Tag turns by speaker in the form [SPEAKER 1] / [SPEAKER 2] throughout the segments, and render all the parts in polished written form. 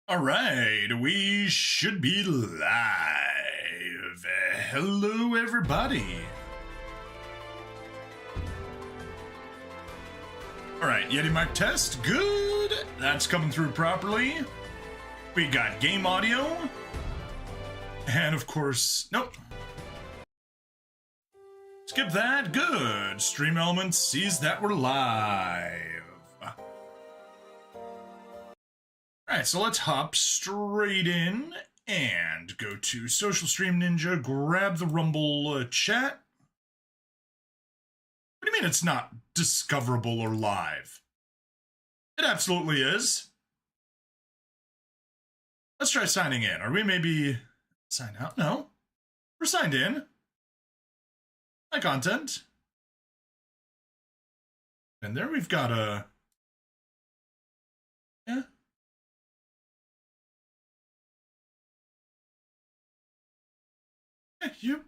[SPEAKER 1] All right, we should be live. Hello, everybody. All right, Yeti mic test, good. That's coming through properly. We got game audio. And of course, nope. Skip that, good. Stream Elements sees that we're live. Alright, so let's hop straight in and go to Social Stream Ninja, grab the Rumble chat. What do you mean it's not discoverable or live? It absolutely is. Let's try signing in. Are we maybe sign out? No. We're signed in. My content. And there we've got a... Yeah. You're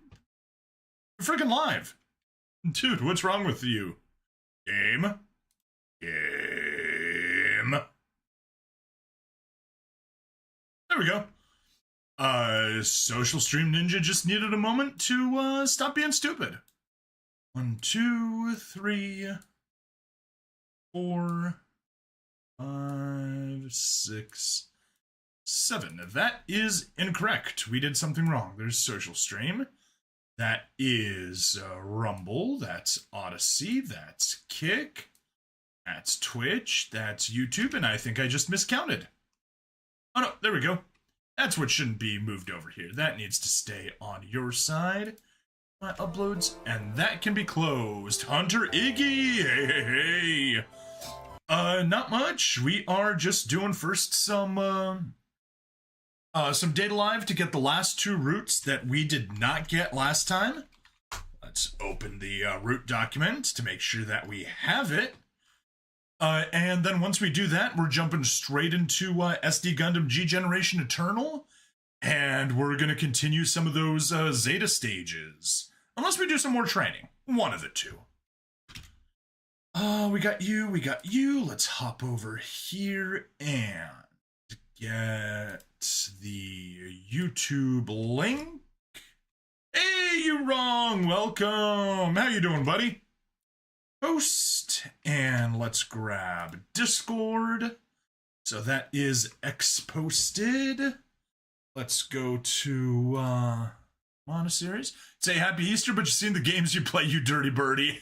[SPEAKER 1] freaking live. Dude, what's wrong with you? Game. There we go. Social Stream Ninja just needed a moment to stop being stupid. 1, 2, 3, 4, 5, 6, 7. That is incorrect. We did something wrong. There's Social Stream. That is Rumble. That's Odyssey. That's Kick. That's Twitch. That's YouTube. And I think I just miscounted. Oh no, there we go. That's what shouldn't be moved over here. That needs to stay on your side. My uploads. And that can be closed. Hunter Iggy. Hey. Not much. We are just doing first some data live to get the last 2 routes that we did not get last time. Let's open the route document to make sure that we have it. And then once we do that, we're jumping straight into SD Gundam G Generation Eternal. And we're going to continue some of those Zeta stages. Unless we do some more training. One of the two. We got you. Let's hop over here and get the YouTube link. Hey, you wrong. Welcome. How you doing, buddy? Post. And let's grab Discord. So that is X-posted. Let's go to Monasteries. Say Happy Easter, but you've seen the games you play, you dirty birdie.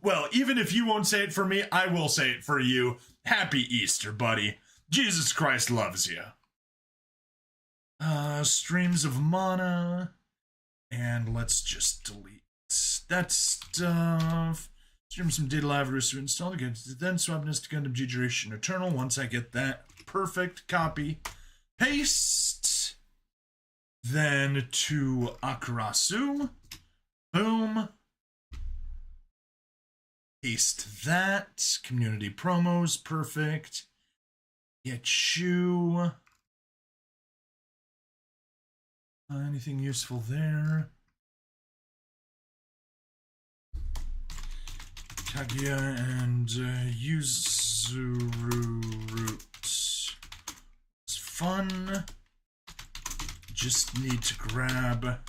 [SPEAKER 1] Well, even if you won't say it for me, I will say it for you. Happy Easter, buddy. Jesus Christ loves you. Streams of Mana. And let's just delete that stuff. Stream some data live Arusu Install again. Then swap this to Gundam G Generation Eternal. Once I get that, perfect. Copy. Paste. Then to Akarasu. Boom. Paste that. Community promos. Perfect. Get you. Anything useful there? Kaguya and Yuzuru route. It's fun. Just need to grab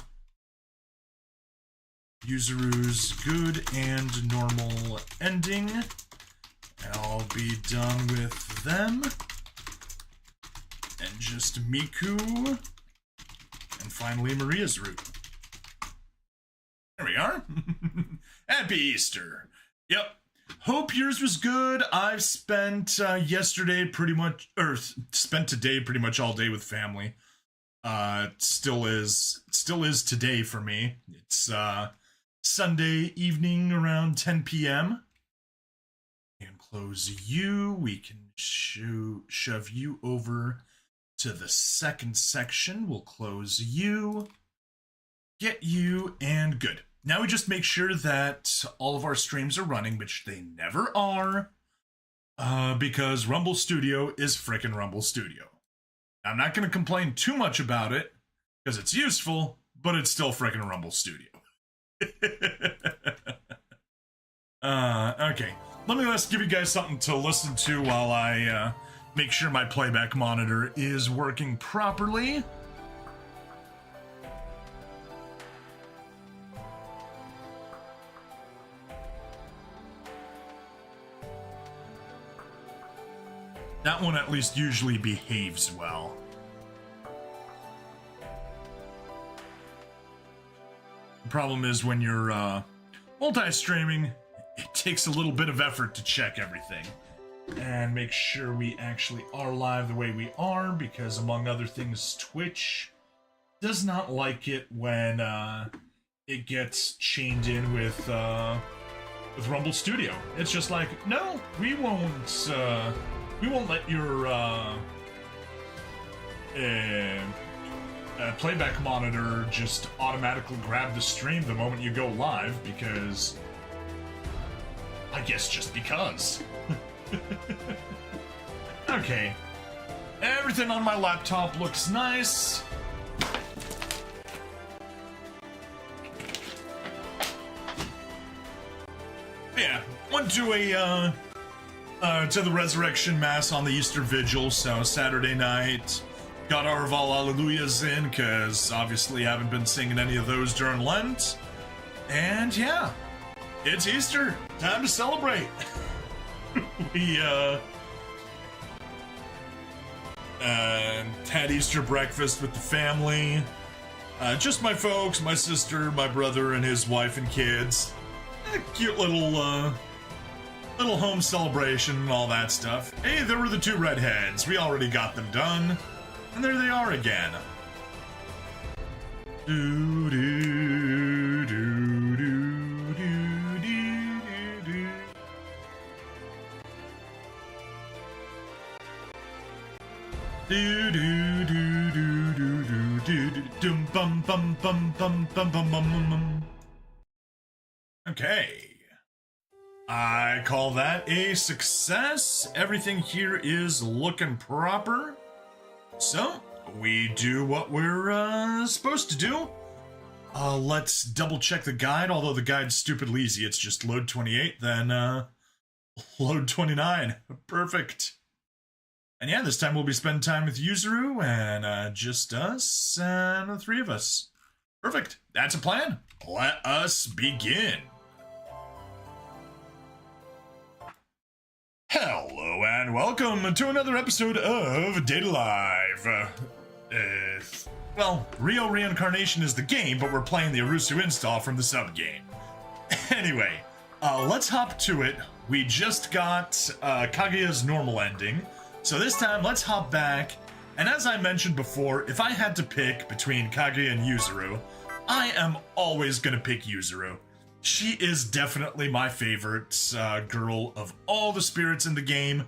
[SPEAKER 1] Yuzuru's good and normal ending. And I'll be done with them. And just Miku. And finally Maria's route. There we are. Happy Easter. Yep. Hope yours was good. I've spent spent today pretty much all day with family. Still is today for me. It's Sunday evening around 10 p.m. And close you. We can shove you over to the second section. We'll close you. Get you, and good. Now we just make sure that all of our streams are running, which they never are, because Rumble Studio is frickin' Rumble Studio. I'm not going to complain too much about it, because it's useful, but it's still frickin' Rumble Studio. Okay, let me just give you guys something to listen to while I make sure my playback monitor is working properly. That one at least usually behaves well. The problem is when you're multi-streaming, it takes a little bit of effort to check everything and make sure we actually are live the way we are, because among other things, Twitch does not like it when it gets chained in with Rumble Studio. It's just like, no, we won't let your playback monitor just automatically grab the stream the moment you go live, because I guess just because. Okay. Everything on my laptop looks nice. Yeah, went to to the Resurrection Mass on the Easter Vigil, so Saturday night. Got our Val Alleluias in, because obviously I haven't been singing any of those during Lent. And yeah, it's Easter. Time to celebrate. We had Easter breakfast with the family. Just my folks, my sister, my brother, and his wife and kids. A cute little home celebration and all that stuff. Hey, there were the two redheads. We already got them done. And there they are again. Do, do, do, do, do, do, do. Do, do, do, do, do, do, do, do, dum, bum, bum, bum, bum, bum, bum, bum, bum. Okay. I call that a success. Everything here is looking proper. So, we do what we're supposed to do. Let's double check the guide, although the guide's stupidly easy. It's just load 28, then load 29. Perfect. And yeah, this time we'll be spending time with Yuzuru and just us and the three of us. Perfect. That's a plan. Let us begin. Hello and welcome to another episode of Data Live. Well, Rio Reincarnation is the game, but we're playing the Arusu Install from the sub-game. Anyway, let's hop to it. We just got Kaguya's normal ending, so this time let's hop back. And as I mentioned before, if I had to pick between Kaguya and Yuzuru, I am always gonna pick Yuzuru. She is definitely my favorite girl of all the spirits in the game.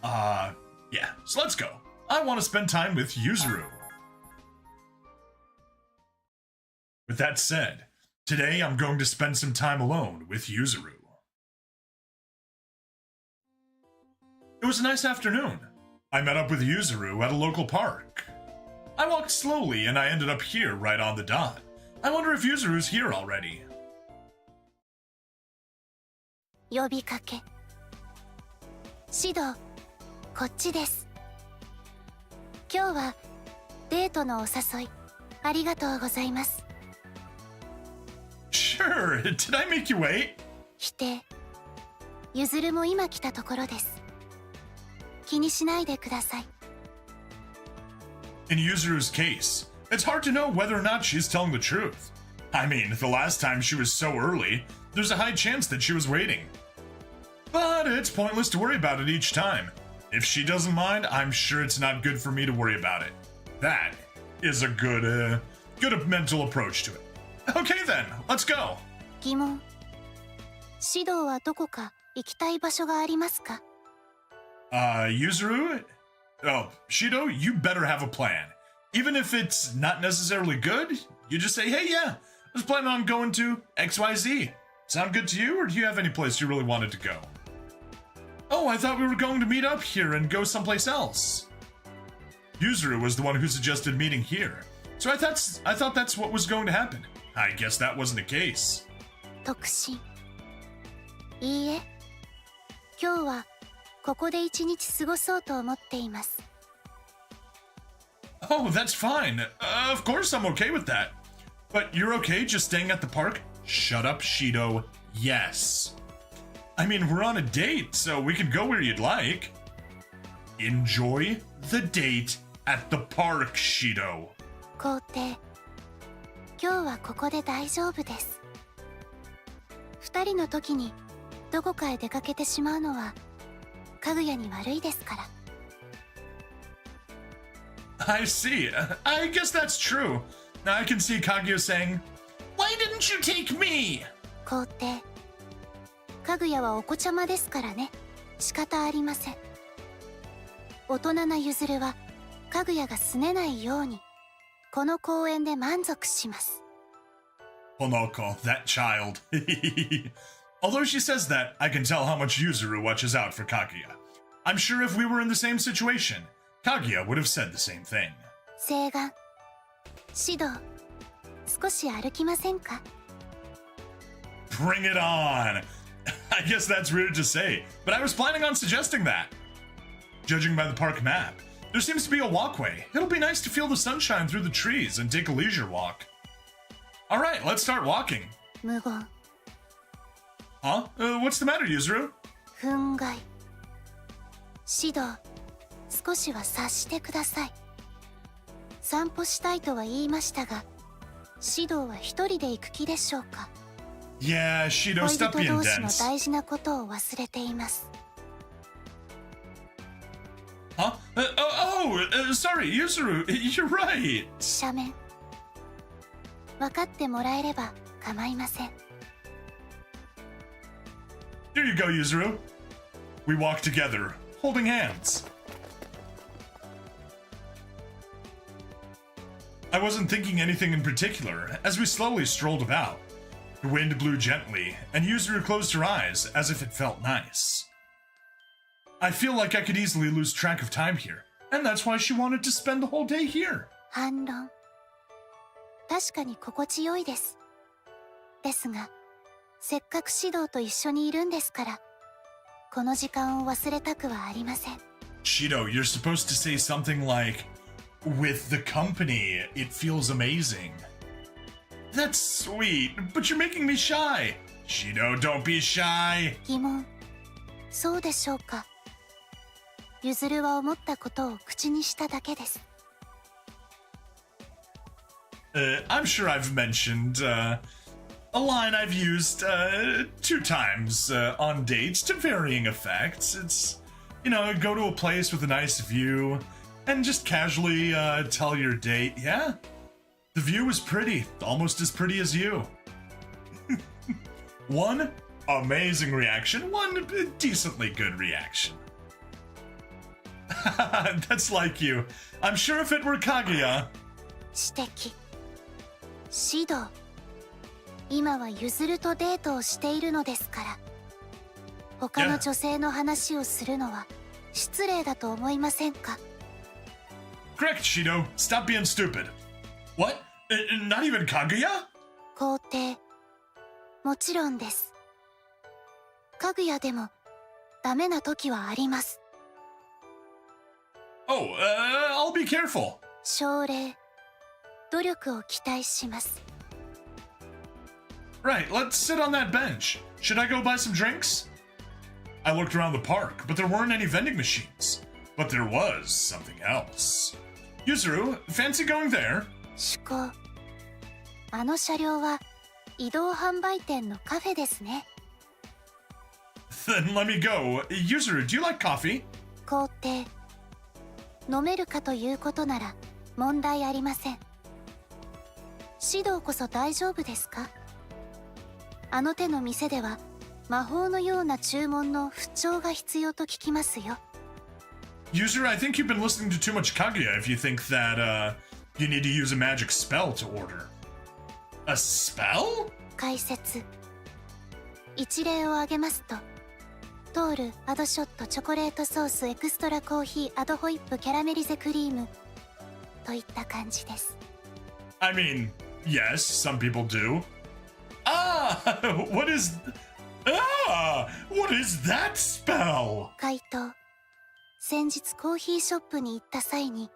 [SPEAKER 1] Yeah, so let's go. I want to spend time with Yuzuru. With that said, today I'm going to spend some time alone with Yuzuru. It was a nice afternoon. I met up with Yuzuru at a local park. I walked slowly and I ended up here right on the dot. I wonder if Yuzuru's here already.
[SPEAKER 2] 呼びかけ指導こっちです。今日はデートのお誘いありがとうございます。
[SPEAKER 1] Sure, did I make you wait?
[SPEAKER 2] 否定。ゆずるも今来たところです。気にしないでください。
[SPEAKER 1] In Yuzuru's case, it's hard to know whether or not she's telling the truth. I mean, the last time she was so early, there's a high chance that she was waiting. But it's pointless to worry about it each time. If she doesn't mind, I'm sure it's not good for me to worry about it. That is a good mental approach to it. Okay then, let's go.
[SPEAKER 2] 疑問。指導はどこか行きたい場所がありますか？
[SPEAKER 1] Yuzuru? Oh, Shido, you better have a plan. Even if it's not necessarily good, you just say, hey, yeah, I was planning on going to XYZ. Sound good to you, or do you have any place you really wanted to go? Oh, I thought we were going to meet up here and go someplace else. Yuzuru was the one who suggested meeting here, so I thought that's what was going to happen. I guess that wasn't the case.
[SPEAKER 2] 特進。いいえ。今日はここで一日過ごそうと思っています。
[SPEAKER 1] Oh, that's fine. Of course I'm okay with that. But you're okay just staying at the park? Shut up, Shido. Yes. I mean, we're on a date, so we can go where you'd like. Enjoy the date at the park, Shido.
[SPEAKER 2] 皇帝、今日はここで大丈夫です。二人の時にどこかへ出かけてしまうのはかぐやに悪いですから。
[SPEAKER 1] I see. I guess that's true. Now I can see Kaguya saying, "Why didn't you take me?"
[SPEAKER 2] 皇帝、かぐやはお子ちゃまですからね。仕方ありません。大人なゆずるはかぐやが拗ねないようにこの公園で満足します。
[SPEAKER 1] Honoko, that child. Although she says that, I can tell how much Yuzuru watches out for Kaguya. I'm sure if we were in the same situation, Kaguya would have said the same thing.
[SPEAKER 2] 青眼、指導、少し歩きませんか？
[SPEAKER 1] Bring it on! I guess that's weird to say, but I was planning on suggesting that. Judging by the park map, there seems to be a walkway. It'll be nice to feel the sunshine through the trees and take a leisure walk. Alright, let's start walking.
[SPEAKER 2] 無言、
[SPEAKER 1] Huh? What's the matter, Yuzuru?
[SPEAKER 2] 憤慨。指導、少しは察してください。散歩したいとは言いましたが、指導は一人で行く気でしょうか？
[SPEAKER 1] Yeah, Shido,
[SPEAKER 2] 恋
[SPEAKER 1] stop
[SPEAKER 2] 人
[SPEAKER 1] being
[SPEAKER 2] 同士の
[SPEAKER 1] dense.
[SPEAKER 2] 大事なことを忘れています。
[SPEAKER 1] Huh? Sorry, Yuzuru, you're right.
[SPEAKER 2] 斜面。分かってもらえれば構いません。
[SPEAKER 1] Here you go, Yuzuru. We walk together, holding hands. I wasn't thinking anything in particular as we slowly strolled about. The wind blew gently, and Yuzuru closed her eyes as if it felt nice. I feel like I could easily lose track of time here, and that's why she wanted to spend the whole day here.
[SPEAKER 2] 反論。確かに心地よいです。ですが、せっかく指導と一緒にいるんですから、この時間を忘れたくはありません。
[SPEAKER 1] Shido, you're supposed to say something like, "With the company, it feels amazing." That's sweet, but you're making me shy. Shido, don't be shy.
[SPEAKER 2] 疑問。そうでしょうか。ゆずるは思ったことを口にしただけです。
[SPEAKER 1] I'm sure I've mentioned a line I've used 2 times on dates to varying effects. It's, you know, go to a place with a nice view and just casually tell your date, yeah, the view is pretty, almost as pretty as you. One amazing reaction, one decently good reaction. That's like you. I'm sure if it were Kaguya.
[SPEAKER 2] 指摘。指導。今はゆずるとデートをしているのですから。他の女性の話をするのは失礼だと思いませんか？
[SPEAKER 1] Correct, Shido. Stop being stupid. What? Not even Kaguya?
[SPEAKER 2] 皇帝。もちろんです。かぐやでもダメな時はあります。
[SPEAKER 1] Oh, I'll be careful.
[SPEAKER 2] 奨励。努力を期待します。
[SPEAKER 1] Right, let's sit on that bench. Should I go buy some drinks? I looked around the park, but there weren't any vending machines. But there was something else. Yuzuru, fancy going there?
[SPEAKER 2] 趣向。あの車両は移動販売店のカフェですね。
[SPEAKER 1] Then let me go. Yuzuru, do you like coffee?
[SPEAKER 2] 皇帝。飲めるかということなら問題ありません。指導こそ大丈夫ですか？あの手の店では魔法のような注文の不調が必要と聞きますよ。
[SPEAKER 1] Yuzuru, I think you've been listening to too much Kaguya if you think that, you need to use a magic spell to order. A spell?
[SPEAKER 2] 解説。一例を挙げますと、トール、アドショット、チョコレートソース、エクストラコーヒー、アドホイップ、キャラメリゼクリームといった感じです。
[SPEAKER 1] I mean, yes, some people do. Ah, what is... Ah! What is that spell?
[SPEAKER 2] 回答。先日コーヒーショップに行った際に、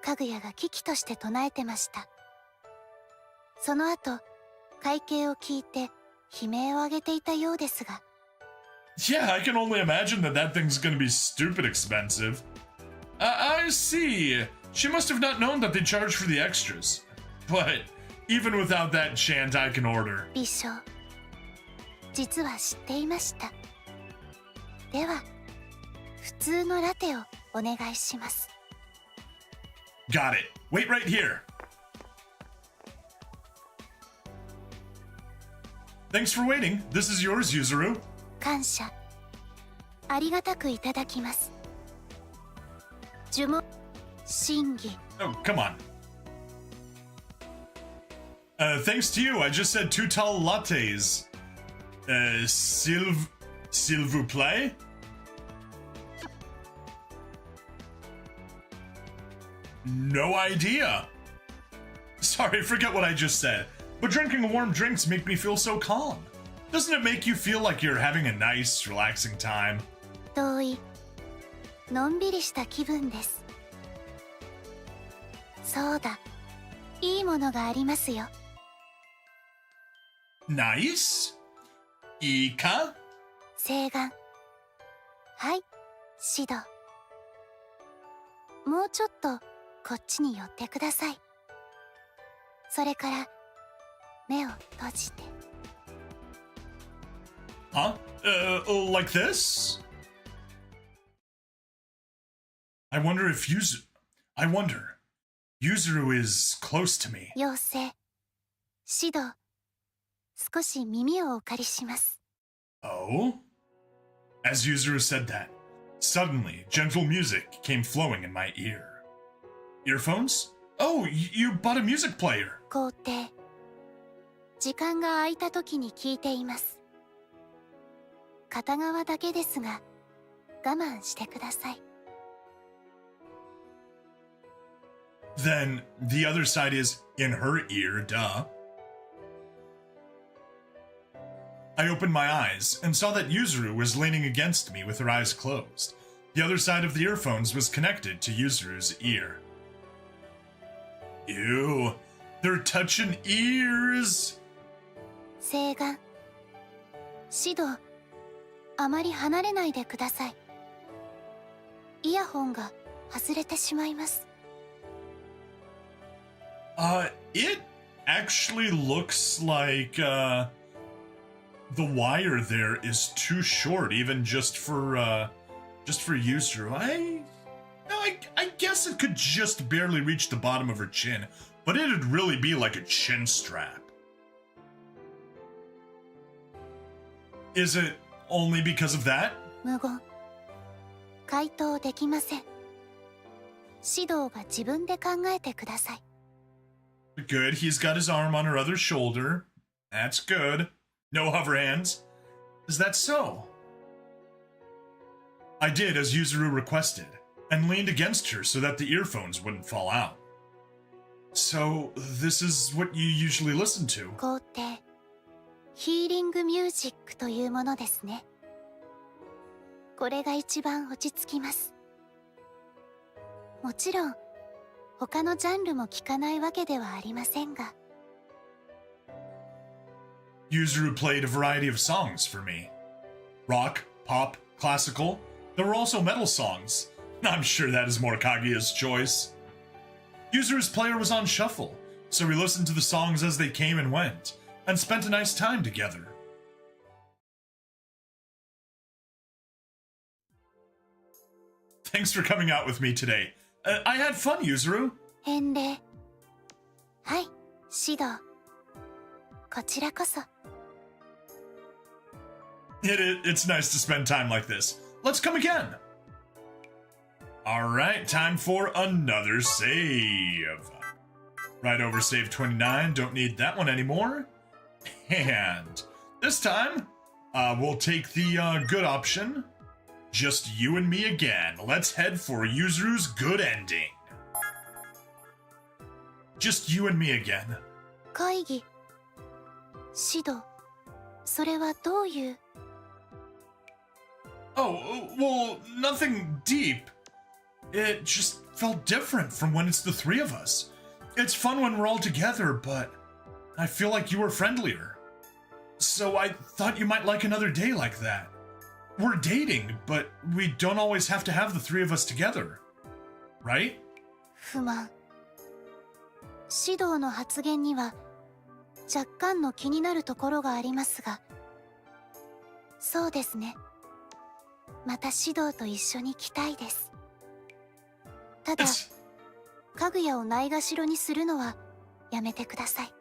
[SPEAKER 2] かぐやが危機として唱えてました。その後、会計を聞いて悲鳴を上げていたようですが。
[SPEAKER 1] Yeah, I can only imagine that thing's gonna be stupid expensive. I see. She must have not known that they charge for the extras. But even without that chant, I can order.
[SPEAKER 2] 微笑。実は知っていました。では、普通のラテをお願いします。
[SPEAKER 1] Got it. Wait right here. Thanks for waiting. This is yours, Yuzuru.
[SPEAKER 2] 感謝。ありがたくいただきます。呪文、審議。
[SPEAKER 1] Oh, come on. Thanks to you, I just said 2 tall lattes. S'il vous plaît? No idea. Sorry, forget what I just said. But drinking warm drinks make me feel so calm. Doesn't it make you feel like you're having a nice, relaxing time?
[SPEAKER 2] 同意。のんびりした気分です。そうだ。いいものがありますよ。
[SPEAKER 1] Nice? いいか？
[SPEAKER 2] 請願。はい、シド。もうちょっとこっちに寄ってください。それから目を閉じて。
[SPEAKER 1] Huh? Like this? I wonder Yuzuru is close to me.
[SPEAKER 2] 妖精、シド、少し耳をお借りします。
[SPEAKER 1] Oh? As Yuzuru said that, suddenly gentle music came flowing in my ear. Earphones? Oh, you bought a music player.
[SPEAKER 2] 皇帝、時間が空いた時に聞いています。片側だけですが、我慢してください。
[SPEAKER 1] Then the other side is in her ear, duh. I opened my eyes and saw that Yuzuru was leaning against me with her eyes closed. The other side of the earphones was connected to Yuzuru's ear. Ew, they're touching ears.
[SPEAKER 2] 請願。シド、あまり離れないでください。イヤホンが外れてしまいます。
[SPEAKER 1] It actually looks like, the wire there is too short, even just for Yuzuru. I guess it could just barely reach the bottom of her chin, but it'd really be like a chin strap. Is it only because of that?
[SPEAKER 2] 無言。回答できません。シドが自分で考えてください。
[SPEAKER 1] Good, he's got his arm on her other shoulder. That's good. No hover hands. Is that so? I did as Yuzuru requested, and leaned against her so that the earphones wouldn't fall out. So, this is what you usually listen to?
[SPEAKER 2] 皇帝、ヒーリングミュージックというものですね。これが一番落ち着きます。もちろん、他のジャンルも聞かないわけではありませんが。
[SPEAKER 1] Yuzuru played a variety of songs for me. Rock, pop, classical. There were also metal songs. I'm sure that is more Kaguya's choice. Yuzuru's player was on shuffle, so we listened to the songs as they came and went, and spent a nice time together. Thanks for coming out with me today. I had fun, Yuzuru.
[SPEAKER 2] 返礼。はい、シド。こちらこそ。
[SPEAKER 1] It's nice to spend time like this. Let's come again. Alright, time for another save. Right over save 29, don't need that one anymore. And this time, we'll take the good option. Just you and me again. Let's head for Yuzuru's good ending. Just you and me again.
[SPEAKER 2] 会議。シド、それはどういう。
[SPEAKER 1] Oh, well, nothing deep. It just felt different from when it's the three of us. It's fun when we're all together, but I feel like you were friendlier. So I thought you might like another day like that. We're dating, but we don't always have to have the three of us together. Right?
[SPEAKER 2] 不満。指導の発言には若干の気になるところがありますが、そうですね。また指導と一緒に来たいです。ただ、かぐやをないがしろにするのはやめてください。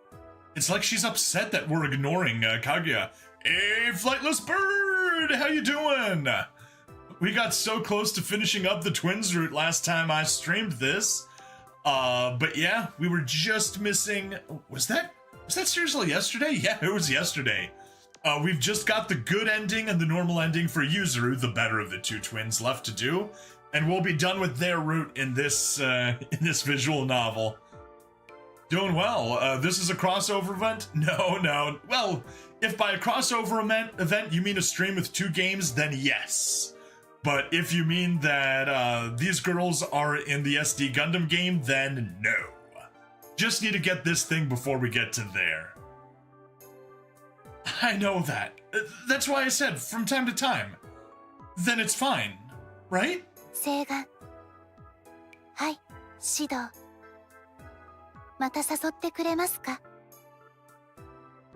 [SPEAKER 1] It's like she's upset that we're ignoring Kaguya. Hey, flightless bird! How you doing? We got so close to finishing up the twins route last time I streamed this. But yeah, we were just missing... Was that seriously yesterday? Yeah, it was yesterday. We've just got the good ending and the normal ending for Yuzuru, the better of the two twins, left to do. And we'll be done with their route in this visual novel. Doing well. This is a crossover event? No. Well, if by a crossover event you mean a stream with two games, then yes. But if you mean that these girls are in the SD Gundam game, then no. Just need to get this thing before we get to there. I know that. That's why I said from time to time. Then it's fine, right?
[SPEAKER 2] 請願。はい、指導。また誘ってくれますか？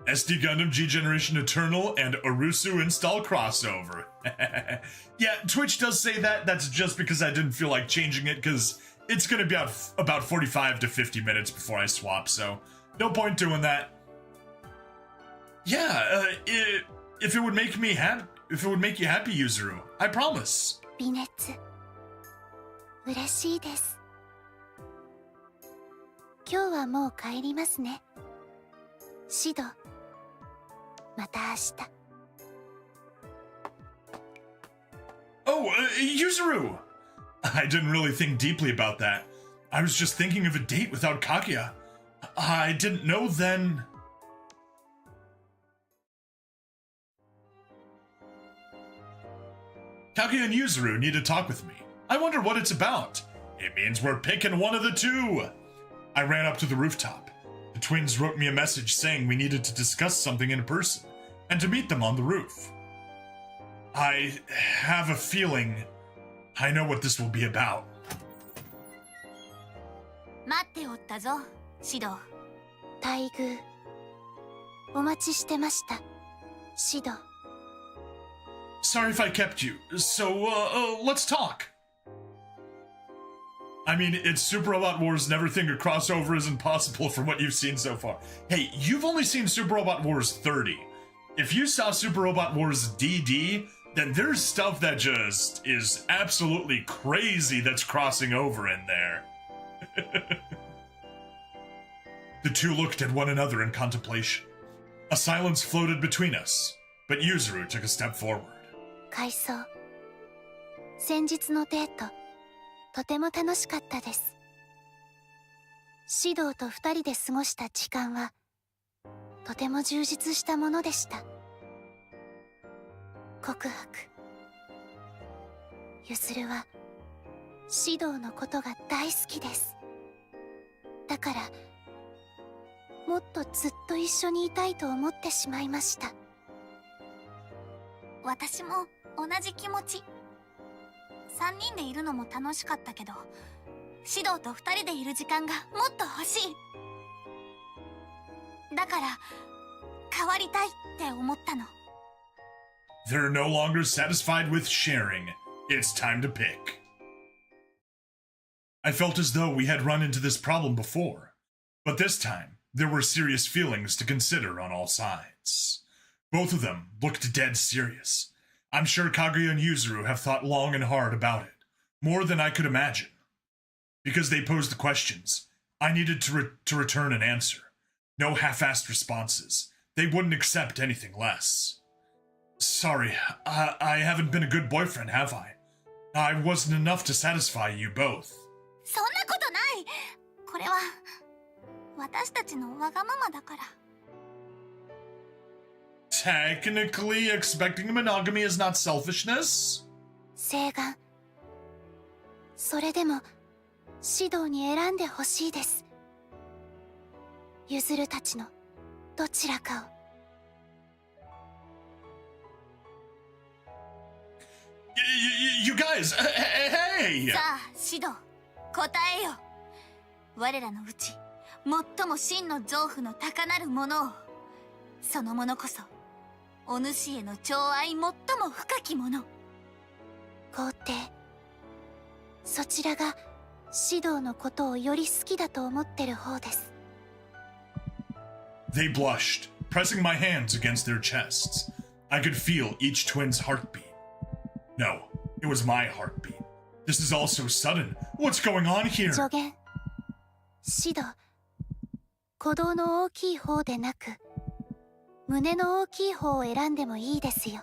[SPEAKER 1] SD Gundam G Generation Eternal and Arusu Install crossover. Yeah, Twitch does say that. That's just because I didn't feel like changing it, because it's going to be about 45 to 50 minutes before I swap, so no point doing that. Yeah, if it would make me happy, if it would make you happy, Yuzuru, I promise.
[SPEAKER 2] 微熱。嬉しいです。今日はもう帰りますね。指導。また明日。
[SPEAKER 1] Oh, Yuzuru! I didn't really think deeply about that. I was just thinking of a date without Kaguya. I didn't know then... Kaguya and Yuzuru need to talk with me. I wonder what it's about. It means we're picking one of the two. I ran up to the rooftop. The twins wrote me a message saying we needed to discuss something in person and to meet them on the roof. I have a feeling I know what this will be about.
[SPEAKER 2] 待っておったぞ、指導。待遇。お待ちしてました、指導。
[SPEAKER 1] Sorry if I kept you. So, let's talk. I mean, it's Super Robot Wars, never think a crossover is impossible from what you've seen so far. Hey, you've only seen Super Robot Wars 30. If you saw Super Robot Wars DD, then there's stuff that just is absolutely crazy that's crossing over in there. The two looked at one another in contemplation. A silence floated between us, but Yuzuru took a step forward.
[SPEAKER 2] 回想。先日のデート、とても楽しかったです。指導と二人で過ごした時間は、とても充実したものでした。告白。ゆずるは、指導のことが大好きです。だから、もっとずっと一緒にいたいと思ってしまいました。私も同じ気持ち。3人でいるのも楽しかったけど、指導と2人でいる時間がもっと欲しい。だから変わりたいって思ったの。
[SPEAKER 1] They're no longer satisfied with sharing. It's time to pick. I felt as though we had run into this problem before, but this time there were serious feelings to consider on all sides. Both of them looked dead serious. I'm sure Kaguya and Yuzuru have thought long and hard about it, more than I could imagine. Because they posed the questions, I needed to return an answer. No half-assed responses. They wouldn't accept anything less. Sorry, I haven't been a good boyfriend, have I? I wasn't enough to satisfy you both.
[SPEAKER 2] そんなことない。これは私たちのわがままだから。
[SPEAKER 1] Technically, expecting monogamy is not selfishness?
[SPEAKER 2] 請願。それでも指導に選んでほしいです。ゆずるたちのどちらかを。
[SPEAKER 1] You guys, hey!
[SPEAKER 3] さあ、指導、答えよ。我らのうち、最も真の情婦の高なるものを、そのものこそ、お主への寵愛最も深きもの。
[SPEAKER 2] 皇帝、そちらが指導のことをより好きだと思ってる方です。
[SPEAKER 1] They blushed, pressing my hands against their chests. I could feel each twin's heartbeat. No, it was my heartbeat. This is all so sudden. What's going on here?
[SPEAKER 2] 助言。指導。鼓動の大きい方でなく、胸の大きい方を選んでもいいですよ。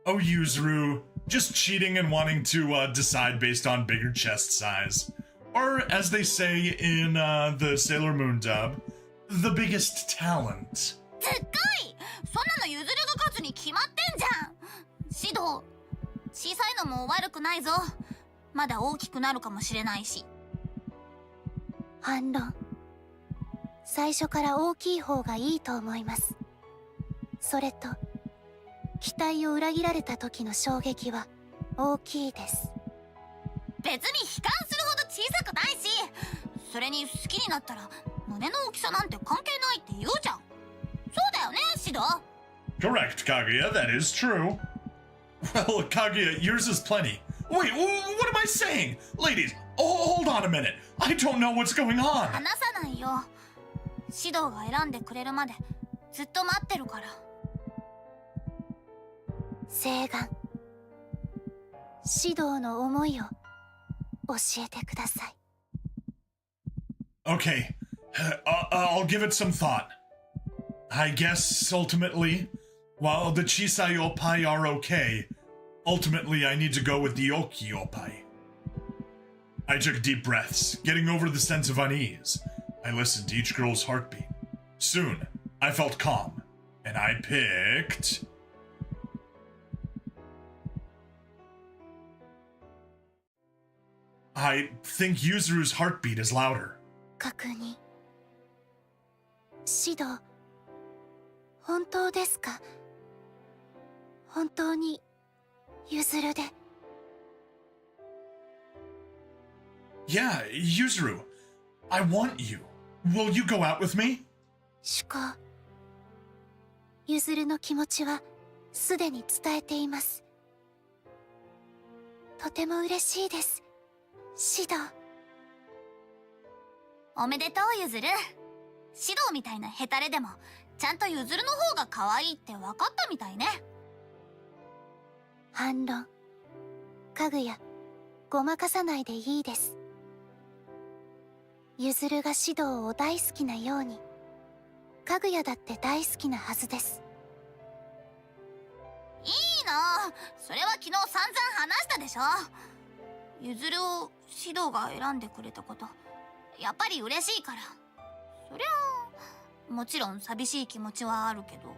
[SPEAKER 1] Oh, Yuzuru. Just cheating and wanting to decide based on bigger chest size. Or, as they say in the Sailor Moon dub, the biggest talent.
[SPEAKER 3] すっごい！そんなのゆずるが勝つに決まってんじゃん。指導、小さいのも悪くないぞ。まだ大きくなるかもしれないし。
[SPEAKER 2] 反論。最初から大きい方がいいと思います。それと、期待を裏切られた時の衝撃は大きいです。
[SPEAKER 3] 別に悲観するほど小さくないし、それに好きになったら胸の大きさなんて関係ないって言うじゃん。そうだよね、指導。
[SPEAKER 1] Correct, Kaguya, that is true. Well, Kaguya, yours is plenty. Wait, what am I saying? Ladies, hold on a minute. I don't know what's going on.
[SPEAKER 3] 話さないよ。指導が選んでくれるまでずっと待ってるから。
[SPEAKER 2] 請願。指導の思いを教えてください。
[SPEAKER 1] Okay, I'll give it some thought. I guess, ultimately, while the Chisai Oppai are okay, ultimately I need to go with the Oki Oppai. I took deep breaths, getting over the sense of unease. I listened to each girl's heartbeat. Soon, I felt calm, and I picked... I think Yuzuru's heartbeat is louder.
[SPEAKER 2] 確認。指導、本当ですか？本当にゆずるで。
[SPEAKER 1] Yeah, Yuzuru. I want you. Will you go out with me?
[SPEAKER 2] 主公。ゆずるの気持ちはすでに伝えています。とても嬉しいです。指導。
[SPEAKER 3] おめでとう、ゆずる。指導みたいなヘタレでもちゃんとゆずるの方が可愛いって分かったみたいね。
[SPEAKER 2] 反論。かぐや、ごまかさないでいいです。ゆずるが指導を大好きなように、かぐやだって大好きなはずです。
[SPEAKER 3] いいな、それは昨日散々話したでしょ。ゆずるを指導が選んでくれたこと、やっぱり嬉しいから。そりゃもちろん寂しい気持ちはあるけど。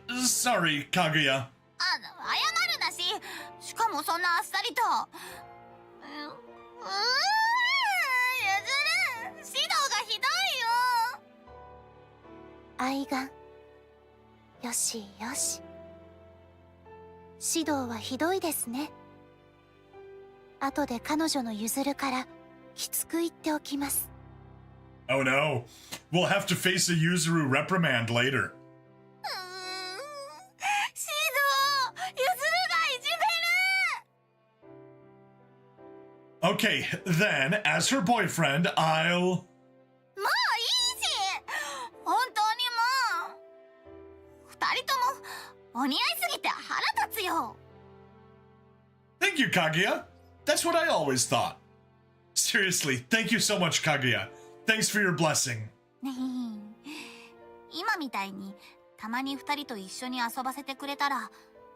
[SPEAKER 1] Sorry, Kaguya.
[SPEAKER 3] 謝るなし。しかもそんなあっさりと。ゆずる、指導がひどいよ。
[SPEAKER 2] 愛願。よしよし。指導はひどいですね。後で彼女のゆずるからきつく言っておきます。
[SPEAKER 1] Oh no. We'll have to face a Yuzuru reprimand later.
[SPEAKER 3] 指導、ゆずるがいじめる。
[SPEAKER 1] Okay, then, as her boyfriend, I'll...
[SPEAKER 3] もういいし、本当にもう。二人ともお似合いすぎて腹立つよ。
[SPEAKER 1] Thank you, Kaguya. That's what I always thought. Seriously, thank you so much, Kaguya. Thanks for your blessing.
[SPEAKER 3] 今みたいにたまに二人と一緒に遊ばせてくれたら、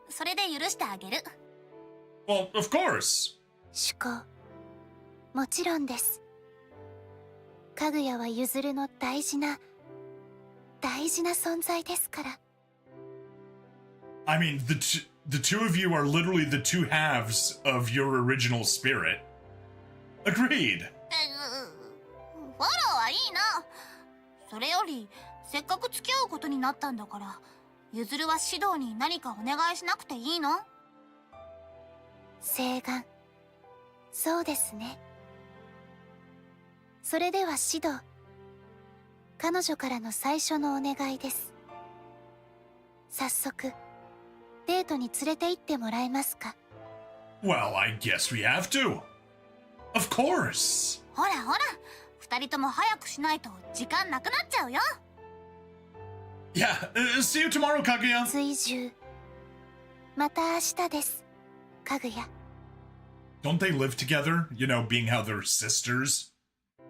[SPEAKER 3] それで許してあげる。
[SPEAKER 1] Well, of course.
[SPEAKER 2] 主公、もちろんです。かぐやはゆずるの大事な存在ですから。
[SPEAKER 1] I mean, the two of you are literally the two halves of your original spirit. Agreed.
[SPEAKER 3] フォローはいいな。それよりせっかく付き合うことになったんだから、ゆずるは指導に何かお願いしなくていいの？
[SPEAKER 2] 請願。そうですね。それでは指導。彼女からの最初のお願いです。早速デートに連れて行ってもらえますか？
[SPEAKER 1] Well, I guess we have to. Of course.
[SPEAKER 3] ほらほら、二人とも早くしないと時間なくなっちゃうよ。
[SPEAKER 1] Yeah, see you tomorrow, Kaguya.
[SPEAKER 2] 追従。また明日です、かぐや。
[SPEAKER 1] Don't they live together? You know, being how they're sisters.
[SPEAKER 3] う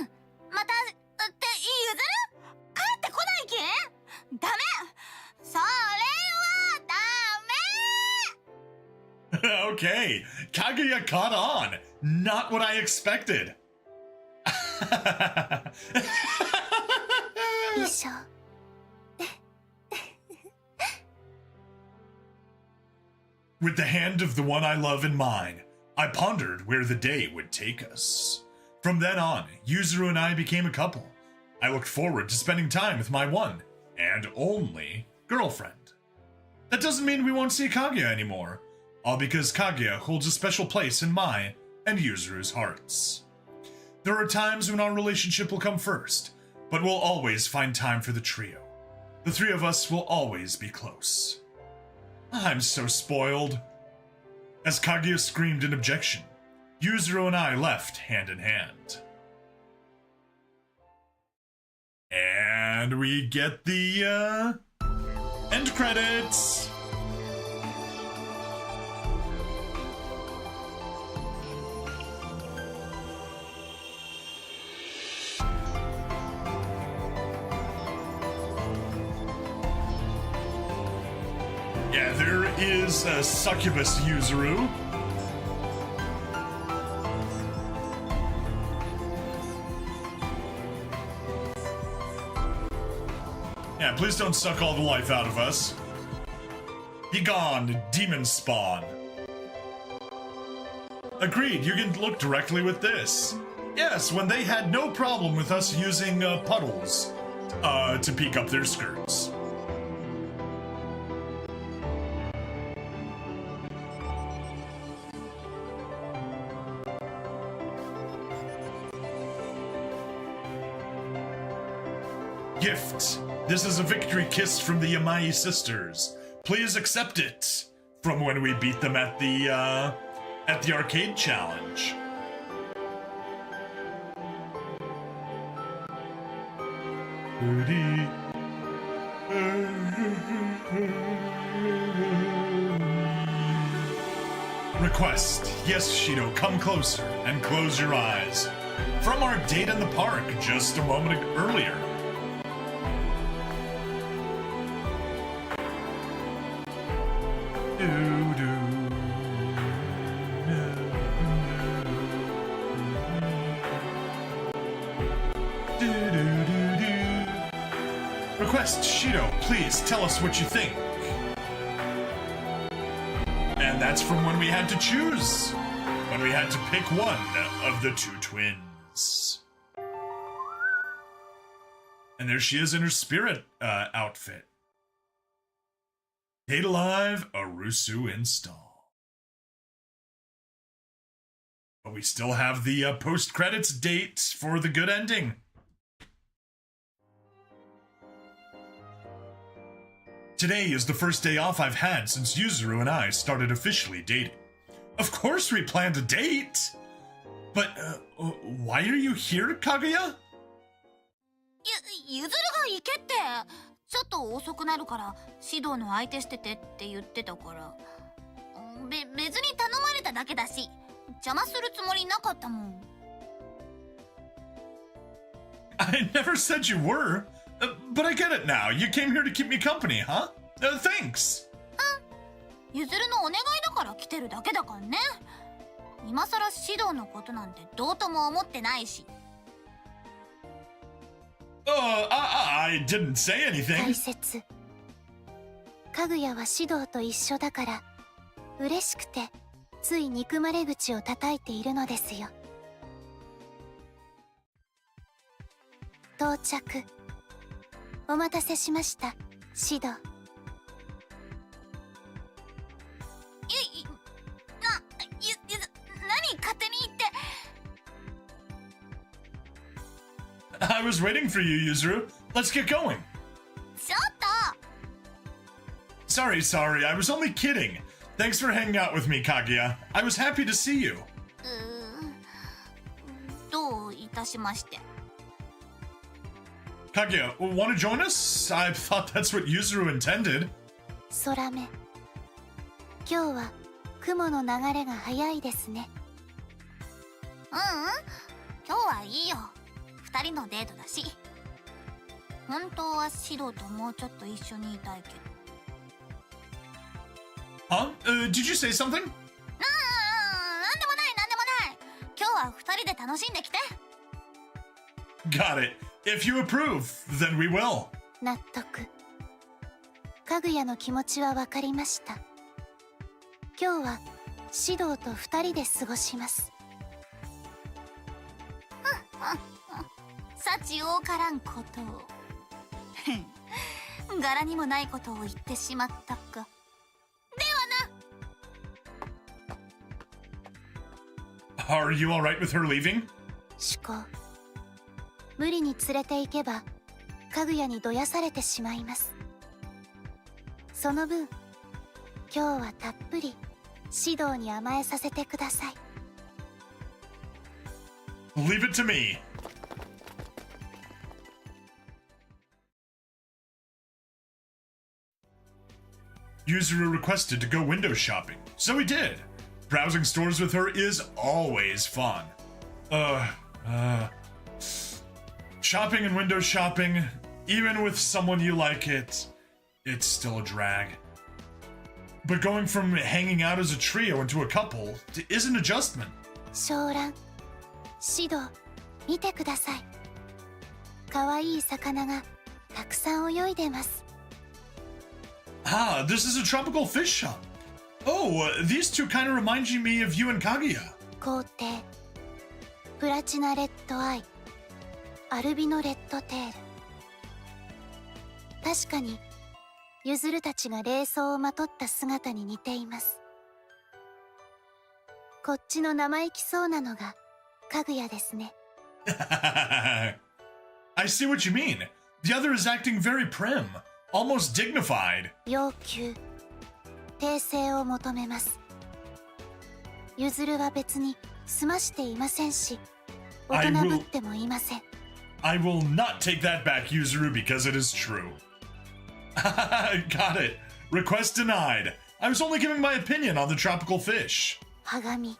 [SPEAKER 3] ん、またってゆずる？帰ってこないけん？ダメ！それはダメ！
[SPEAKER 1] Okay, Kaguya caught on. Not what I expected.
[SPEAKER 2] 衣装。
[SPEAKER 1] With the hand of the one I love in mine, I pondered where the day would take us. From then on, Yuzuru and I became a couple. I looked forward to spending time with my one and only girlfriend. That doesn't mean we won't see Kaguya anymore, all because Kaguya holds a special place in my and Yuzuru's hearts. There are times when our relationship will come first, but we'll always find time for the trio. The three of us will always be close. I'm so spoiled. As Kaguya screamed in objection, Yuzuru and I left hand in hand. And we get the, end credits! Yeah, there is a succubus Yuzuru. Yeah, please don't suck all the life out of us. Be gone, demon spawn. Agreed, you can look directly with this. Yes, when they had no problem with us using puddles to peek up their skirts. Gift. This is a victory kiss from the Yamai sisters. Please accept it from when we beat them at the arcade challenge. Request. Yes, Shido, come closer and close your eyes. From our date in the park just a moment earlier. Request, Shido, please tell us what you think. And that's from when we had to choose. When we had to pick one of the two twins. And there she is in her spirit outfit. Date Alive, Arusu Install. But we still have the post-credits date for the good ending. Today is the first day off I've had since Yuzuru and I started officially dating. Of course we planned a date! But, why are you here, Kaguya?
[SPEAKER 3] ゆずるが行けって。ちょっと遅くなるから指導の相手しててって言ってたから。別に頼まれただけだし、邪魔するつもりなかったもん。
[SPEAKER 1] I never said you were. But I get it now. You came here to keep me company, huh? Thanks.
[SPEAKER 3] ゆずるのお願いだから来てるだけだからね。今さら指導のことなんてどうとも思ってないし。
[SPEAKER 1] I didn't say anything.
[SPEAKER 2] 大切。かぐやは指導と一緒だから嬉しくてつい憎まれ口を叩いているのですよ。到着。お待たせしました、指導。
[SPEAKER 3] 何勝手に言って。
[SPEAKER 1] I was waiting for you, Yuzuru. Let's get going.
[SPEAKER 3] ちょっと。
[SPEAKER 1] Sorry, I was only kidding. Thanks for hanging out with me, Kaguya. I was happy to see you.
[SPEAKER 3] どういたしまして。
[SPEAKER 1] Kaguya, want to join us? I thought that's what Yuzuru intended.
[SPEAKER 2] 空目。今日は雲の流れが早いですね。
[SPEAKER 3] 今日はいいよ。2人のデートだし。本当はシドともうちょっと一緒にいたいけど。
[SPEAKER 1] Huh? Did you say something?
[SPEAKER 3] なんでもない。今日は2人で楽しんできて。
[SPEAKER 1] Got it. If you approve, then we will.
[SPEAKER 2] 納得。かぐやの気持ちは分かりました。今日は指導と2人で過ごします。
[SPEAKER 3] 幸多からんことを。柄にもないことを言ってしまったか。
[SPEAKER 1] Are you alright with her leaving?
[SPEAKER 2] 思考。無理に連れて行けばかぐやにどやされてしまいます。その分今日はたっぷり指導に甘えさせてください。
[SPEAKER 1] Leave it to me. Yuzuru requested to go window shopping, so we did. Browsing stores with her is always fun. Shopping and window shopping, even with someone you like, it's still a drag. But going from hanging out as a trio into a couple is an adjustment.
[SPEAKER 2] 湘南、指導、見てください。かわいい魚がたくさん泳いでます。
[SPEAKER 1] Ah, this is a tropical fish shop. Oh, these two kind of remind me of you and Kaguya.
[SPEAKER 2] 皇帝、プラチナレッドアイ、アルビノレッドテール。確かにユズルたちが礼装をまとった姿に似ています。こっちの生意気そうなのがかぐやですね。
[SPEAKER 1] I see what you mean. The other is acting very prim, almost dignified.
[SPEAKER 2] 要求、訂正を求めます。ユズルは別に済ましていませんし、大人ぶってもいません。
[SPEAKER 1] I will not take that back, Yuzuru, because it is true. Got it. Request denied. I was only giving my opinion on the tropical fish.
[SPEAKER 2] 鏡。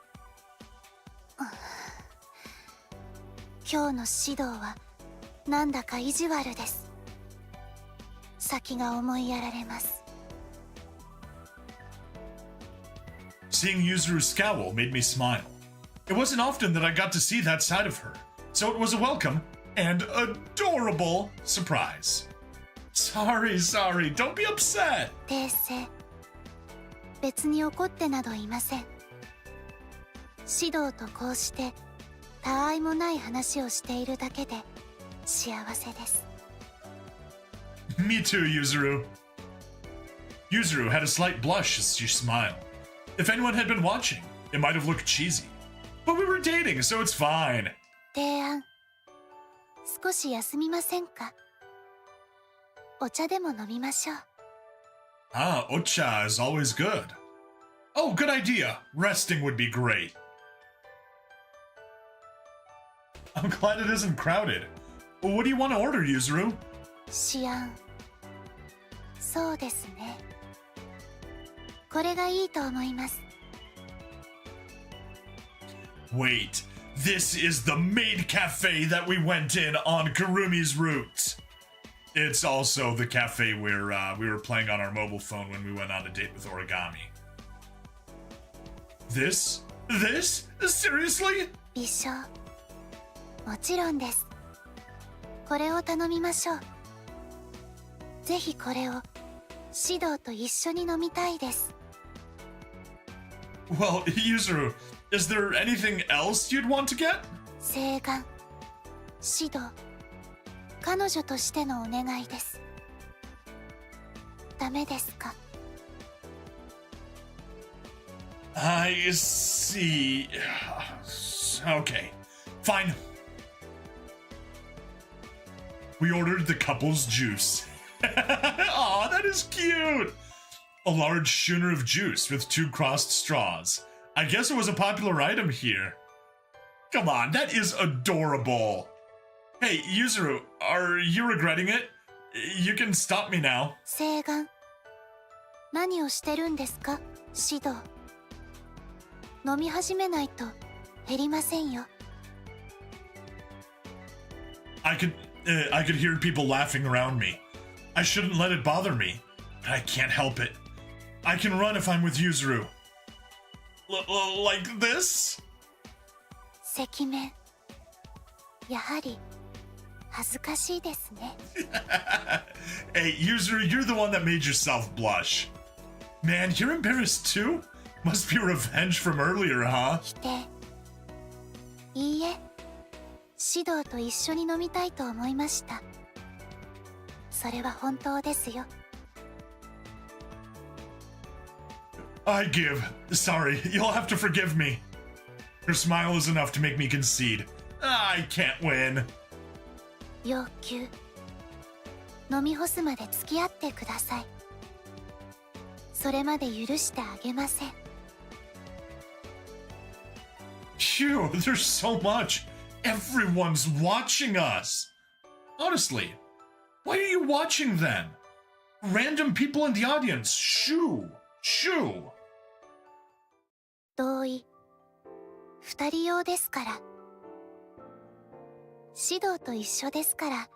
[SPEAKER 2] 今日の指導はなんだか意地悪です。先が思いやられます。
[SPEAKER 1] Seeing Yuzuru's scowl made me smile. It wasn't often that I got to see that side of her, so it was a welcome and adorable surprise. Sorry, don't be upset.
[SPEAKER 2] 訂正。別に怒ってなどいません。指導とこうしてたわいもない話をしているだけで幸せです。
[SPEAKER 1] Me too, Yuzuru. Yuzuru had a slight blush as she smiled. If anyone had been watching, it might have looked cheesy. But we were dating, so it's fine.
[SPEAKER 2] 提案。少し休みませんか？お茶でも飲みましょう。
[SPEAKER 1] Ah, ocha is always good. Oh, good idea. Resting would be great. I'm glad it isn't crowded. What do you want to order, Yuzuru?
[SPEAKER 2] シアン。そうですね。これがいいと思います。
[SPEAKER 1] Wait, this is the maid cafe that we went in on Kurumi's route. It's also the cafe where we were playing on our mobile phone when we went on a date with Origami. This? Seriously?
[SPEAKER 2] 美少。もちろんです。これを頼みましょう。ぜひこれを指導と一緒に飲みたいです。
[SPEAKER 1] Well, Yuzuru, is there anything else you'd want to get?
[SPEAKER 2] 請願、指導、彼女としてのお願いです。ダメですか？
[SPEAKER 1] I see. Okay, fine. We ordered the couple's juice. Aw, that is cute! A large schooner of juice with 2 crossed straws. I guess it was a popular item here. Come on, that is adorable. Hey, Yuzuru, are you regretting it? You can stop me now.
[SPEAKER 2] 請願、何をしてるんですか？指導。飲み始めないと減りませんよ。
[SPEAKER 1] I could hear people laughing around me. I shouldn't let it bother me. I can't help it. I can run if I'm with Yuzuru. Like this?
[SPEAKER 2] 赤面。やはり恥ずかしいですね。
[SPEAKER 1] Hey, Yuzuru, you're the one that made yourself blush. Man, you're embarrassed too? Must be revenge from earlier, huh?
[SPEAKER 2] 否定。いいえ、指導と一緒に飲みたいと思いました。それは本当ですよ。
[SPEAKER 1] I give. Sorry, you'll have to forgive me. Her smile is enough to make me concede. I can't win.
[SPEAKER 2] 要求。飲み干すまで付き合ってください。それまで許してあげません。
[SPEAKER 1] Phew, there's so much. Everyone's watching us. Honestly, why are you watching then? Random people in the audience. Shoo. Shoo.
[SPEAKER 2] 同意。二人用ですから。指導と一緒ですから、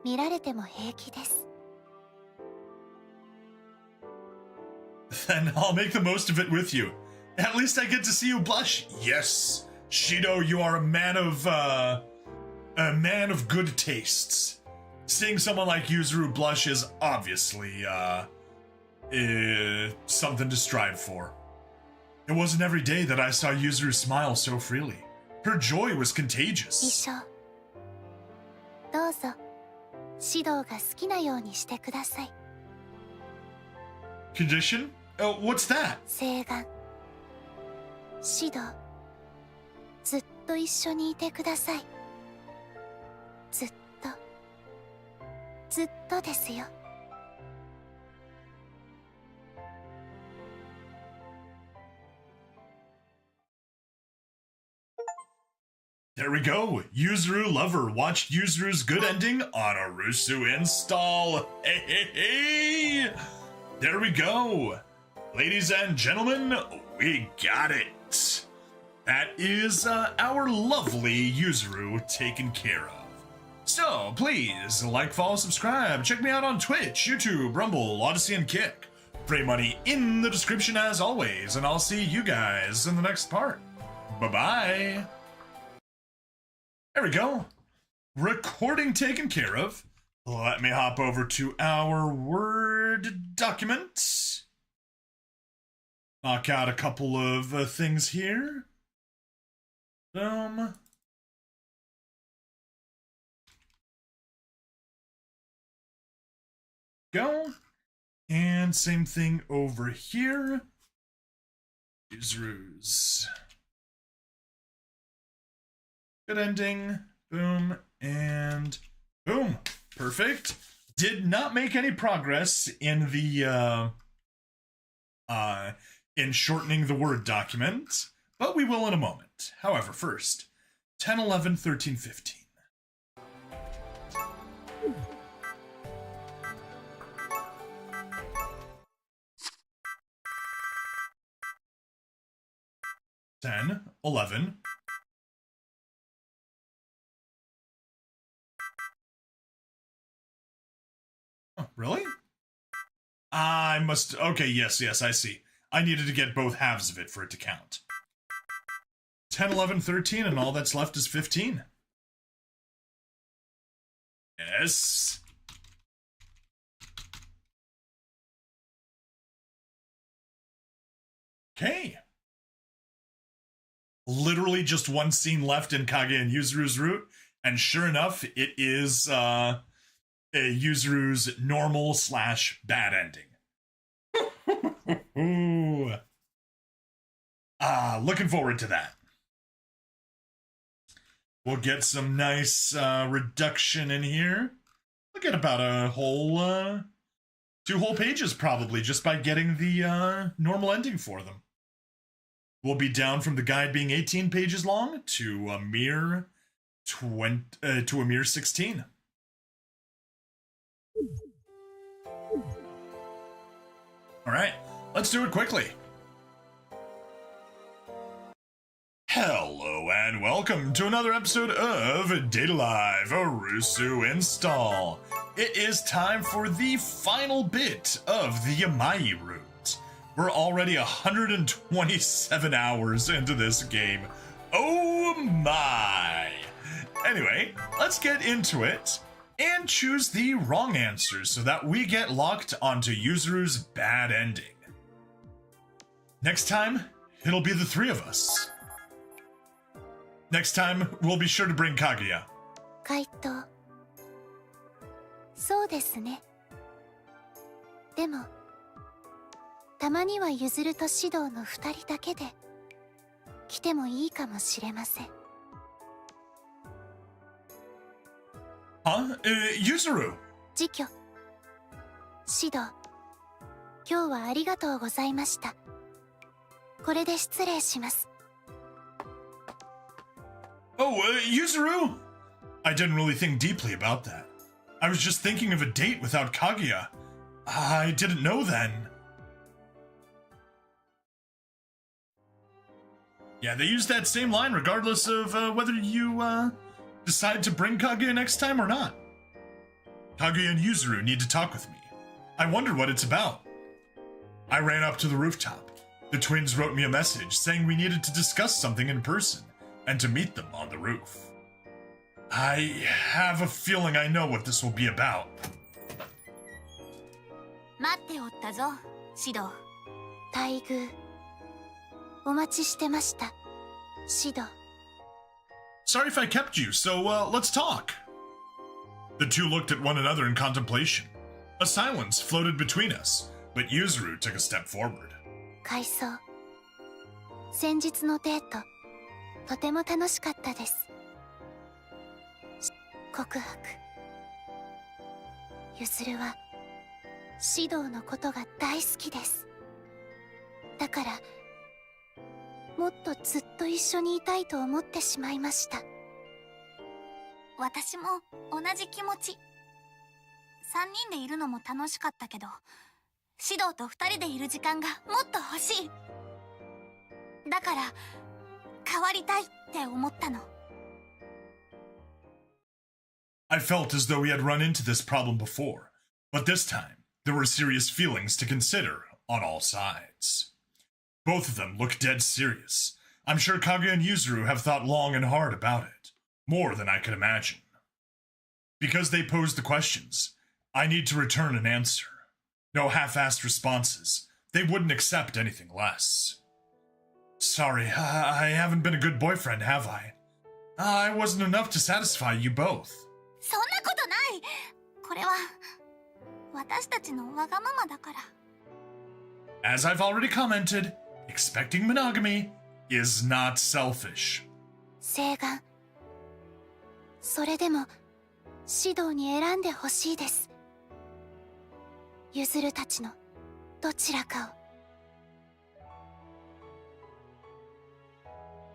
[SPEAKER 2] 見られても平気です。
[SPEAKER 1] Then I'll make the most of it with you. At least I get to see you blush. Yes, Shido, you are a man of good tastes. Seeing someone like Yuzuru blush is obviously, something to strive for. It wasn't every day that I saw Yuzuru smile so freely. Her joy was
[SPEAKER 2] 一
[SPEAKER 1] contagious.
[SPEAKER 2] 緒。どうぞ、指導が好きなようにしてください。
[SPEAKER 1] Condition? What's that?
[SPEAKER 2] 請願。指導、ずっと一緒にいてください。ずっと、ずっとですよ。
[SPEAKER 1] There we go. Yuzuru Lover watched Yuzuru's good ending on Arusu Install. Hey, hey, hey! There we go. Ladies and gentlemen, we got it. That is our lovely Yuzuru taken care of. So please like, follow, subscribe. Check me out on Twitch, YouTube, Rumble, Odyssey, and Kick. Free money in the description as always, and I'll see you guys in the next part. Bye-bye. There we go. Recording taken care of. Let me hop over to our Word document. Knock out a couple of things here. Boom. Go. And same thing over here. Yuzuru's good ending. Boom. And boom. Perfect. Did not make any progress in the in shortening the Word document, but we will in a moment. However, first, 10, 11, 13, 15. Ten, 11. Oh, really? I must... Okay, yes, I see. I needed to get both halves of it for it to count. 10, 11, 13, and all that's left is 15. Yes. Okay. Literally just one scene left in Kage and Yuzuru's route, and sure enough, it is Yuzuru's normal/bad ending. Looking forward to that. We'll get some nice reduction in here. We'll get about a whole 2 whole pages probably just by getting the normal ending for them. We'll be down from the guide being 18 pages long to a mere 16. All right, let's do it quickly. Hello and welcome to another episode of Data Live Arusu Install. It is time for the final bit of the Yamai route. We're already 127 hours into this game. Oh my! Anyway, let's get into it and choose the wrong answers so that we get locked onto Yuzuru's bad ending. Next time, it'll be the 3 of us. Next time, we'll be sure to bring Kaguya.
[SPEAKER 2] 回答そうですね。でもたまにはゆずると指導の2人だけで来てもいいかもしれません。
[SPEAKER 1] Huh? Yuzuru?
[SPEAKER 2] 次挙指導今日はありがとうございました。これで失礼します。
[SPEAKER 1] Oh, Yuzuru? I didn't really think deeply about that. I was just thinking of a date without Kaguya. I didn't know then. Yeah, they use that same line regardless of whether you decide to bring Kaguya next time or not. Kaguya and Yuzuru need to talk with me. I wondered what it's about. I ran up to the rooftop. The twins wrote me a message saying we needed to discuss something in person and to meet them on the roof. I have a feeling I know what this will be about.
[SPEAKER 3] 待っておったぞ、指導。
[SPEAKER 2] 待遇お待ちしてました。指導
[SPEAKER 1] Sorry if I kept you, so let's talk. The two looked at one another in contemplation. A silence floated between us, but Yuzuru took a step forward.
[SPEAKER 2] 回想先日のデートとても楽しかったです。告白ゆずるは指導のことが大好きです。だからもっとずっと一緒にいたいと思ってしまいました。
[SPEAKER 3] 私も同じ気持ち。3人でいるのも楽しかったけど、指導と2人でいる時間がもっと欲しい。だから変わりたいって思ったの。
[SPEAKER 1] I felt as though we had run into this problem before, but this time there were serious feelings to consider on all sides. Both of them looked dead serious. I'm sure Kaguya and Yuzuru have thought long and hard about it, more than I could imagine. Because they posed the questions, I need to return an answer. No half-assed responses. They wouldn't accept anything less. Sorry, I haven't been a good boyfriend, have I? I wasn't enough to satisfy you both.
[SPEAKER 3] そんなことない。これは私たちのわがままだから。
[SPEAKER 1] As I've already commented, expecting monogamy is not selfish.
[SPEAKER 2] 誓願それでも指導に選んでほしいです。ゆずるたちのどちらかを。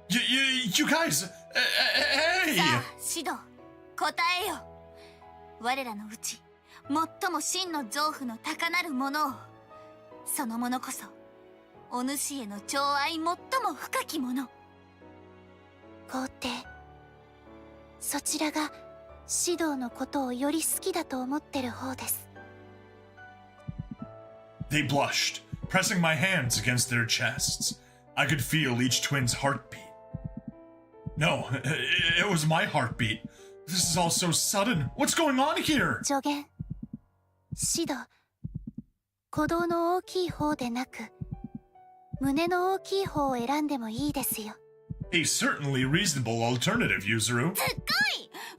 [SPEAKER 1] You guys, hey!
[SPEAKER 3] さあ、指導、答えよ。我らのうち、最も真の情婦の高なるものを、そのものこそ、お主への寵愛最も深きもの。
[SPEAKER 2] 皇帝、そちらが指導のことをより好きだと思ってる方です。
[SPEAKER 1] They blushed, pressing my hands against their chests. I could feel each twin's heartbeat. No, it was my heartbeat. This is all so sudden. What's going on here?
[SPEAKER 2] 助言、指導、鼓動の大きい方でなく、胸の大きい方を選んでもいいですよ。
[SPEAKER 1] A certainly reasonable alternative, Yuzuru.
[SPEAKER 3] でっかい。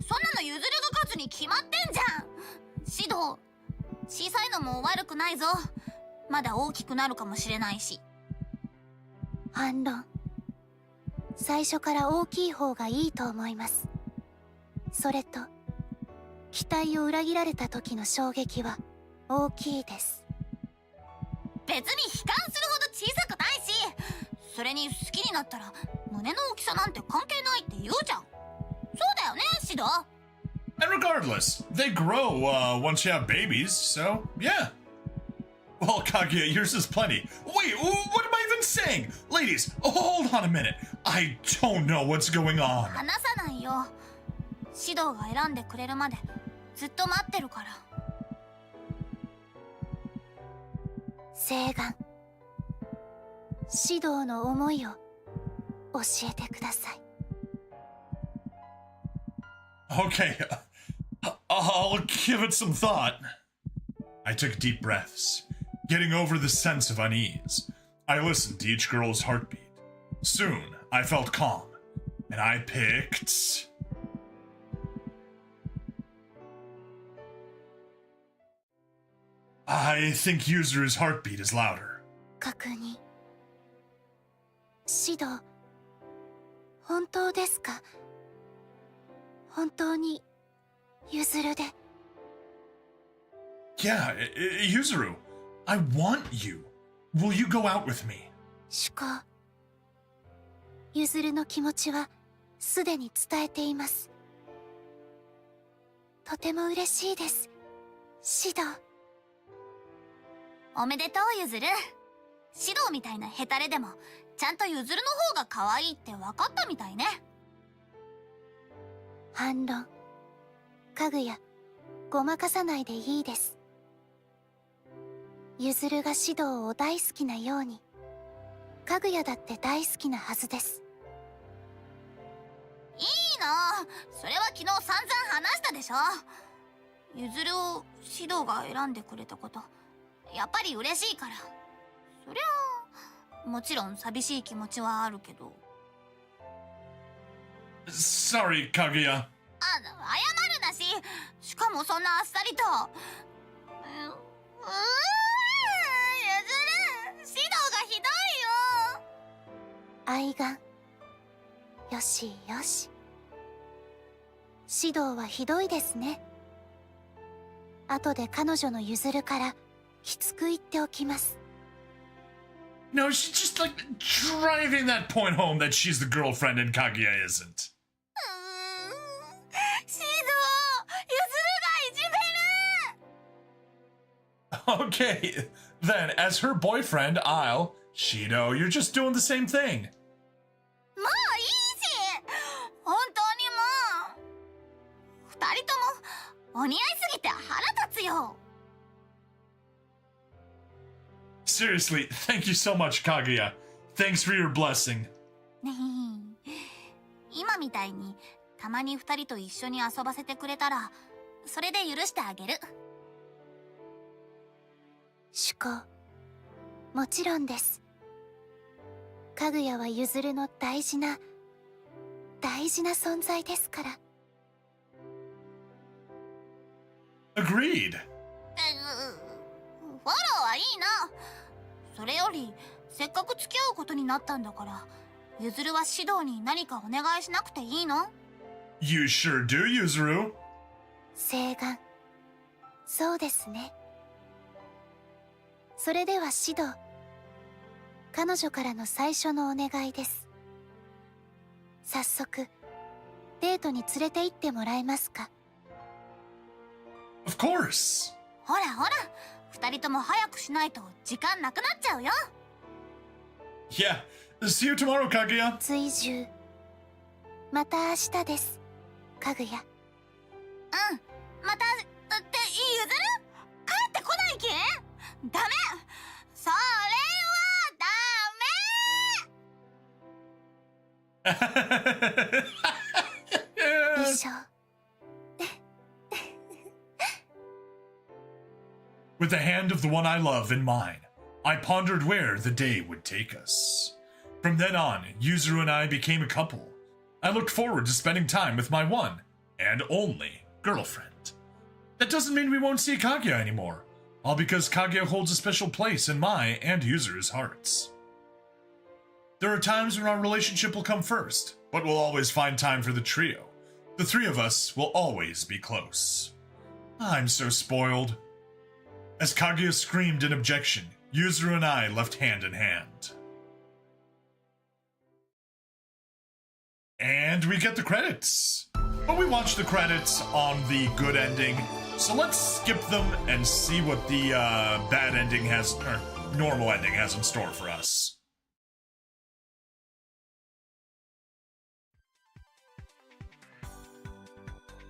[SPEAKER 3] そんなのゆずるが勝つに決まってんじゃん。シド、小さいのも悪くないぞ。まだ大きくなるかもしれないし。
[SPEAKER 2] 反論。最初から大きい方がいいと思います。それと期待を裏切られた時の衝撃は大きいです。
[SPEAKER 3] 別に悲観するほど小さくないし、それに好きになったら胸の大きさなんて関係ないって言うじゃん。そうだよね、シド。
[SPEAKER 1] And regardless, they grow once you have babies, so yeah. Well, Kaguya, yours is plenty. Wait, what am I even saying? Ladies, hold on a minute. I don't know what's going on.
[SPEAKER 3] 話さないよ。シドが選んでくれるまでずっと待ってるから。
[SPEAKER 2] 誓願。指導の思いを教えてください。
[SPEAKER 1] Okay, I'll give it some thought. I took deep breaths, getting over the sense of unease. I listened to each girl's heartbeat. Soon, I felt calm, and I picked... I think Yuzuru's heartbeat is louder.
[SPEAKER 2] 確認。指導、本当ですか？本当にゆずるで。
[SPEAKER 1] Yeah, Yuzuru, I want you. Will you go out with me?
[SPEAKER 2] 主公。ゆずるの気持ちはすでに伝えています。とても嬉しいです、指導。
[SPEAKER 3] おめでとう、ゆずる。シドみたいなヘタレでもちゃんとゆずるの方が可愛いって分かったみたいね。
[SPEAKER 2] 反論。かぐや、ごまかさないでいいです。ゆずるが指導を大好きなように、かぐやだって大好きなはずです。
[SPEAKER 3] いいの、それは昨日散々話したでしょ。ゆずるをシドが選んでくれたことやっぱり嬉しいから。そりゃもちろん寂しい気持ちはあるけど。
[SPEAKER 1] Sorry, Kaguya.
[SPEAKER 3] 謝るなし。しかもそんなあっさりと。ゆずる、シドがひどいよ。
[SPEAKER 2] 愛願。よしよし。指導はひどいですね。後で彼女のゆずるからきつく言っておきます。
[SPEAKER 1] No, she's just like driving that point home that she's the girlfriend and Kaguya isn't.
[SPEAKER 3] シド、ゆずるがいじめる。
[SPEAKER 1] Okay, then as her boyfriend, I'll... Shido, you're just doing the same thing.
[SPEAKER 3] もういいし、本当にもう二人ともお似合いすぎて腹立つよ。
[SPEAKER 1] Seriously, thank you so much, Kaguya. Thanks for your blessing.
[SPEAKER 3] 今みたいにたまに二人と一緒に遊ばせてくれたらそれで許してあげる。
[SPEAKER 2] 主公、もちろんです。かぐやはゆずるの大事な存在ですから。
[SPEAKER 1] Agreed.
[SPEAKER 3] フォローはいいな。それよりせっかく付き合うことになったんだから、ゆずるは指導に何かお願いしなくていいの？
[SPEAKER 1] You sure do, Yuzuru.
[SPEAKER 2] 誓願。そうですね。それでは指導。彼女からの最初のお願いです。早速デートに連れて行ってもらえますか？
[SPEAKER 1] Of course.
[SPEAKER 3] ほらほら、二人とも早くしないと時間なくなっちゃうよ。
[SPEAKER 1] Yeah, see you tomorrow, Kaguya.
[SPEAKER 2] 追従。また明日です、かぐや。
[SPEAKER 3] うん、またってゆずる帰ってこないけん？ダメ、それはダメ。
[SPEAKER 2] 以上。
[SPEAKER 1] With the hand of the one I love in mine, I pondered where the day would take us. From then on, Yuzuru and I became a couple. I looked forward to spending time with my one and only girlfriend. That doesn't mean we won't see Kaguya anymore, all because Kaguya holds a special place in my and Yuzuru's hearts. There are times when our relationship will come first, but we'll always find time for the trio. The three of us will always be close. I'm so spoiled. As Kaguya screamed in objection, Yuzuru and I left hand in hand. And we get the credits. But we watched the credits on the good ending, so let's skip them and see what the bad ending has, or normal ending has in store for us.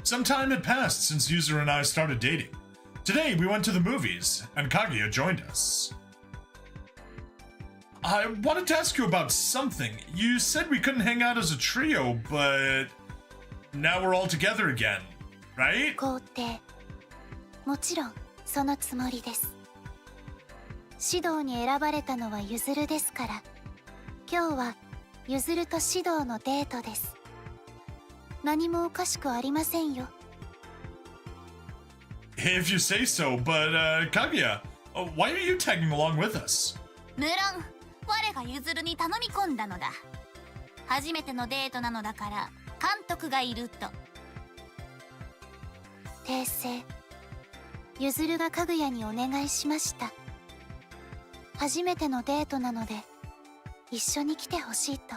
[SPEAKER 1] Some time had passed since Yuzuru and I started dating. Today we went to the movies, and Kaguya joined us. I wanted to ask you about something. You said we couldn't hang out as a trio, but now we're all together again, right?
[SPEAKER 2] 皇帝、もちろんそのつもりです。指導に選ばれたのはゆずるですから、今日はゆずると指導のデートです。何もおかしくありませんよ。
[SPEAKER 1] If you say so, but Kaguya, why are you tagging along with us?
[SPEAKER 3] 無論我がゆずるに頼み込んだのだ。初めてのデートなのだから監督がいると。
[SPEAKER 2] 訂正。ゆずるがかぐやにお願いしました。初めてのデートなので一緒に来てほしいと。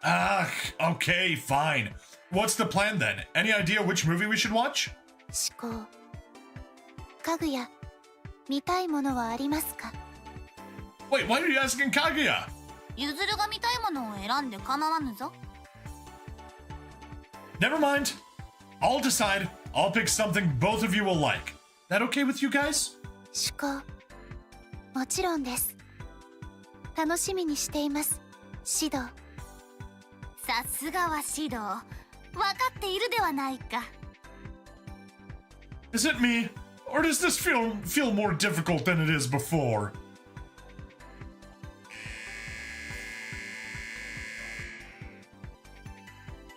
[SPEAKER 1] Ah, okay, fine. What's the plan then? Any idea which movie we should watch?
[SPEAKER 2] 思考。かぐや、見たいものはありますか？
[SPEAKER 1] Wait, why are you asking Kaguya?
[SPEAKER 3] ゆずるが見たいものを選んで構わぬぞ。
[SPEAKER 1] Never mind. I'll decide. I'll pick something both of you will like. That okay with you guys?
[SPEAKER 2] 思考。もちろんです。楽しみにしています。指導。
[SPEAKER 3] さすがは指導。分かっているではないか。
[SPEAKER 1] Is it me? Or does this feel more difficult than it is before?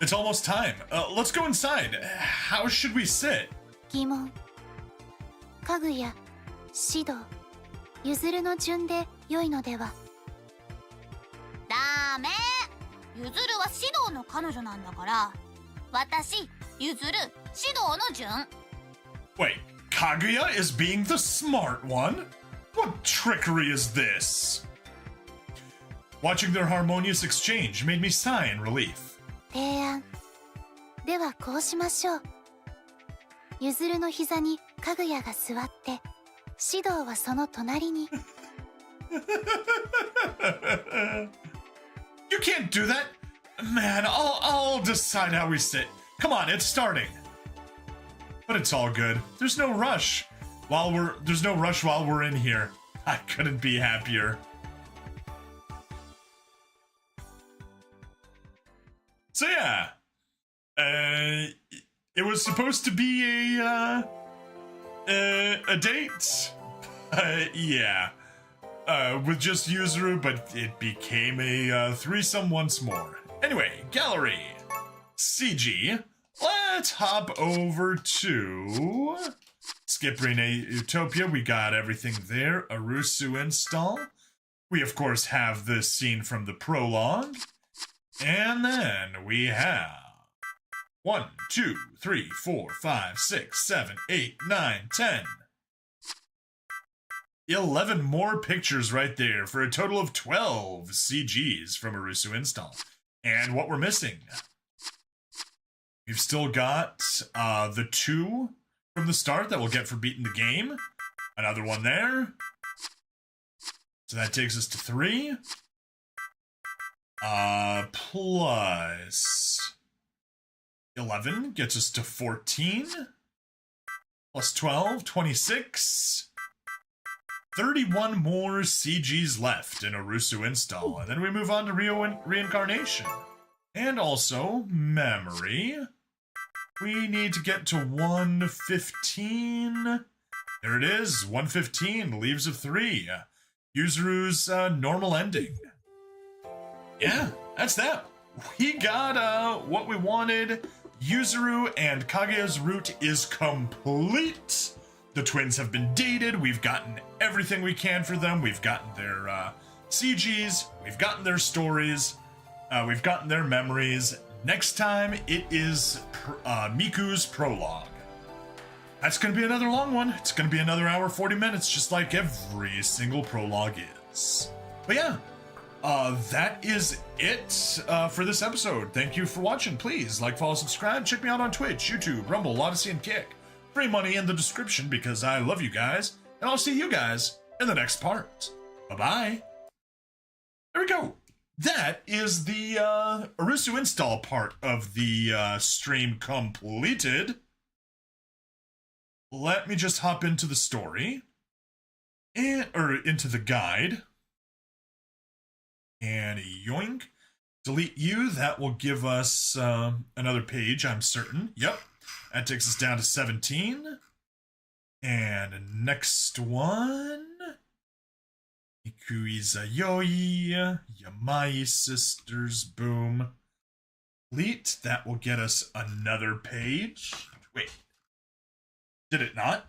[SPEAKER 1] It's almost time. Let's go inside. How should we sit?
[SPEAKER 2] 疑問。かぐや、指導、ゆずるの順で良いのでは？
[SPEAKER 3] ダメ。ゆずるは指導の彼女なんだから。私、ゆずる、指導の順。
[SPEAKER 1] Wait, Kaguya is being the smart one? What trickery is this? Watching their harmonious exchange made me sigh in relief.
[SPEAKER 2] 提案。ではこうしましょう。ゆずるの膝にかぐやが座って、指導はその隣に。
[SPEAKER 1] You can't do that! Man, I'll decide how we sit. Come on, it's starting. But it's all good. There's no rush. There's no rush while we're in here. I couldn't be happier. So yeah, it was supposed to be a date. Yeah, with just Yuzuru, but it became a threesome once more. Anyway, gallery, CG. Let's hop over to Skip Rene Utopia. We got everything there. Arusu Install. We of course have this scene from the prologue. And then we have 1, 2, 3, 4, 5, 6, 7, 8, 9, 10. 11 more pictures right there for a total of 12 CGs from Arusu Install. And what we're missing, we've still got the 2 from the start that we'll get for beating the game. Another one there. So that takes us to 3. Plus 11 gets us to 14. Plus 12, 26. 31 more CGs left in Arusu Install. And then we move on to Reincarnation. And also, Memory. We need to get to 115. There it is, 115, Leaves of 3. Yuzuru's normal ending. Yeah, that's that. We got what we wanted. Yuzuru and Kaguya's route is complete. The twins have been dated. We've gotten everything we can for them. We've gotten their CGs. We've gotten their stories. We've gotten their memories. Next time, it is Miku's prologue. That's going to be another long one. It's going to be another hour, 40 minutes, just like every single prologue is. But yeah, that is it for this episode. Thank you for watching. Please like, follow, subscribe. Check me out on Twitch, YouTube, Rumble, Odyssey, and Kick. Free money in the description because I love you guys. And I'll see you guys in the next part. Bye-bye. There we go. That is the Arusu Install part of the stream completed. Let me just hop into the story. Or into the guide. And yoink. Delete you. That will give us another page, I'm certain. Yep. That takes us down to 17. And next one. Ikuiza Yoi. Yamai Sisters. Boom. Delete. That will get us another page. Wait. Did it not?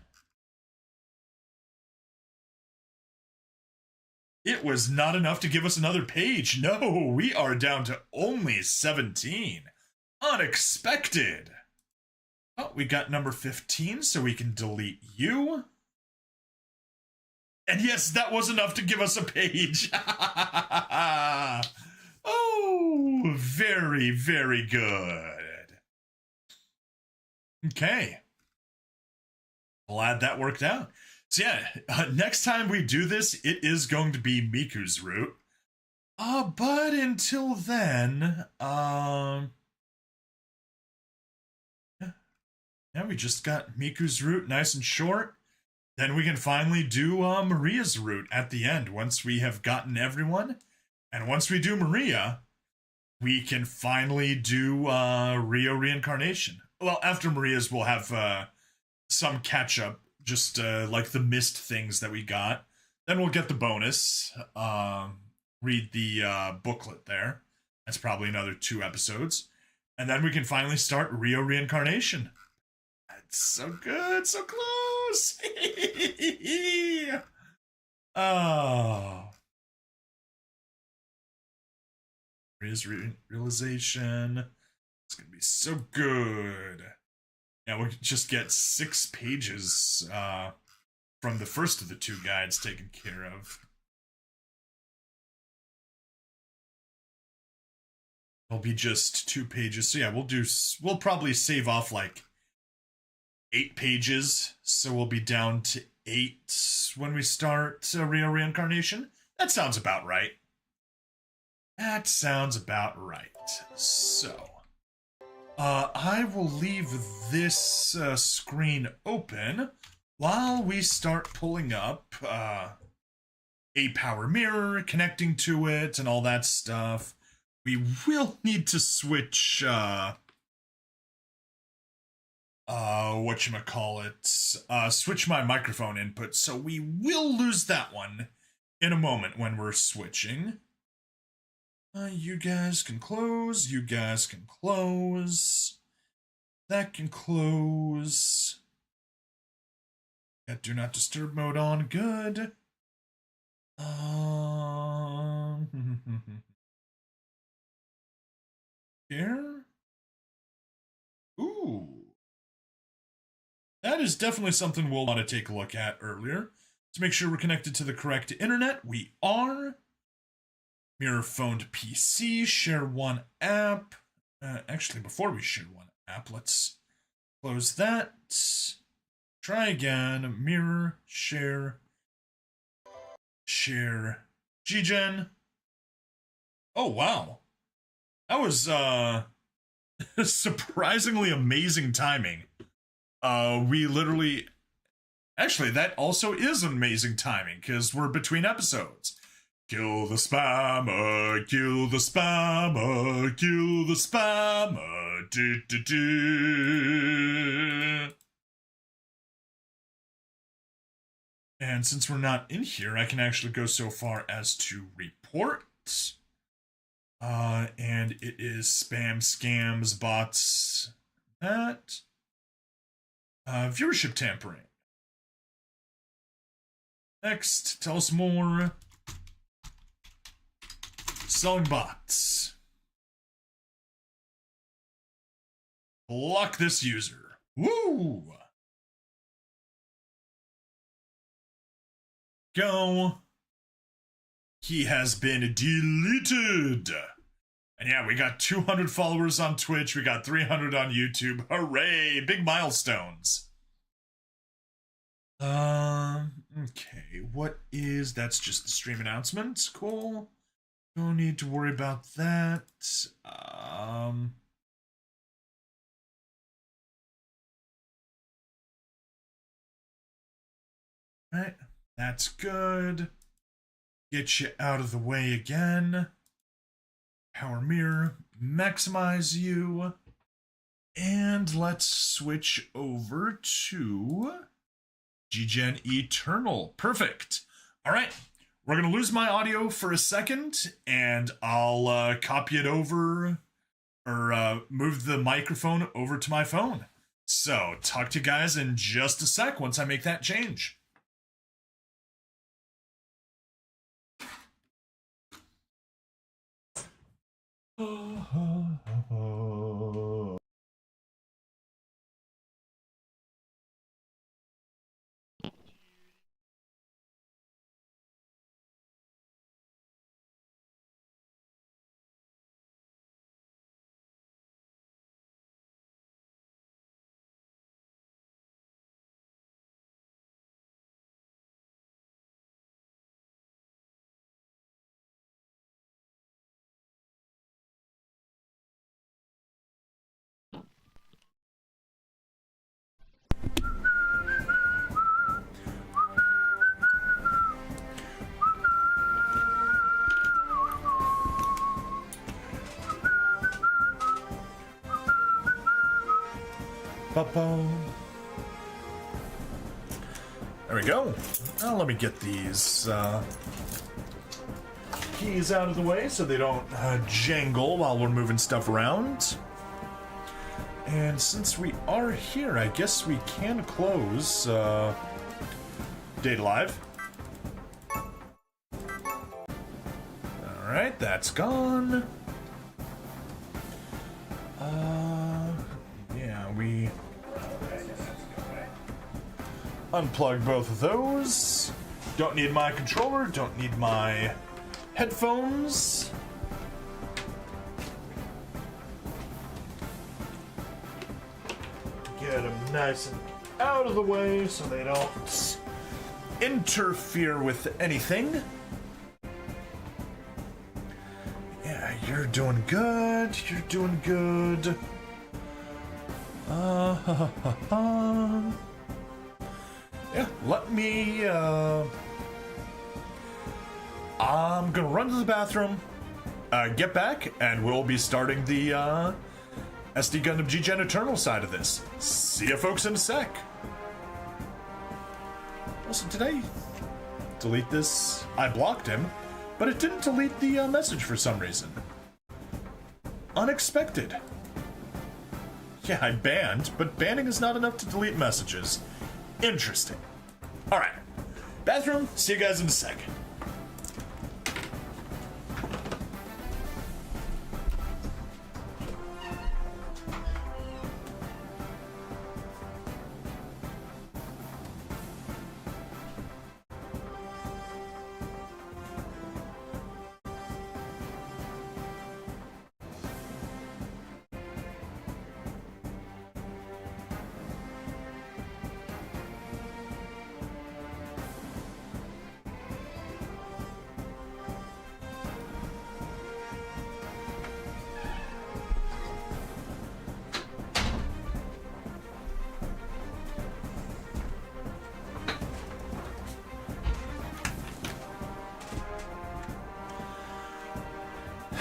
[SPEAKER 1] It was not enough to give us another page. No, we are down to only 17. Unexpected. Oh, we got number 15, so we can delete you. And yes, that was enough to give us a page. Oh, very, very good. Okay. Glad that worked out. So yeah, next time we do this, it is going to be Miku's route. But until then, yeah, we just got Miku's route nice and short. Then we can finally do Maria's route at the end once we have gotten everyone. And once we do Maria, we can finally do Rio Reincarnation. Well, after Maria's, we'll have some catch-up, just like the missed things that we got. Then we'll get the bonus, read the booklet there. That's probably another 2 episodes. And then we can finally start Rio Reincarnation. That's so good, so close. Oh. Maria's realization. It's going to be so good. Yeah, we'll just get 6 pages from the first of the 2 guides taken care of. It'll be just 2 pages. So yeah, we'll probably save off like 8 pages. So we'll be down to 8 when we start Rio Reincarnation. That sounds about right. That sounds about right. So I will leave this screen open while we start pulling up a power mirror, connecting to it, and all that stuff. We will need to switch switch my microphone input, so we will lose that one in a moment when we're switching. You guys can close. You guys can close. That can close. Got do not disturb mode on. Good. Here. Ooh. That is definitely something we'll want to take a look at earlier. To make sure we're connected to the correct internet. We are. Mirror phone to PC, share one app. Actually, before we share one app, let's close that. Try again. Mirror, share Ggen. Oh, wow. That was surprisingly amazing timing. We literally... Actually, that also is amazing timing, because we're between episodes. Kill the spammer, kill the spammer, kill the spammer, do do do. And since we're not in here, I can actually go so far as to report. And it is spam, scams, bots, that. Viewership tampering. Next, tell us more. Selling bots. Block this user. Woo! Go. He has been deleted. And yeah, we got 200 followers on Twitch. We got 300 on YouTube. Hooray! Big milestones. Okay. What is... That's just the stream announcement. Cool. Don't need to worry about that. Right. That's good. Get you out of the way again. Power mirror. Maximize you. And let's switch over to G-Gen Eternal. Perfect. All right. We're going to lose my audio for a second, and I'll copy it over, or move the microphone over to my phone. So, talk to you guys in just a sec once I make that change. There we go. Now let me get these keys out of the way so they don't jangle while we're moving stuff around. And since we are here, I guess we can close Data Live. Alright, that's gone. Yeah, we unplug both of those. Don't need my controller, don't need my headphones. Get them nice and out of the way so they don't interfere with anything. Yeah, you're doing good. You're doing good. Yeah, let me, I'm gonna run to the bathroom, get back, and we'll be starting the, SD Gundam G-Gen Eternal side of this. See ya, folks, in a sec. Also, did I delete this? I blocked him, but it didn't delete the, message for some reason. Unexpected. Yeah, I banned, but banning is not enough to delete messages. Interesting. Alright. Bathroom, see you guys in a sec.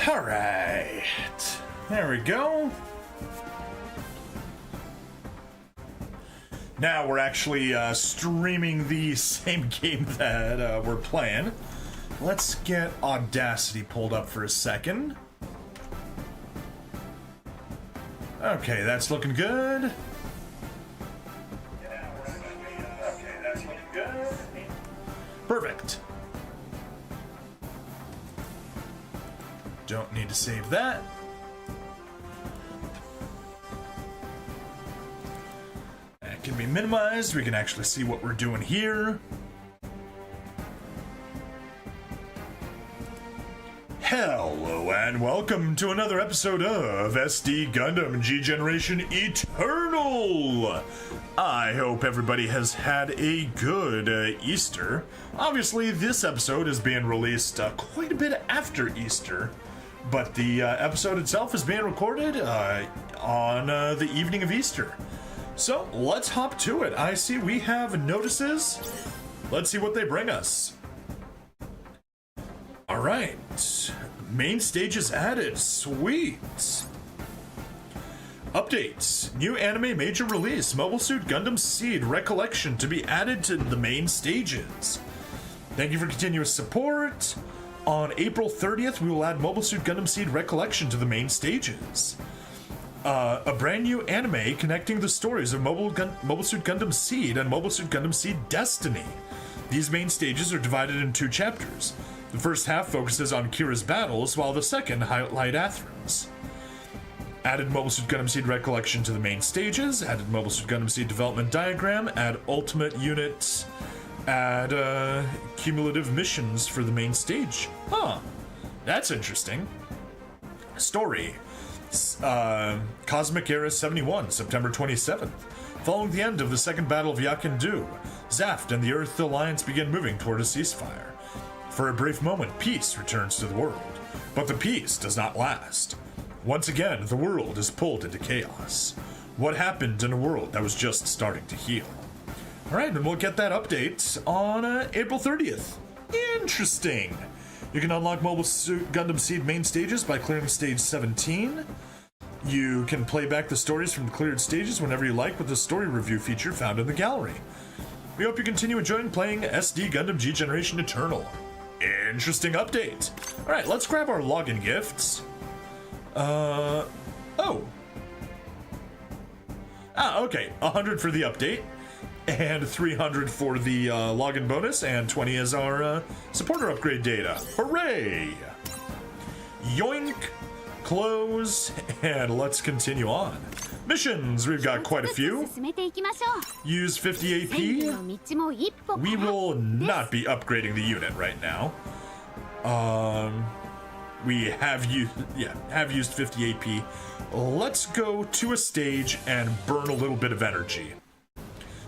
[SPEAKER 1] Alright, there we go. Now we're actually streaming the same game that we're playing. Let's get Audacity pulled up for a second. Okay, that's looking good. Perfect. Don't need to save that. That can be minimized. We can actually see what we're doing here. Hello and welcome to another episode of SD Gundam G Generation Eternal! I hope everybody has had a good Easter. Obviously, this episode is being released quite a bit after Easter, but the episode itself is being recorded on the evening of Easter. So, let's hop to it. I see we have notices. Let's see what they bring us. Alright. Main stage is added. Sweet. Updates. New anime major release. Mobile Suit Gundam Seed Recollection to be added to the main stages. Thank you for continuous support. On April 30th, we will add Mobile Suit Gundam Seed Recollection to the main stages. A brand new anime connecting the stories of Mobile Suit Gundam Seed and Mobile Suit Gundam Seed Destiny. These main stages are divided in 2 chapters. The first half focuses on Kira's battles, while the second highlight Atherin's. Added Mobile Suit Gundam Seed Recollection to the main stages, added Mobile Suit Gundam Seed Development Diagram, add Ultimate Units, add cumulative missions for the main stage. Huh, that's interesting. Story. Cosmic Era 71, September 27th. Following the end of the second battle of Yakindu, Zaft and the Earth Alliance begin moving toward a ceasefire. For a brief moment, peace returns to the world, but the peace does not last. Once again, the world is pulled into chaos. What happened in a world that was just starting to heal? Alright, and we'll get that update on April 30th. Interesting! You can unlock Mobile Suit Gundam Seed main stages by clearing stage 17. You can play back the stories from the cleared stages whenever you like with the story review feature found in the gallery. We hope you continue enjoying playing SD Gundam G Generation Eternal. Interesting update. Alright, let's grab our login gifts. Oh. Okay. 100 for the update, and 300 for the login bonus, and 20 as our supporter upgrade data. Hooray! Yoink! Close, and let's continue on. Missions, we've got quite a few. Use 50 AP. We will not be upgrading the unit right now. We have used 50 AP. Let's go to a stage and burn a little bit of energy.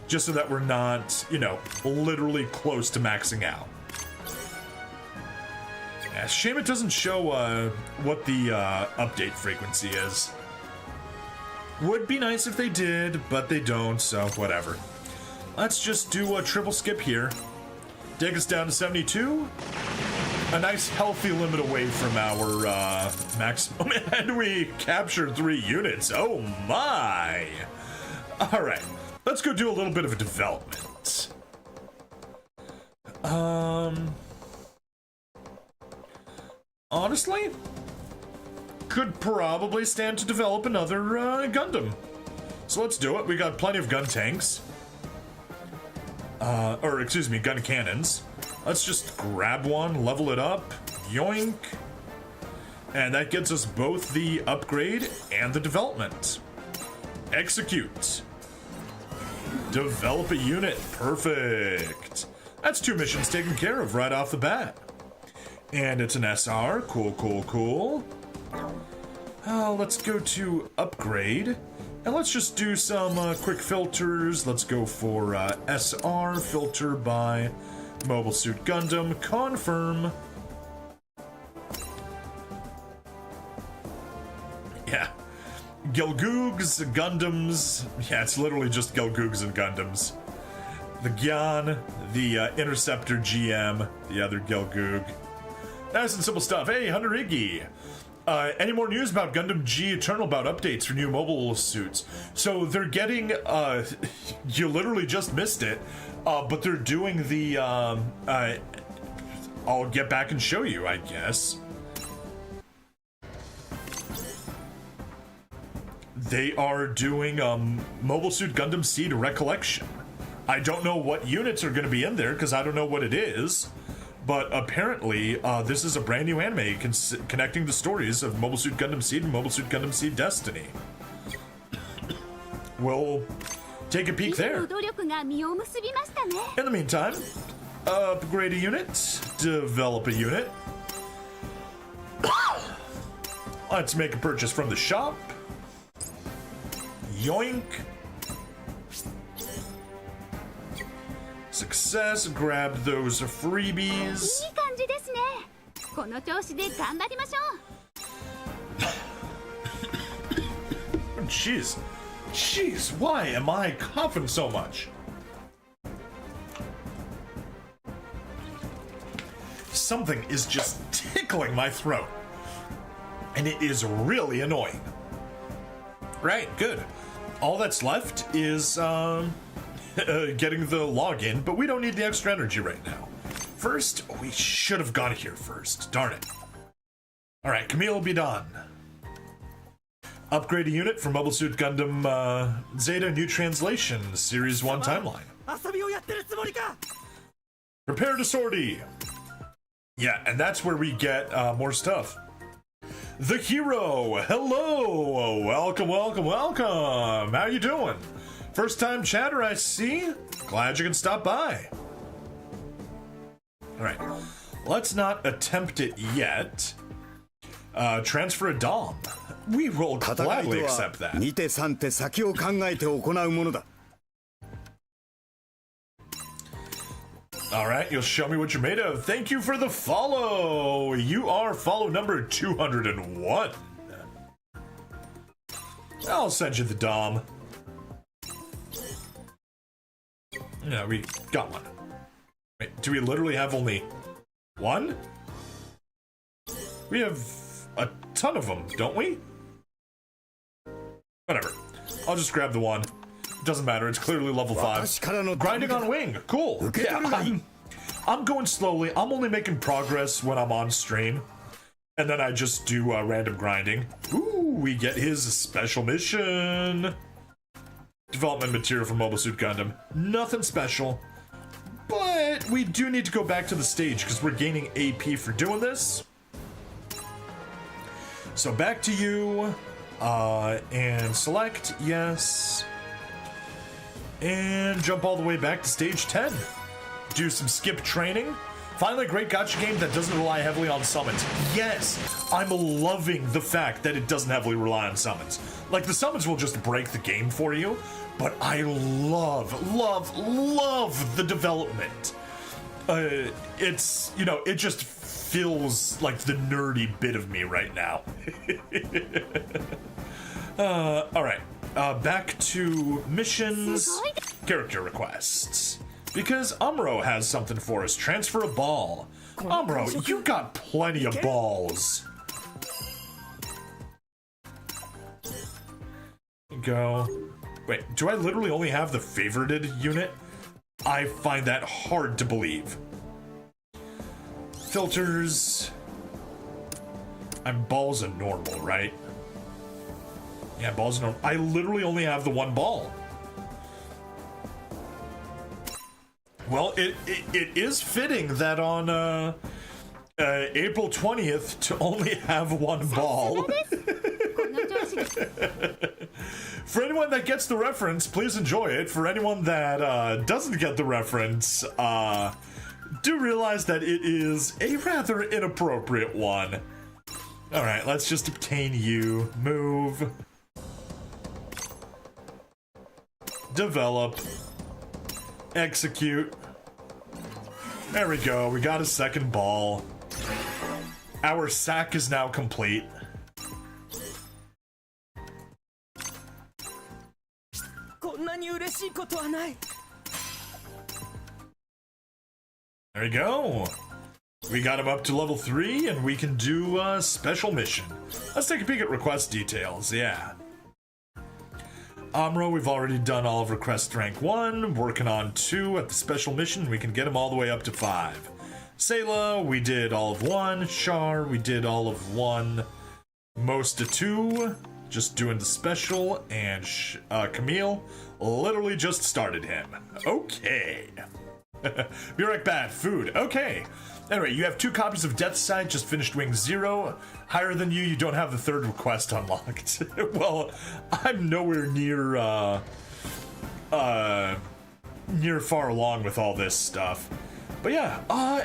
[SPEAKER 1] Just so that we're not, literally close to maxing out. Yeah, shame it doesn't show what the update frequency is. Would be nice if they did, but they don't, so whatever. Let's just do a triple skip here. Take us down to 72. A nice healthy limit away from our maximum, and we captured 3 units. Oh my! Alright, let's go do a little bit of a development. Honestly, could probably stand to develop another Gundam. So let's do it. We got plenty of gun tanks. Gun cannons. Let's just grab one, level it up, yoink. And that gets us both the upgrade and the development. Execute. Develop a unit. Perfect. That's 2 missions taken care of right off the bat. And it's an SR. Cool, cool, cool. Let's go to upgrade. And let's just do some quick filters. Let's go for SR, filter by Mobile Suit Gundam, confirm. Yeah. Gelgoogs, Gundams. Yeah, it's literally just Gelgoogs and Gundams. The Gyan, the Interceptor GM, the other Gelgoog. Nice and simple stuff. Hey, Hunter Iggy. Any more news about Gundam G Eternal about updates for new mobile suits? So they're getting, you literally just missed it, but they're doing the, I'll get back and show you, I guess. They are doing, Mobile Suit Gundam Seed Recollection. I don't know what units are going to be in there, because I don't know what it is. But apparently, this is a brand new anime connecting the stories of Mobile Suit Gundam Seed and Mobile Suit Gundam Seed Destiny. We'll take a peek there. In the meantime, upgrade a unit, develop a unit. Let's make a purchase from the shop. Yoink. Success, grab those freebies. Jeez. Jeez, why am I coughing so much? Something is just tickling my throat. And it is really annoying. Right, good. All that's left is, getting the login, but we don't need the extra energy right now. First, we should have got here first. Darn it. Alright, Camille will be done. Upgrade a unit for Mobile Suit Gundam Zeta New Translation, Series 1 timeline. Prepare to sortie. Yeah, and that's where we get more stuff. The Hero! Hello! Welcome, welcome, welcome! How you doing? First time chatter, I see. Glad you can stop by. Alright, let's not attempt it yet. Transfer a Dom. We will gladly accept that. Alright, you'll show me what you're made of. Thank you for the follow. You are follow number 201. I'll send you the Dom. Yeah, we got one. Wait, do we literally have only one? We have a ton of them, don't we? Whatever. I'll just grab the one. Doesn't matter, it's clearly level 5. Grinding on wing, cool. Yeah, I'm going slowly. I'm only making progress when I'm on stream. And then I just do random grinding. Ooh, we get his special mission. Development material for Mobile Suit Gundam. Nothing special. But we do need to go back to the stage because we're gaining AP for doing this. So back to you. And select, yes. And jump all the way back to stage 10. Do some skip training. Finally, a great gacha game that doesn't rely heavily on summons. Yes, I'm loving the fact that it doesn't heavily rely on summons. Like, the summons will just break the game for you, but I love the development. It's, you know, it just feels like the nerdy bit of me right now. Alright. Back to missions, character requests. Because Umro has something for us. Transfer a ball. Umro, you got plenty of balls. Go. Wait, do I literally only have the favorited unit? I find that hard to believe. Filters. I'm balls and normal, right? Yeah, balls and normal. I literally only have the one ball. Well, it is fitting that on April 20th to only have one ball. For anyone that gets the reference, please enjoy it. For anyone that doesn't get the reference, do realize that it is a rather inappropriate one. Alright, let's just obtain you. Move. Develop. Execute. There we go. We got a second ball. Our sack is now complete. There we go. We got him up to level 3, and we can do a special mission. Let's take a peek at request details, yeah. Amuro, we've already done all of request rank 1, working on 2 at the special mission, we can get him all the way up to 5. Sayla, we did all of 1, Char, we did all of 1, most of 2, just doing the special, and Camille, literally just started him. Okay. Be right back, food, okay. Anyway, you have 2 copies of Death Sight, just finished Wing 0. Higher than you don't have the 3rd request unlocked. Well, I'm nowhere near, near far along with all this stuff. But yeah,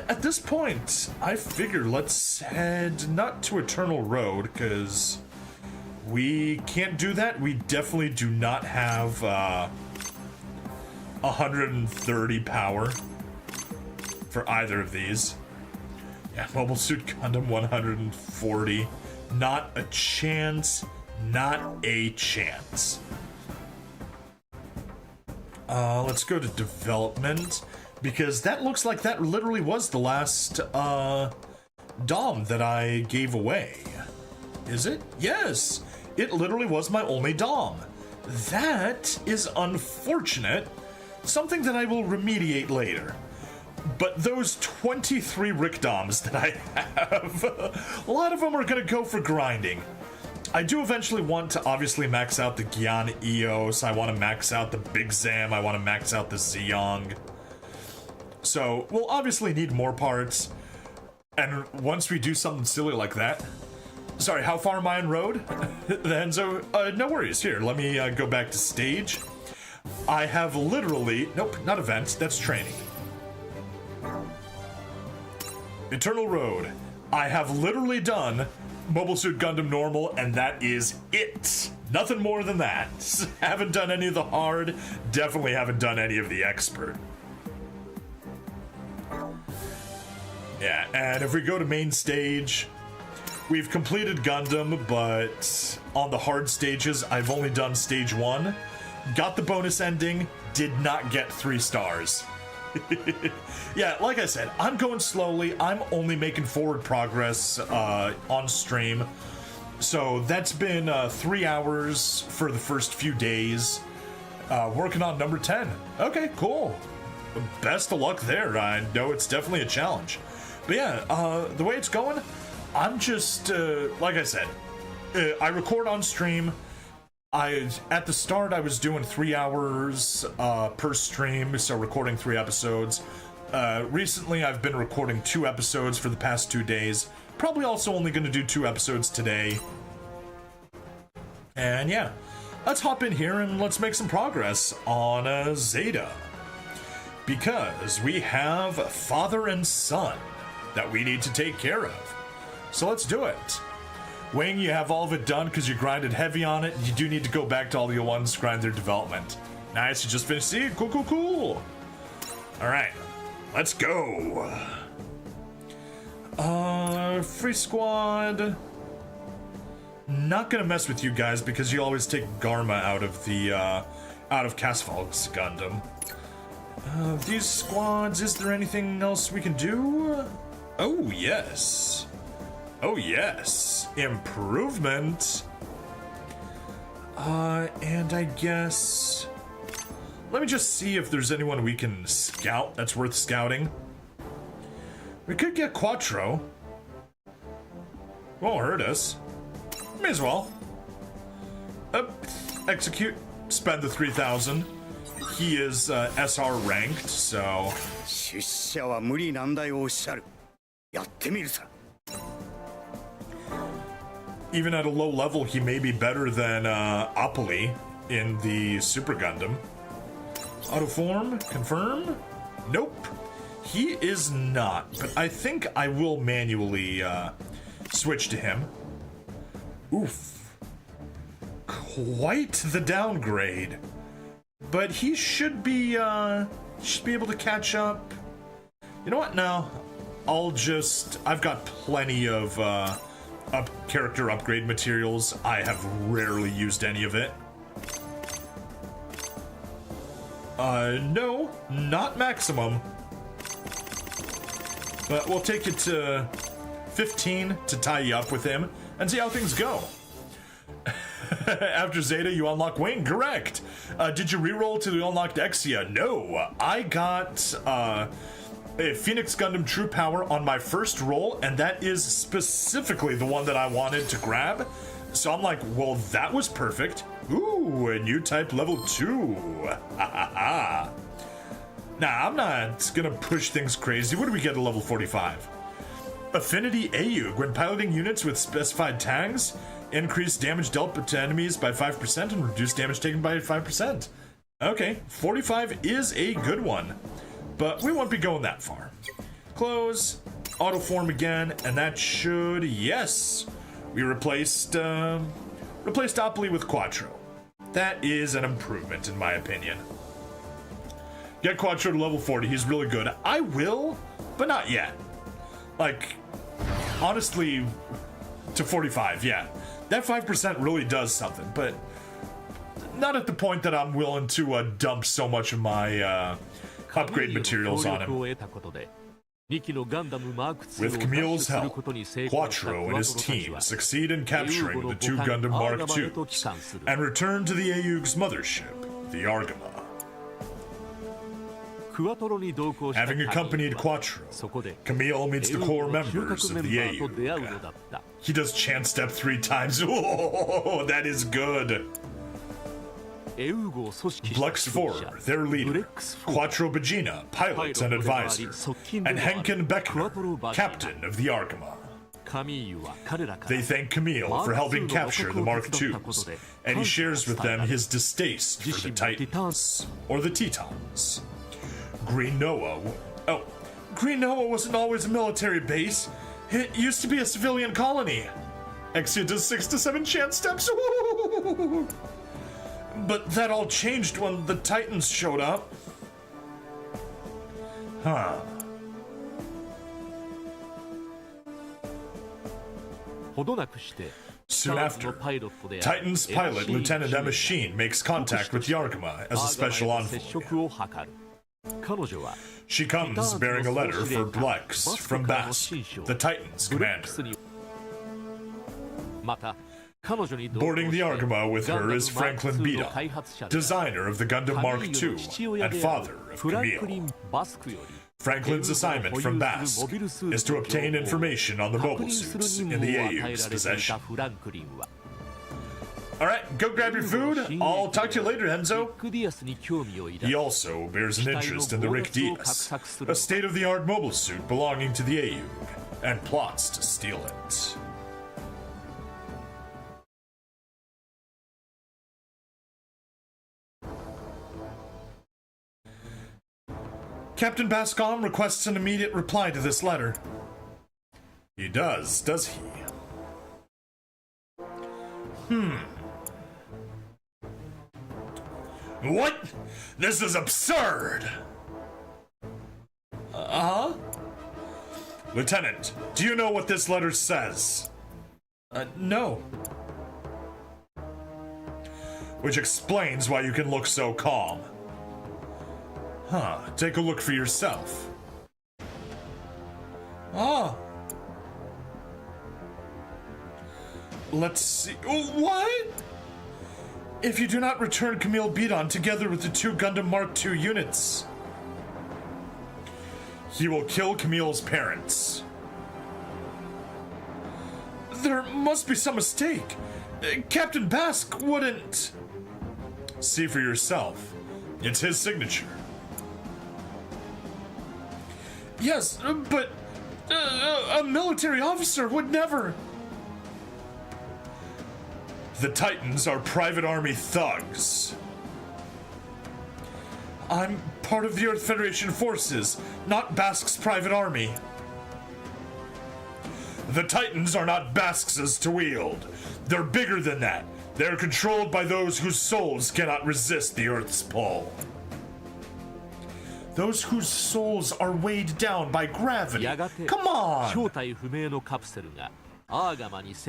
[SPEAKER 1] at this point, I figure let's head not to Eternal Road, because we can't do that. We definitely do not have, 130 power for either of these. Yeah, Mobile Suit Gundam 140. Not a chance. Not a chance. Let's go to development, because that looks like that literally was the last DOM that I gave away. Is it? Yes! It literally was my only DOM. That is unfortunate. Something that I will remediate later. But those 23 Rickdoms that I have, a lot of them are going to go for grinding. I do eventually want to obviously max out the Gyan Eos, I want to max out the Big Zam, I want to max out the Zeong. So, we'll obviously need more parts, and once we do something silly like that... Sorry, how far am I on road? Enzo, no worries, here, let me go back to stage. I have literally... Nope, not events, that's training. Eternal Road. I have literally done Mobile Suit Gundam Normal, and that is it. Nothing more than that. Haven't done any of the hard, definitely haven't done any of the expert. Yeah, and if we go to main stage, we've completed Gundam, but on the hard stages, I've only done stage 1. Got the bonus ending, did not get 3 stars. Yeah, like I said, I'm going slowly. I'm only making forward progress on stream. So that's been 3 hours for the first few days. Working on number 10. Okay, cool. Best of luck there. I know it's definitely a challenge. But yeah, the way it's going, I'm just, like I said, I record on stream. At the start, I was doing 3 hours per stream, so recording 3 episodes. Recently, I've been recording 2 episodes for the past 2 days. Probably also only going to do 2 episodes today. And yeah, let's hop in here and let's make some progress on Zeta. Because we have father and son that we need to take care of. So let's do it. Wing, you have all of it done because you grinded heavy on it. You do need to go back to all the ones to grind their development. Nice, you just finished seed. Cool, cool, cool. All right, let's go. Free squad. Not gonna mess with you guys because you always take Garma out of the out of Casfalk's Gundam. These squads, is there anything else we can do? Oh yes. Oh yes, improvement. And I guess... Let me just see if there's anyone we can scout that's worth scouting. We could get Quattro. Won't hurt us. May as well. Execute, spend the 3,000. He is SR ranked, so... Even at a low level, he may be better than Apoli in the Super Gundam. Autoform, confirm? Nope. He is not, but I think I will manually switch to him. Oof. Quite the downgrade. But he should be able to catch up. You know what? No. I've got plenty of character upgrade materials. I have rarely used any of it. No, not maximum. But we'll take it to 15 to tie you up with him and see how things go. After Zeta, you unlock Wing. Correct. Did you reroll to the unlocked Exia? No. I got a Phoenix Gundam True Power on my first roll, and that is specifically the one that I wanted to grab. So I'm like, well, that was perfect. Ooh, a new type level 2. Nah, I'm not gonna push things crazy. What do we get at level 45? Affinity AU. When piloting units with specified tags, increase damage dealt to enemies by 5% and reduce damage taken by 5%. Okay, 45 is a good one, but we won't be going that far. Close, auto form again, and that should, yes, we replaced Opoly with Quattro. That is an improvement in my opinion. Get Quattro to level 40, he's really good. I will, but not yet. Like, honestly, to 45, yeah. That 5% really does something, but not at the point that I'm willing to dump so much of my upgrade materials on him. With Camille's help, Quattro and his team succeed in capturing the 2 Gundam Mark IIs and return to the AUG's mothership, the Argama. Having accompanied Quattro, Camille meets the core members of the AUG. He does chant step 3 times. Oh, that is good. Blux 4, their leader, Quattro Bagina, pilot and advisor, and Henken Beckner, captain of the Argama. They thank Camille for helping capture the Mark IIs, and he shares with them his distaste for the Titans, or the Tetons. Green Noah. Oh, Green Noah wasn't always a military base. It used to be a civilian colony. Exia does 6 to 7 chant steps. But that all changed when the Titans showed up. Huh. Soon after, Titan's pilot Lieutenant Emma Sheen makes contact with the Argama as a special envoy. She comes bearing a letter for Blux from Bask, the Titans commander. Boarding the Argama with her is Franklin Bida, designer of the Gundam Mark II and father of Camille. Franklin's assignment from Bask is to obtain information on the mobile suits in the AU's possession. Alright, go grab your food. I'll talk to you later, Enzo. He also bears an interest in the Rick Diaz, a state-of-the-art mobile suit belonging to the AUG, and plots to steal it. Captain Bascom requests an immediate reply to this letter. He does he? What? This is absurd! Lieutenant, do you know what this letter says? No. Which explains why you can look so calm. Huh, take a look for yourself. Let's see. What? If you do not return Camille Bidon together with the 2 Gundam Mark II units, he will kill Camille's parents. There must be some mistake. Captain Bask wouldn't... See for yourself. It's his signature. Yes, but a military officer would never... The Titans are private army thugs. I'm part of the Earth Federation forces, not Bask's private army. The Titans are not Bask's to wield. They're bigger than that. They're controlled by those whose souls cannot resist the Earth's pull. Those whose souls are weighed down by gravity. Come on!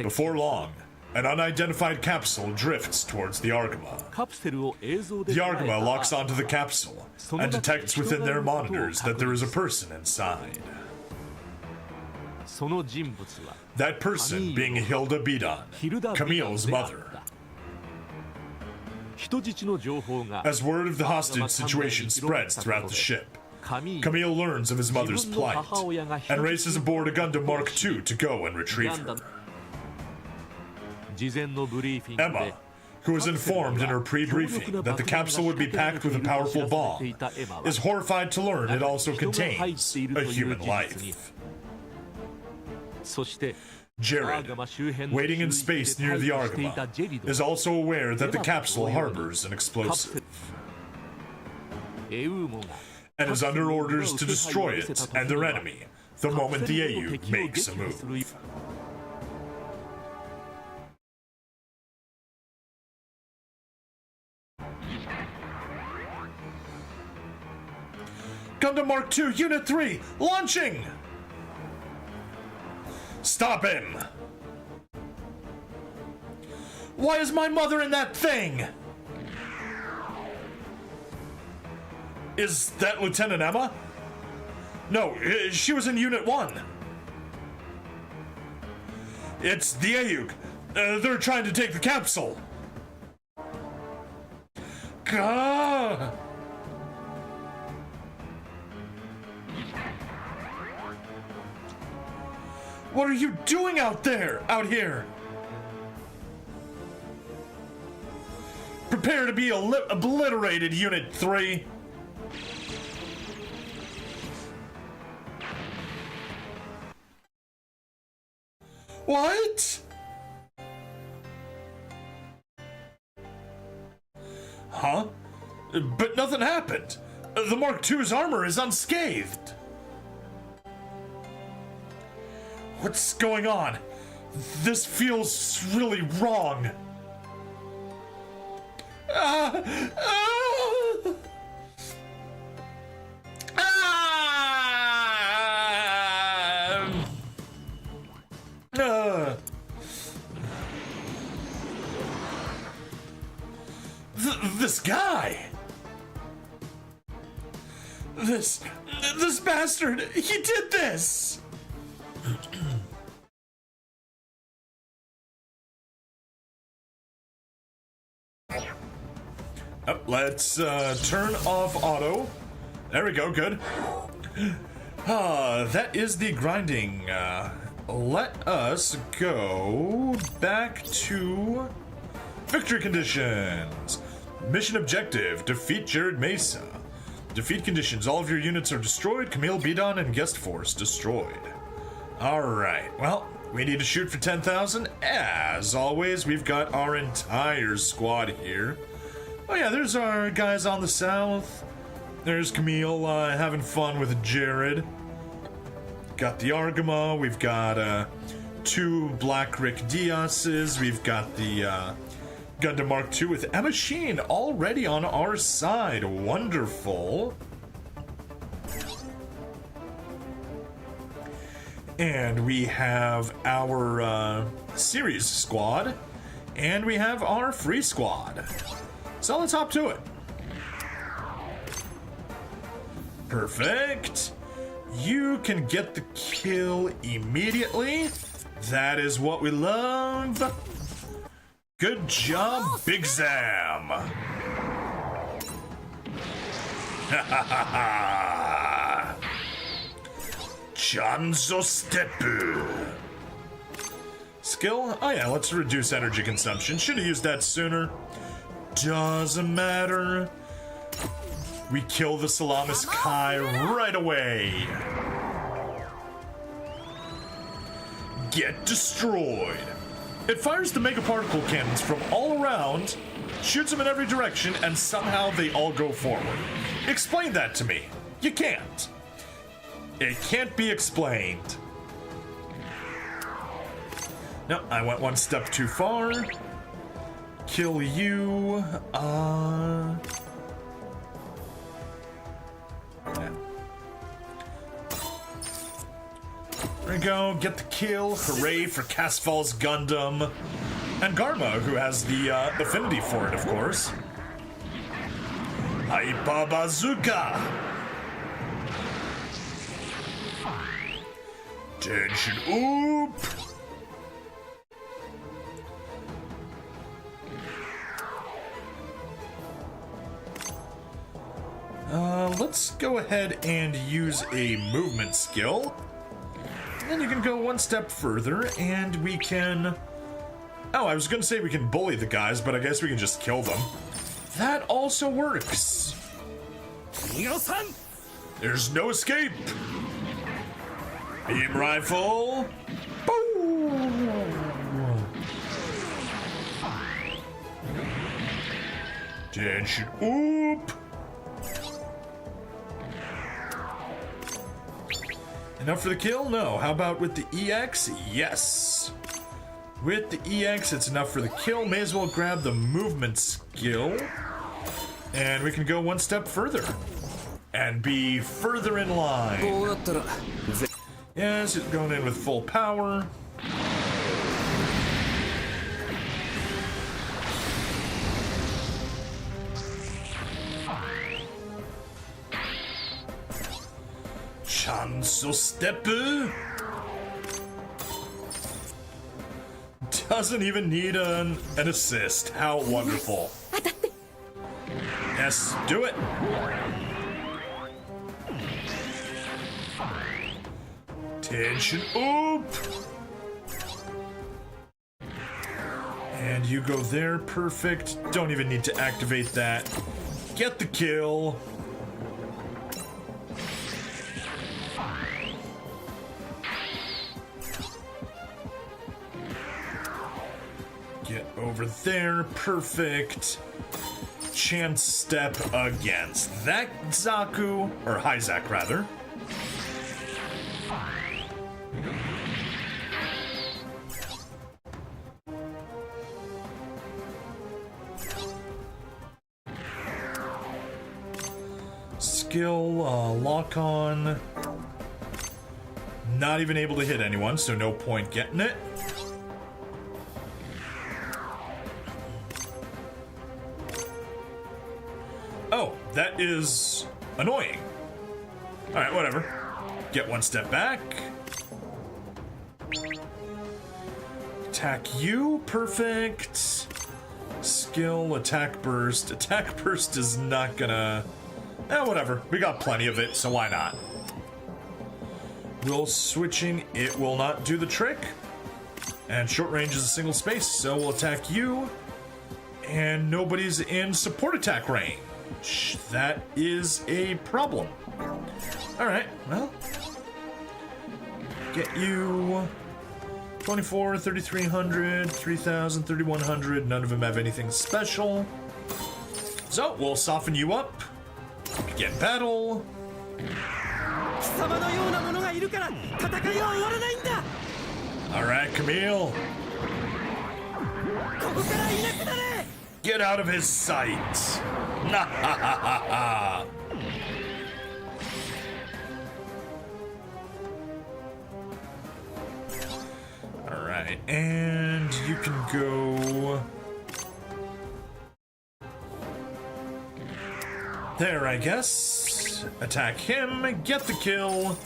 [SPEAKER 1] Before long, an unidentified capsule drifts towards the Argama. The Argama locks onto the capsule and detects within their monitors that there is a person inside. That person being Hilda Bidan, Camille's mother. As word of the hostage situation spreads throughout the ship, Camille learns of his mother's plight and races aboard a Gundam Mark II to go and retrieve her. Emma, who was informed in her pre-briefing that the capsule would be packed with a powerful bomb, is horrified to learn it also contains a human life. Jared, waiting in space near the Argama, is also aware that the capsule harbors an explosive and is under orders to destroy it and their enemy the moment the AU makes a move. Gundam Mark II Unit 3 launching! Stop him! Why is my mother in that thing? Is that Lieutenant Emma? No, she was in Unit 1. It's the AUG. They're trying to take the capsule. Gah! What are you doing out here? Prepare to be obliterated, Unit 3. What? Huh? But nothing happened. The Mark II's armor is unscathed. What's going on? This feels really wrong. This guy. This bastard. He did this. Let's turn off auto. There we go, good. That is the grinding. Let us go back to victory conditions. Mission objective, defeat Jared Mesa. Defeat conditions, all of your units are destroyed. Camille Bidan and guest force destroyed. Alright, well, we need to shoot for 10,000. As always, we've got our entire squad here. Oh yeah, there's our guys on the south. There's Camille having fun with Jared. Got the Argama. We've got 2 Black Rick Diases. We've got the Gundam Mark II with Emma Sheen already on our side. Wonderful. And we have our series squad. And we have our free squad. So let's hop to it. Perfect. You can get the kill immediately. That is what we love. Good job, Big Zam. Ha ha ha ha. Chanzo Steppu. Skill? Oh yeah, let's reduce energy consumption. Should have used that sooner. Doesn't matter. We kill the Salamis Kai right away. Get destroyed. It fires the mega particle cannons from all around, shoots them in every direction, and somehow they all go forward. Explain that to me. You can't. It can't be explained. No, I went one step too far. Kill you. Yeah. There we go. Get the kill. Hooray for Casfall's Gundam. And Garma, who has the affinity for it, of course. Hyper Bazooka. Tension. Oop. Let's go ahead and use a movement skill. Then you can go one step further and we can... Oh, I was gonna say we can bully the guys, but I guess we can just kill them. That also works. There's no escape. Beam rifle. Boom. Tension. Oop. Enough for the kill? No. How about with the EX? Yes. With the EX, it's enough for the kill. May as well grab the movement skill. And we can go one step further. And be further in line. Yes, it's going in with full power. Chanso step. Doesn't even need an assist. How wonderful. Yes, do it. Tension. Oop. And you go there. Perfect. Don't even need to activate that. Get the kill. Get over there. Perfect. Chance step against that Zaku, or Hyzak rather. Skill, lock on. Not even able to hit anyone, so no point getting it. Oh, that is annoying. Alright, whatever. Get one step back. Attack you, perfect. Skill, attack burst. Attack burst is not gonna... whatever. We got plenty of it, so why not? Will switching, it will not do the trick. And short range is a single space, so we'll attack you. And nobody's in support attack range. That is a problem. Alright, well. Get you 24, 3300, 3000, 3100. None of them have anything special. So, we'll soften you up. Begin battle. Alright, Camille. Get out of his sight. Alright, and you can go there, I guess. Attack him, get the kill.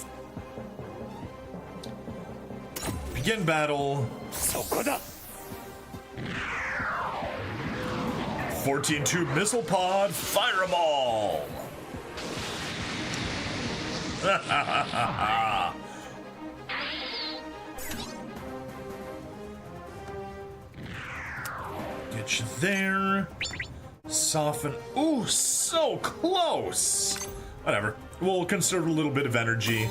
[SPEAKER 1] Begin battle. 14-tube missile pod, fire them all! Get you there. Soften. Ooh, so close! Whatever. We'll conserve a little bit of energy.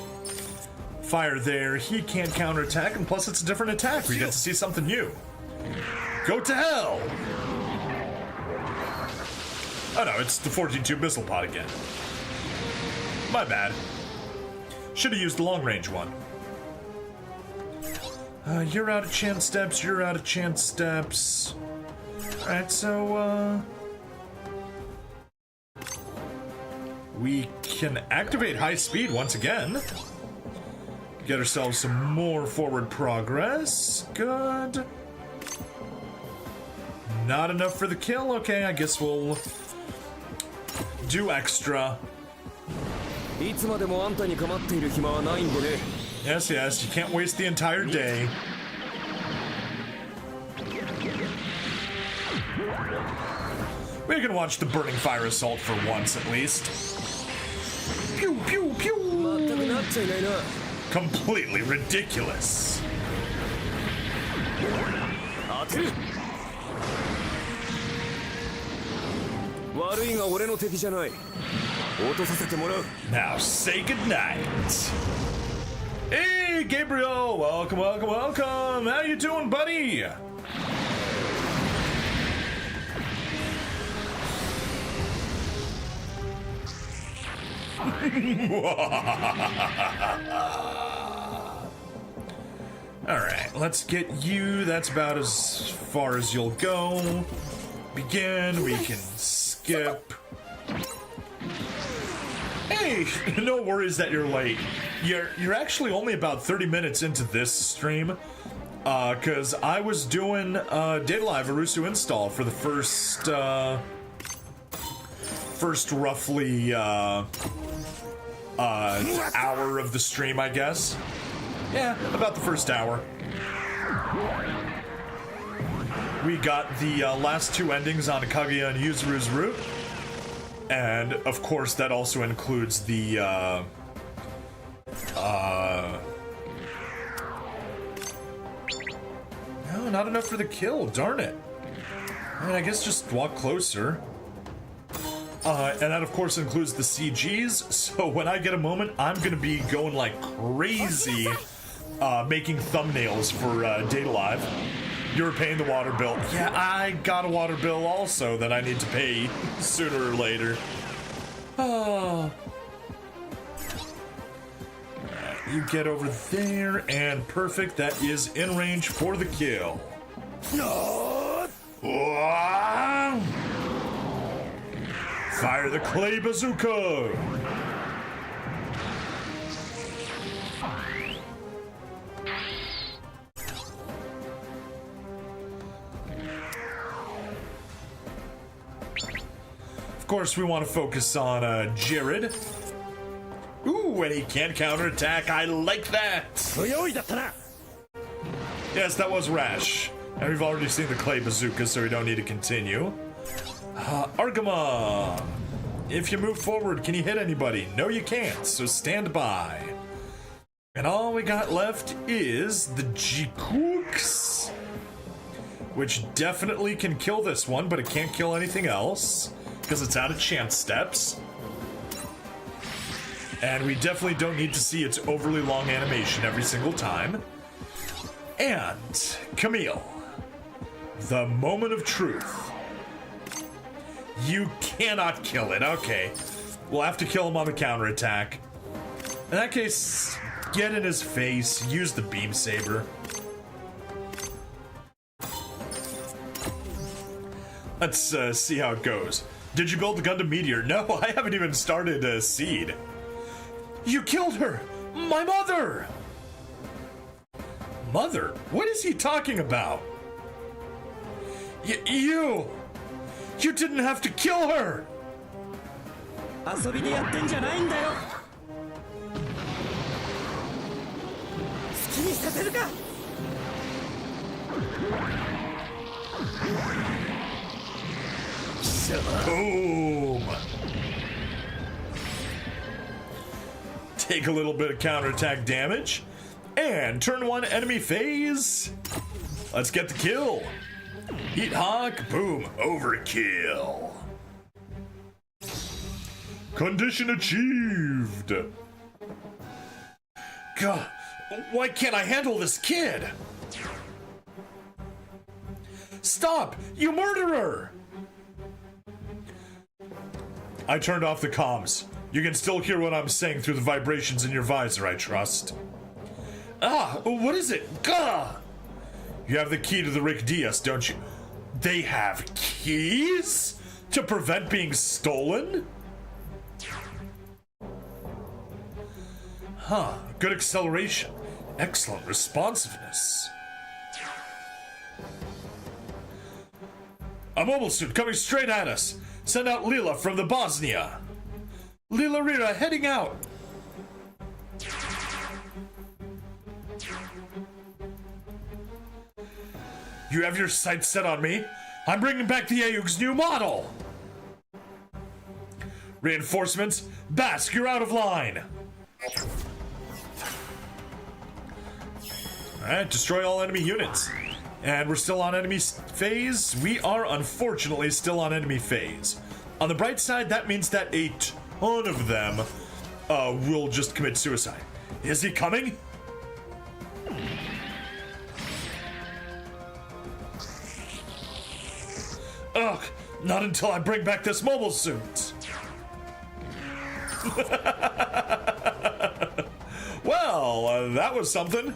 [SPEAKER 1] Fire there. He can't counterattack, and plus it's a different attack. We get to see something new. Go to hell! Oh no, it's the 14-tube missile pod again. My bad. Should have used the long-range one. You're out of chance steps, you're out of chance steps. Alright, so, we can activate high speed once again. Get ourselves some more forward progress. Good. Not enough for the kill? Okay, I guess we'll do extra. Yes, yes, you can't waste the entire day. We can watch the Burning Fire Assault for once at least. Pew, pew, pew! Completely ridiculous. Now say goodnight. Hey, Gabriel! Welcome, welcome, welcome! How you doing, buddy? Alright, let's get you. That's about as far as you'll go. Begin, we can skip. Hey, no worries that you're late. You're actually only about 30 minutes into this stream. Cause I was doing Data Live Arusu Install for the first roughly hour of the stream, I guess. Yeah, about the first hour. We got the last two endings on Kaguya and Yuzuru's route. And, of course, that also includes the, no, not enough for the kill, darn it. I mean, I guess just walk closer. And that, of course, includes the CGs, so when I get a moment, I'm gonna be going like crazy, making thumbnails for Data Live. You're paying the water bill. Yeah, I got a water bill also that I need to pay sooner or later. Oh. You get over there, and perfect. That is in range for the kill. No. Fire the clay bazooka! Of course, we want to focus on Jared. Ooh, and he can counterattack. I like that! Yes, that was rash. And we've already seen the clay bazooka, so we don't need to continue. Argama! If you move forward, can you hit anybody? No, you can't, so stand by. And all we got left is the Jikooks, which definitely can kill this one, but it can't kill anything else, because it's out of chance steps. And we definitely don't need to see its overly long animation every single time. And Camille, the moment of truth. You cannot kill it. Okay. We'll have to kill him on the counterattack. In that case, get in his face. Use the beam saber. Let's see how it goes. Did you build the Gundam Meteor? No, I haven't even started Seed. You killed her! My mother! Mother? What is he talking about? You didn't have to kill her! Boom! Take a little bit of counterattack damage. And turn one enemy phase. Let's get the kill. Heat Hawk, boom, overkill. Condition achieved. God, why can't I handle this kid? Stop, you murderer! I turned off the comms. You can still hear what I'm saying through the vibrations in your visor, I trust. Ah, what is it? Gah! You have the key to the Rick Diaz, don't you? They have keys to prevent being stolen? Huh, good acceleration. Excellent responsiveness. A mobile suit coming straight at us. Send out Lila from the Bosnia. Lila Rira heading out. You have your sights set on me. I'm bringing back the Ayuk's new model. Reinforcements, Bask, you're out of line. Alright, destroy all enemy units. And we're still on enemy phase. We are unfortunately still on enemy phase. On the bright side, that means that a ton of them will just commit suicide. Is he coming? Ugh, not until I bring back this mobile suit. Well, that was something.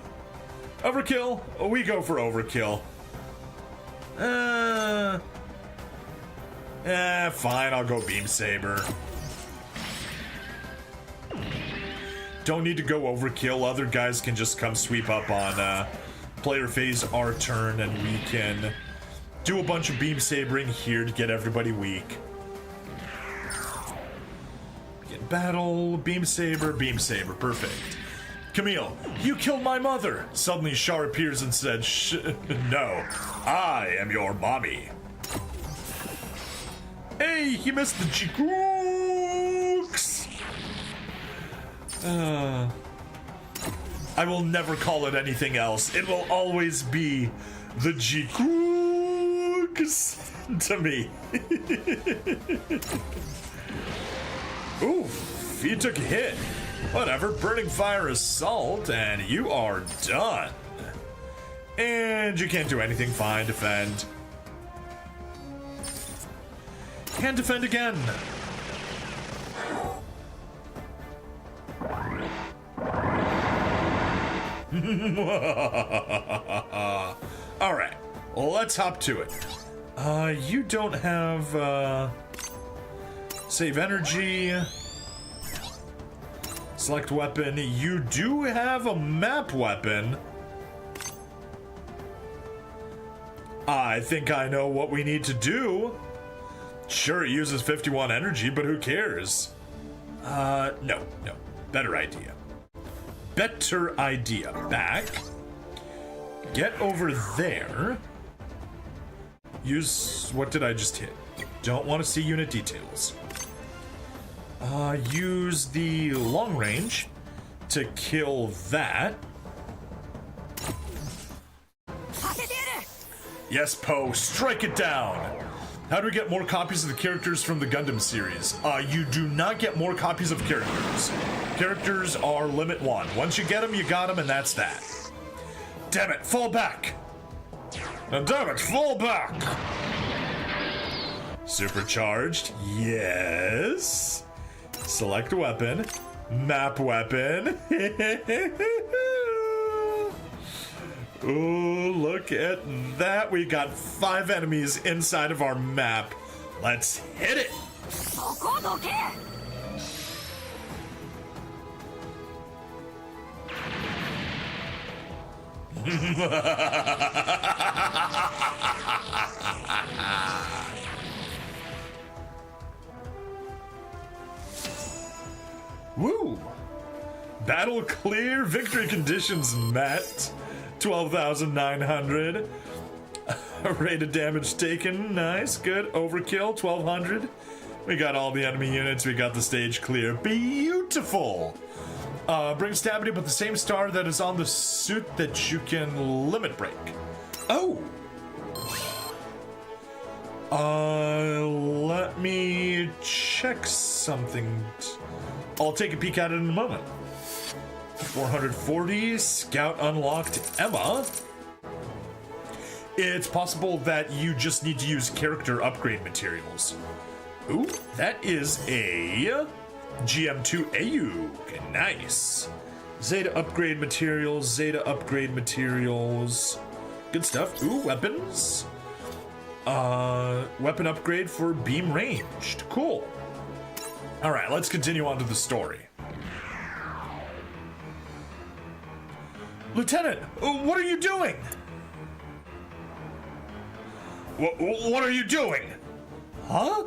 [SPEAKER 1] Overkill? We go for overkill. Fine, I'll go Beam Saber. Don't need to go overkill. Other guys can just come sweep up on player phase our turn, and we can do a bunch of Beam Sabering here to get everybody weak. Get battle, Beam Saber, perfect. Camille, you killed my mother! Suddenly Char appears and said, no, I am your mommy. Hey, he missed the Jikooks! I will never call it anything else. It will always be the Jikooks to me. Oof, you took a hit. Whatever, Burning Fire Assault, and you are done. And you can't do anything, fine, defend. Can't defend again. Alright, well, let's hop to it. You don't have, save energy. Select weapon. You do have a map weapon. I think I know what we need to do. Sure, it uses 51 energy, but who cares? No. Better idea. Back. Get over there. Use... What did I just hit? Don't want to see unit details. Use the long range to kill that. Yes, Poe, strike it down! How do we get more copies of the characters from the Gundam series? You do not get more copies of characters. Characters are limit 1. Once you get them, you got them, and that's that. Damn it, fall back! Damn it, fall back! Supercharged, yes. Select weapon. Map weapon. Ooh, look at that. We got 5 enemies inside of our map. Let's hit it. Woo! Battle clear, victory conditions met. 12,900. Rate of damage taken, nice, good. Overkill, 1,200. We got all the enemy units, we got the stage clear. Beautiful! Bring stamina with the same star that is on the suit that you can limit break. Oh! Let me check something. I'll take a peek at it in a moment. 440, Scout unlocked Emma. It's possible that you just need to use character upgrade materials. Ooh, that is a GM2 Ayuk. Nice. Zeta upgrade materials, Good stuff. Ooh, weapons. Weapon upgrade for beam ranged. Cool. All right, let's continue on to the story. Lieutenant, what are you doing? What are you doing? Huh?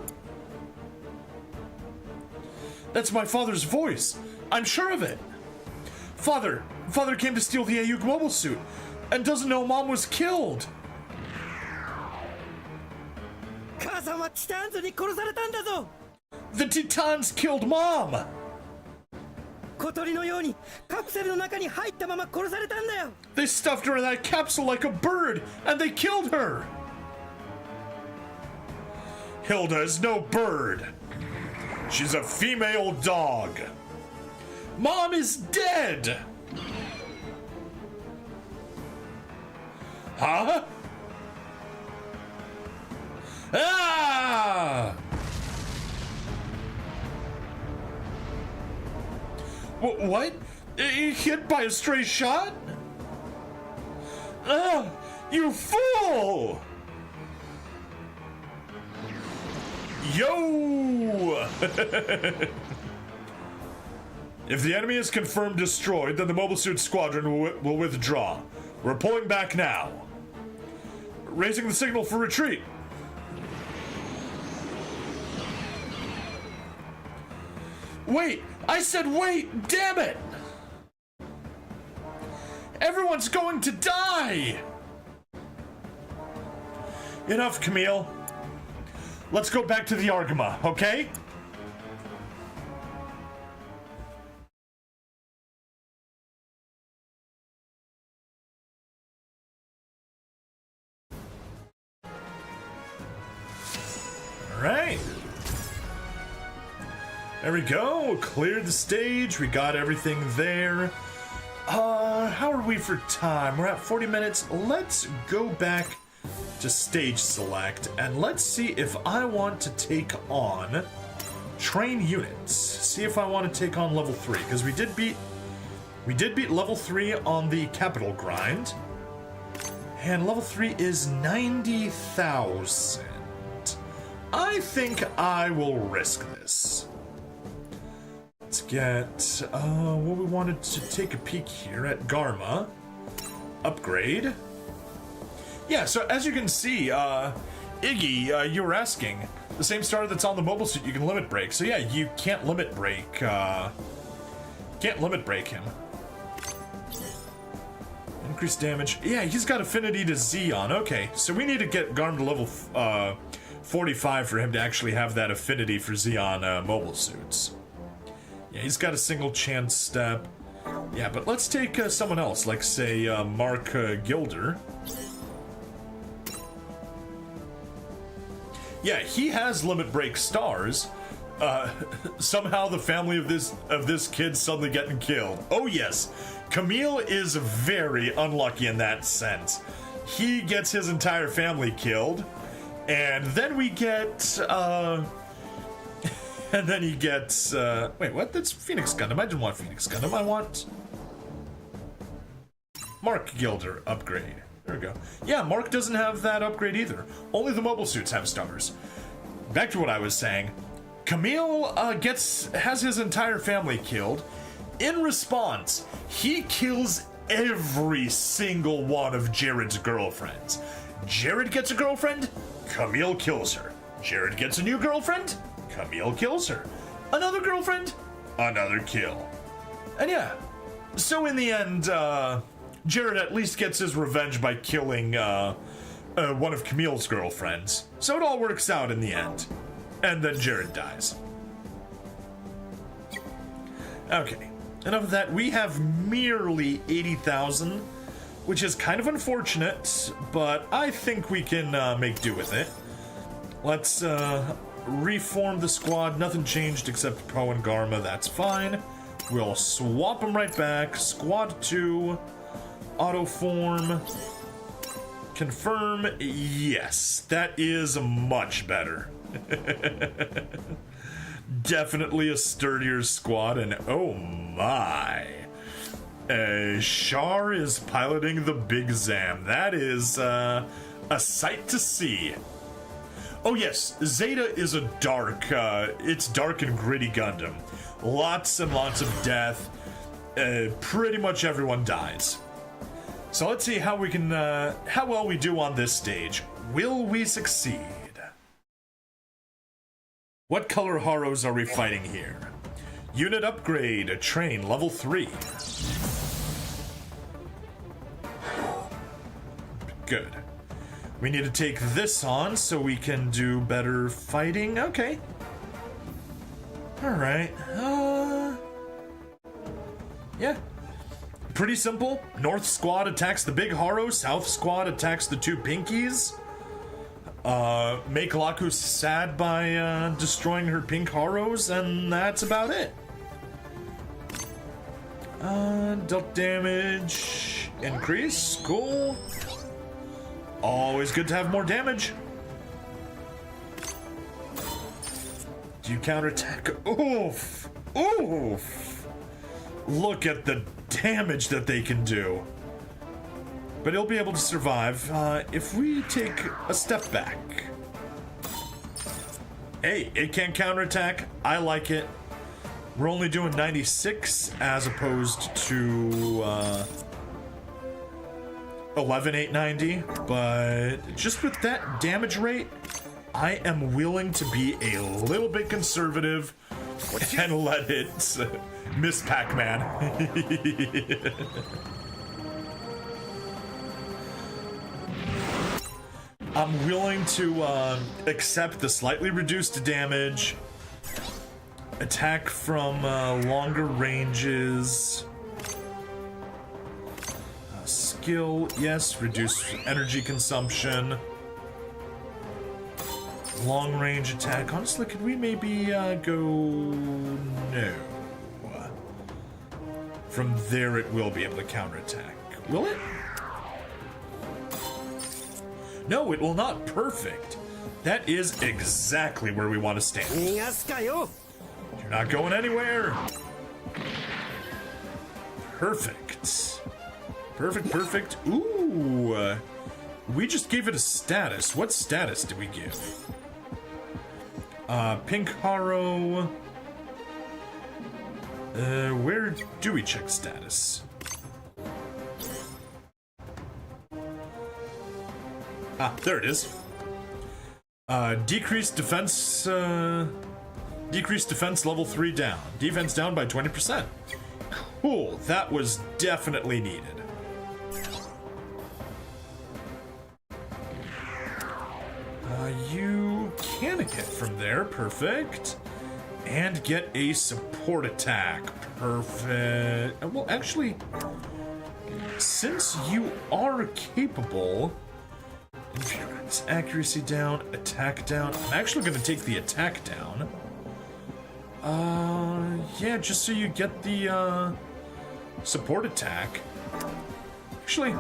[SPEAKER 1] That's my father's voice. I'm sure of it. Father came to steal the Ayuk mobile suit and doesn't know Mom was killed.
[SPEAKER 4] 母さんはティターンズに殺されたんだぞ。
[SPEAKER 1] The Titans killed Mom!
[SPEAKER 4] 小鳥のようにカプセルの中に入ったまま殺されたんだよ。
[SPEAKER 1] They stuffed her in that capsule like a bird, and they killed her! Hilda is no bird. She's a female dog. Mom is dead! Huh? Ah! What? Hit by a stray shot? Ah! You fool! Yo! If the enemy is confirmed destroyed, then the Mobile Suit Squadron will withdraw. We're pulling back now. Raising the signal for retreat. Wait! I said wait! Damn it! Everyone's going to die! Enough, Camille. Let's go back to the Argama, okay? Alright. There we go. Cleared the stage. We got everything there. How are we for time? We're at 40 minutes. Let's go back to stage select and let's see if I want to take on train units. See if I want to take on level 3 because we did beat level 3 on the capital grind. And level 3 is 90,000. I think I will risk this. Let's get, what we wanted to take a peek here at Garma. Upgrade. Yeah, so as you can see, Iggy, you were asking, the same starter that's on the mobile suit, you can limit break. So yeah, you can't limit break, him. Increase damage. Yeah, he's got affinity to Zeon. Okay, so we need to get Garm to level 45 for him to actually have that affinity for Zeon mobile suits. Yeah, he's got a single chance step. Yeah, but let's take someone else, like say Mark Gilder. Yeah, he has limit break stars. Somehow the family of this kid suddenly getting killed. Oh yes, Camille is very unlucky in that sense. He gets his entire family killed, and then we get and then he gets wait, what? That's Phoenix Gundam. I didn't want Phoenix Gundam. I want Mark Gilder upgrade. There we go. Yeah, Mark doesn't have that upgrade either. Only the mobile suits have stars. Back to what I was saying. Camille has his entire family killed. In response, he kills every single one of Jared's girlfriends. Jared gets a girlfriend, Camille kills her. Jared gets a new girlfriend, Camille kills her. Another girlfriend, another kill. And yeah, so in the end, Jared at least gets his revenge by killing one of Camille's girlfriends. So it all works out in the end. And then Jared dies. Okay, enough of that. We have merely 80,000, which is kind of unfortunate, but I think we can make do with it. Let's reform the squad. Nothing changed except Poe and Garma. That's fine. We'll swap them right back. Squad 2. Auto form. Confirm. Yes, that is much better. Definitely a sturdier squad, and oh my. Char is piloting the Big Zam. That is a sight to see. Oh yes, Zeta is a dark, it's dark and gritty Gundam. Lots and lots of death. Pretty much everyone dies. So let's see how we can, how well we do on this stage. Will we succeed? What color Haros are we fighting here? Unit upgrade, train level 3. Good. We need to take this on so we can do better fighting. Okay. Alright. Yeah. Pretty simple. North squad attacks the big Haro. South squad attacks the two pinkies. Make Laku sad by destroying her pink Haros, and that's about it. Dealt damage increase. Cool. Always good to have more damage. Do you counterattack? Oof! Oof! Look at the damage that they can do. But he'll be able to survive if we take a step back. Hey, it can counterattack. I like it. We're only doing 96 as opposed to 11,890, but just with that damage rate, I am willing to be a little bit conservative and let it miss Pac-Man. I'm willing to accept the slightly reduced damage, attack from longer ranges, skill, yes, reduce energy consumption, long range attack. Honestly, could we maybe go no? From there it will be able to counterattack. Will it? No, it will not. Perfect. That is exactly where we want to stand. You're not going anywhere. Perfect. Perfect, perfect. Ooh. We just gave it a status. What status did we give? Pink Haro. Where do we check status? Ah, there it is. Decreased defense level 3 down. Defense down by 20%. Cool, that was definitely needed. You can hit from there, perfect. And get a support attack, perfect. Well, actually, since you are capable... Endurance, accuracy down, attack down. I'm actually going to take the attack down. Yeah, just so you get the, support attack. Actually...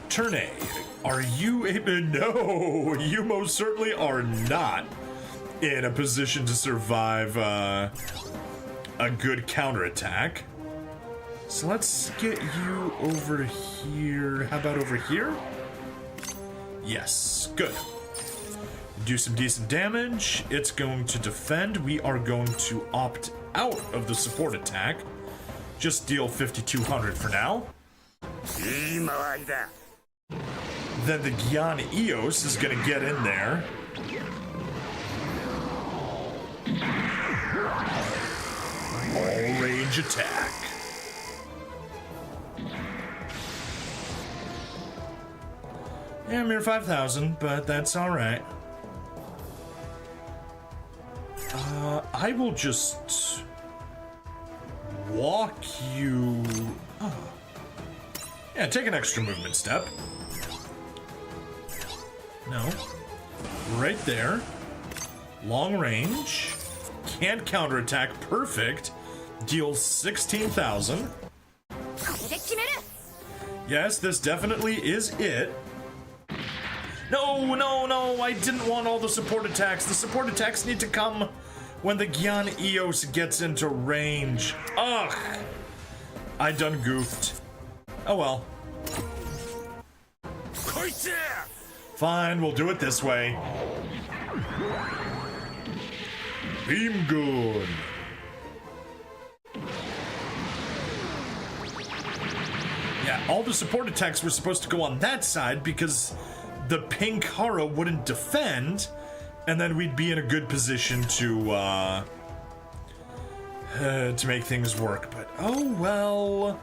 [SPEAKER 1] Turn A. Are you able? No, you most certainly are not in a position to survive, a good counterattack. So let's get you over here. How about over here? Yes, good. Do some decent damage. It's going to defend. We are going to opt out of the support attack. Just deal 5,200 for now. Then the Gyan Eos is going to get in there. All range attack. Yeah, mere 5,000, but that's alright. I will just walk you... Oh. Yeah, take an extra movement step. No. Right there. Long range. Can't counterattack. Perfect. Deals 16,000. Yes, this definitely is it. No, no, no, I didn't want all the support attacks. The support attacks need to come when the Gyan Eos gets into range. Ugh. I done goofed. Oh well. Fine, we'll do it this way. Beam Gun. Yeah, all the support attacks were supposed to go on that side because the pink Haro wouldn't defend, and then we'd be in a good position to to make things work, but oh well.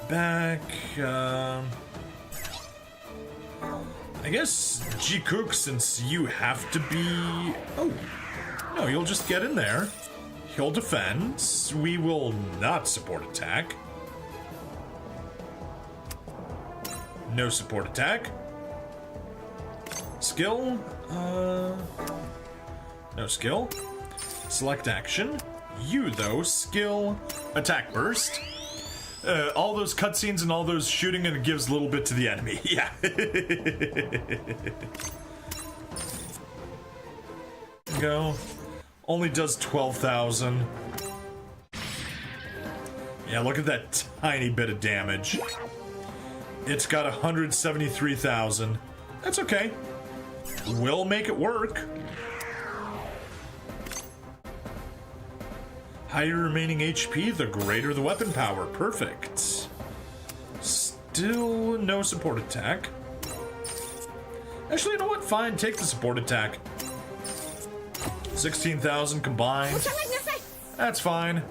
[SPEAKER 1] Back, I guess G-Cook, since you have to be... Oh, no, you'll just get in there. He'll defend. We will not support attack. No support attack. Skill, no skill. Select action. You, though, skill, attack burst. All those cutscenes and all those shooting, and it gives a little bit to the enemy. Yeah. Go. Only does 12,000. Yeah, look at that tiny bit of damage. It's got 173,000. That's okay. We'll make it work. Higher remaining HP, the greater the weapon power. Perfect. Still no support attack. Actually, you know what? Fine, take the support attack. 16,000 combined. That's fine.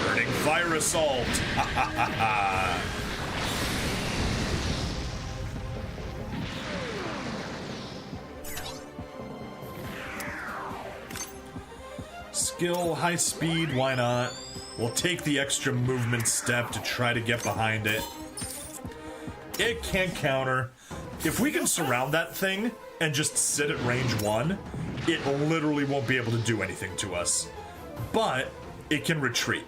[SPEAKER 1] Burning Fire Assault. Ha ha ha ha. Skill, high speed, why not? We'll take the extra movement step to try to get behind it. It can't counter. If we can surround that thing and just sit at range 1, it literally won't be able to do anything to us. But it can retreat,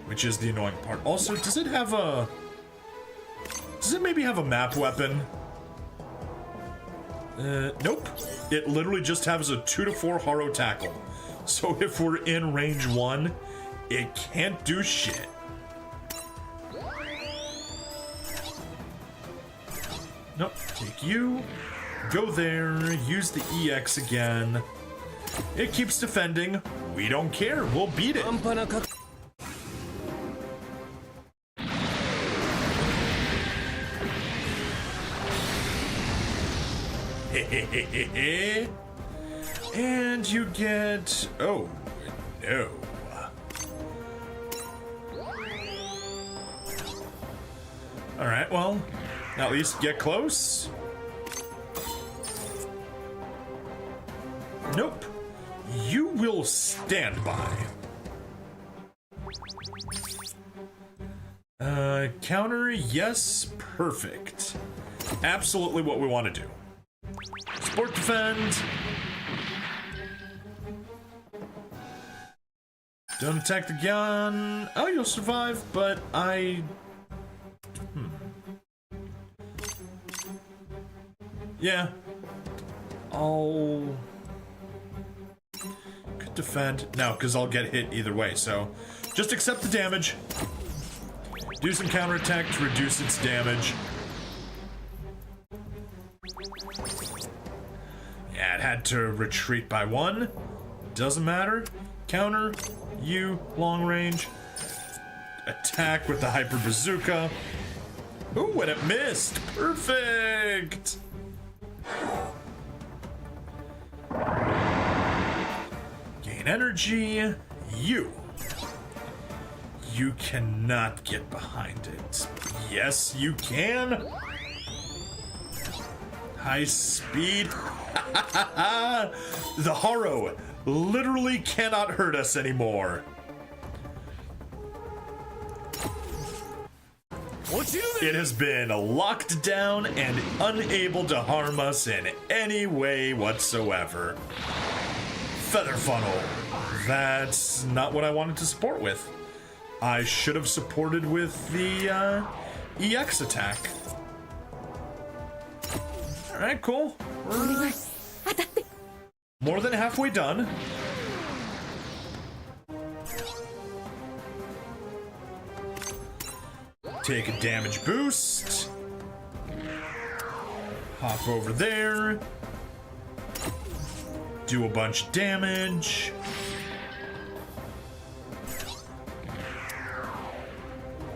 [SPEAKER 1] which is the annoying part. Also, does it have a... Does it maybe have a map weapon? Nope. It literally just has a 2 to 4 Haro tackle. So if we're in range 1, it can't do shit. Nope, take you, go there, use the EX again. It keeps defending, we don't care, we'll beat it. And you get... Oh, no. Alright, well, at least get close. Nope. You will stand by. Counter, yes, perfect. Absolutely what we want to do. Support defend. Don't attack the gun. Oh, you'll survive, but Yeah. I'll... Could defend. No, because I'll get hit either way, so... Just accept the damage. Do some counterattack to reduce its damage. Yeah, it had to retreat by 1. Doesn't matter. Counter, you, long range. Attack with the Hyper Bazooka. Ooh, and it missed. Perfect. Gain energy. You cannot get behind it. Yes, you can. High speed. The Haro literally cannot hurt us anymore. It has been locked down and unable to harm us in any way whatsoever. Feather Funnel. That's not what I wanted to support with. I should have supported with the EX attack. Alright, cool. We're more than halfway done. Take a damage boost. Hop over there. Do a bunch of damage.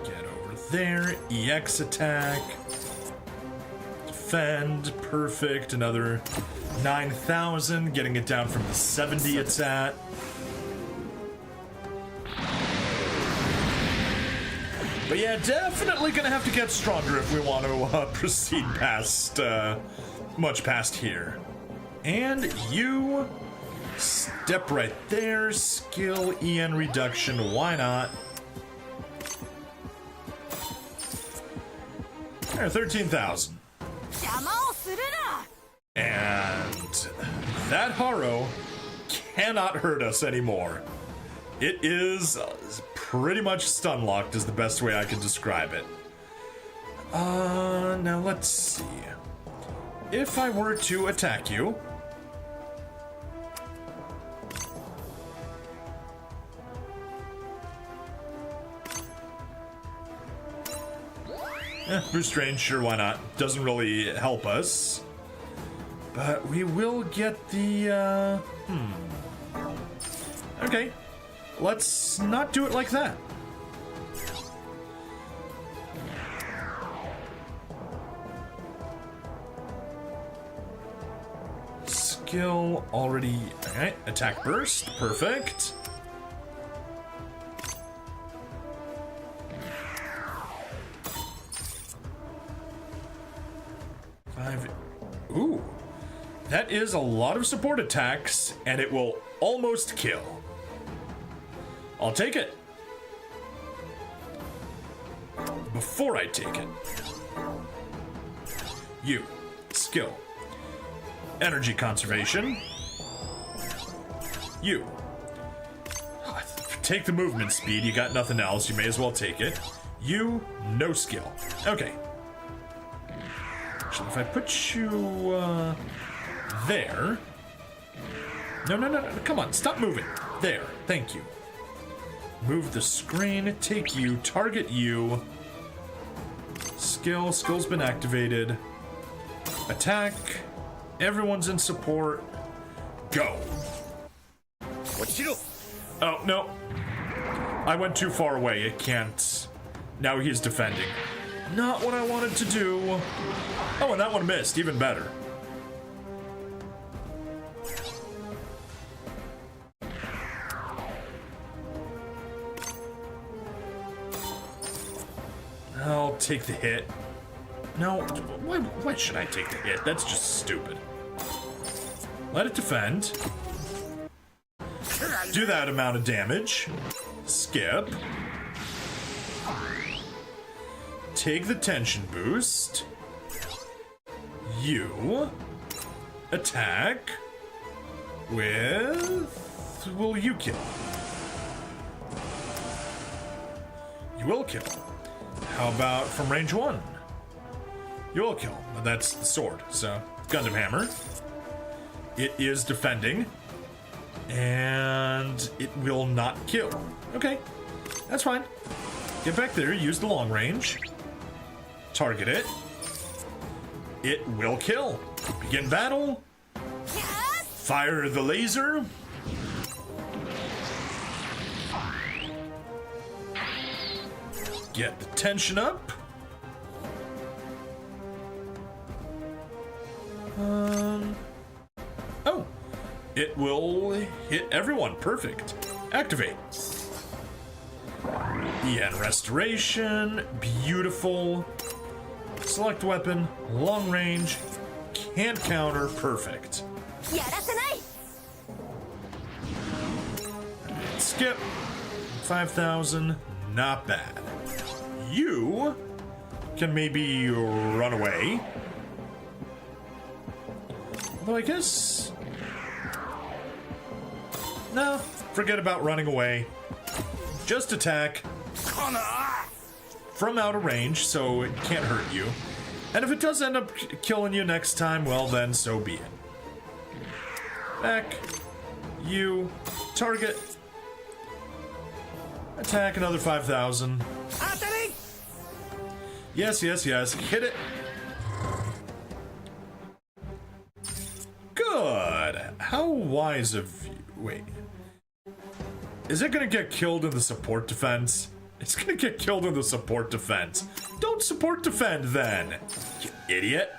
[SPEAKER 1] Get over there. EX attack. Defend. Perfect. Another 9,000, getting it down from the 70 it's at. But yeah, definitely gonna have to get stronger if we want to proceed past, much past here. And you step right there, skill EN reduction, why not? There, 13,000. And that Haro cannot hurt us anymore. It is pretty much stun locked is the best way I can describe it. Now let's see. If I were to attack you, boost range, sure, why not? Doesn't really help us. But we will get the, Okay. Let's not do it like that. Skill already... Alright, attack burst. Perfect. Ooh. That is a lot of support attacks, and it will almost kill. I'll take it. Before I take it, you, skill, energy conservation, you, take the movement speed, you got nothing else, you may as well take it. You, no skill. Okay. Actually, if I put you, there. No, come on, stop moving. There, thank you. Move the screen, take you, target you. Skill's been activated. Attack. Everyone's in support. Go. Oh, no. I went too far away, it can't. Now he's defending. Not what I wanted to do. Oh, and that one missed, even better. I'll take the hit. No, why should I take the hit? That's just stupid. Let it defend. Do that amount of damage. Skip. Take the tension boost. You attack with... Will you kill? You will kill. How about from range 1? You will kill, but that's the sword, so Gundam Hammer. It is defending, and it will not kill. Okay, that's fine. Get back there, use the long range. Target it. It will kill. Begin battle. Fire the laser. Get the tension up. Oh, it will hit everyone. Perfect. Activate. EN restoration. Beautiful. Select weapon. Long range. Can't counter. Perfect. Skip. 5,000. Not bad. You can maybe run away. Although I guess... No, forget about running away. Just attack. From out of range, so it can't hurt you. And if it does end up killing you next time, well then, so be it. Back. You. Target. Attack another 5,000. Yes. Hit it. Good. How wise of you. Wait. Is it gonna get killed in the support defense? It's gonna get killed in the support defense. Don't support defend then, you idiot.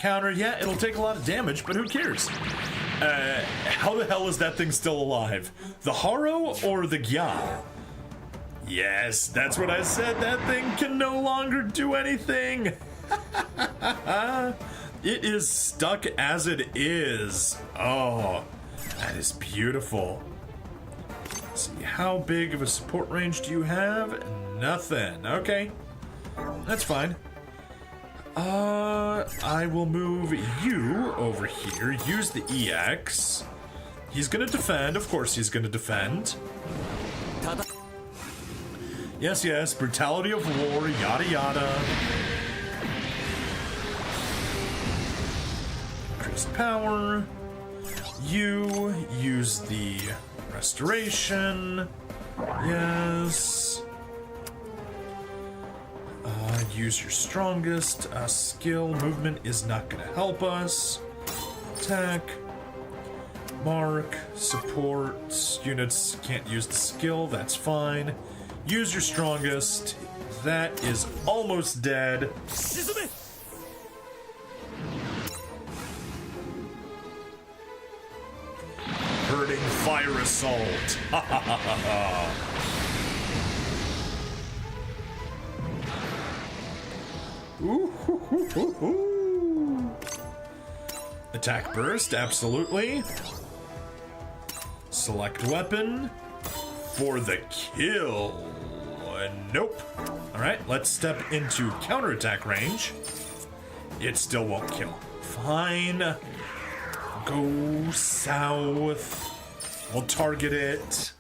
[SPEAKER 1] Counter, yeah, it'll take a lot of damage, but who cares? How the hell is that thing still alive? The Haro or the Gya? Yes, that's what I said. That thing can no longer do anything. It is stuck as it is. Oh, that is beautiful. Let's see, how big of a support range do you have? Nothing. Okay, that's fine. I will move you over here. Use the EX. He's gonna defend. Of course he's gonna defend. Yes, yes. Brutality of war. Yada, yada. Increased power. You use the restoration. Yes. Use your strongest skill. Movement is not going to help us. Attack. Mark. Support. Units can't use the skill. That's fine. Use your strongest. That is almost dead. Hurting fire assault. Ha ha ha ha ha. Ooh, hoo, hoo, hoo, hoo. Attack burst, absolutely. Select weapon for the kill. Nope. All right, let's step into counterattack range. It still won't kill. Fine. Go south. We'll target it.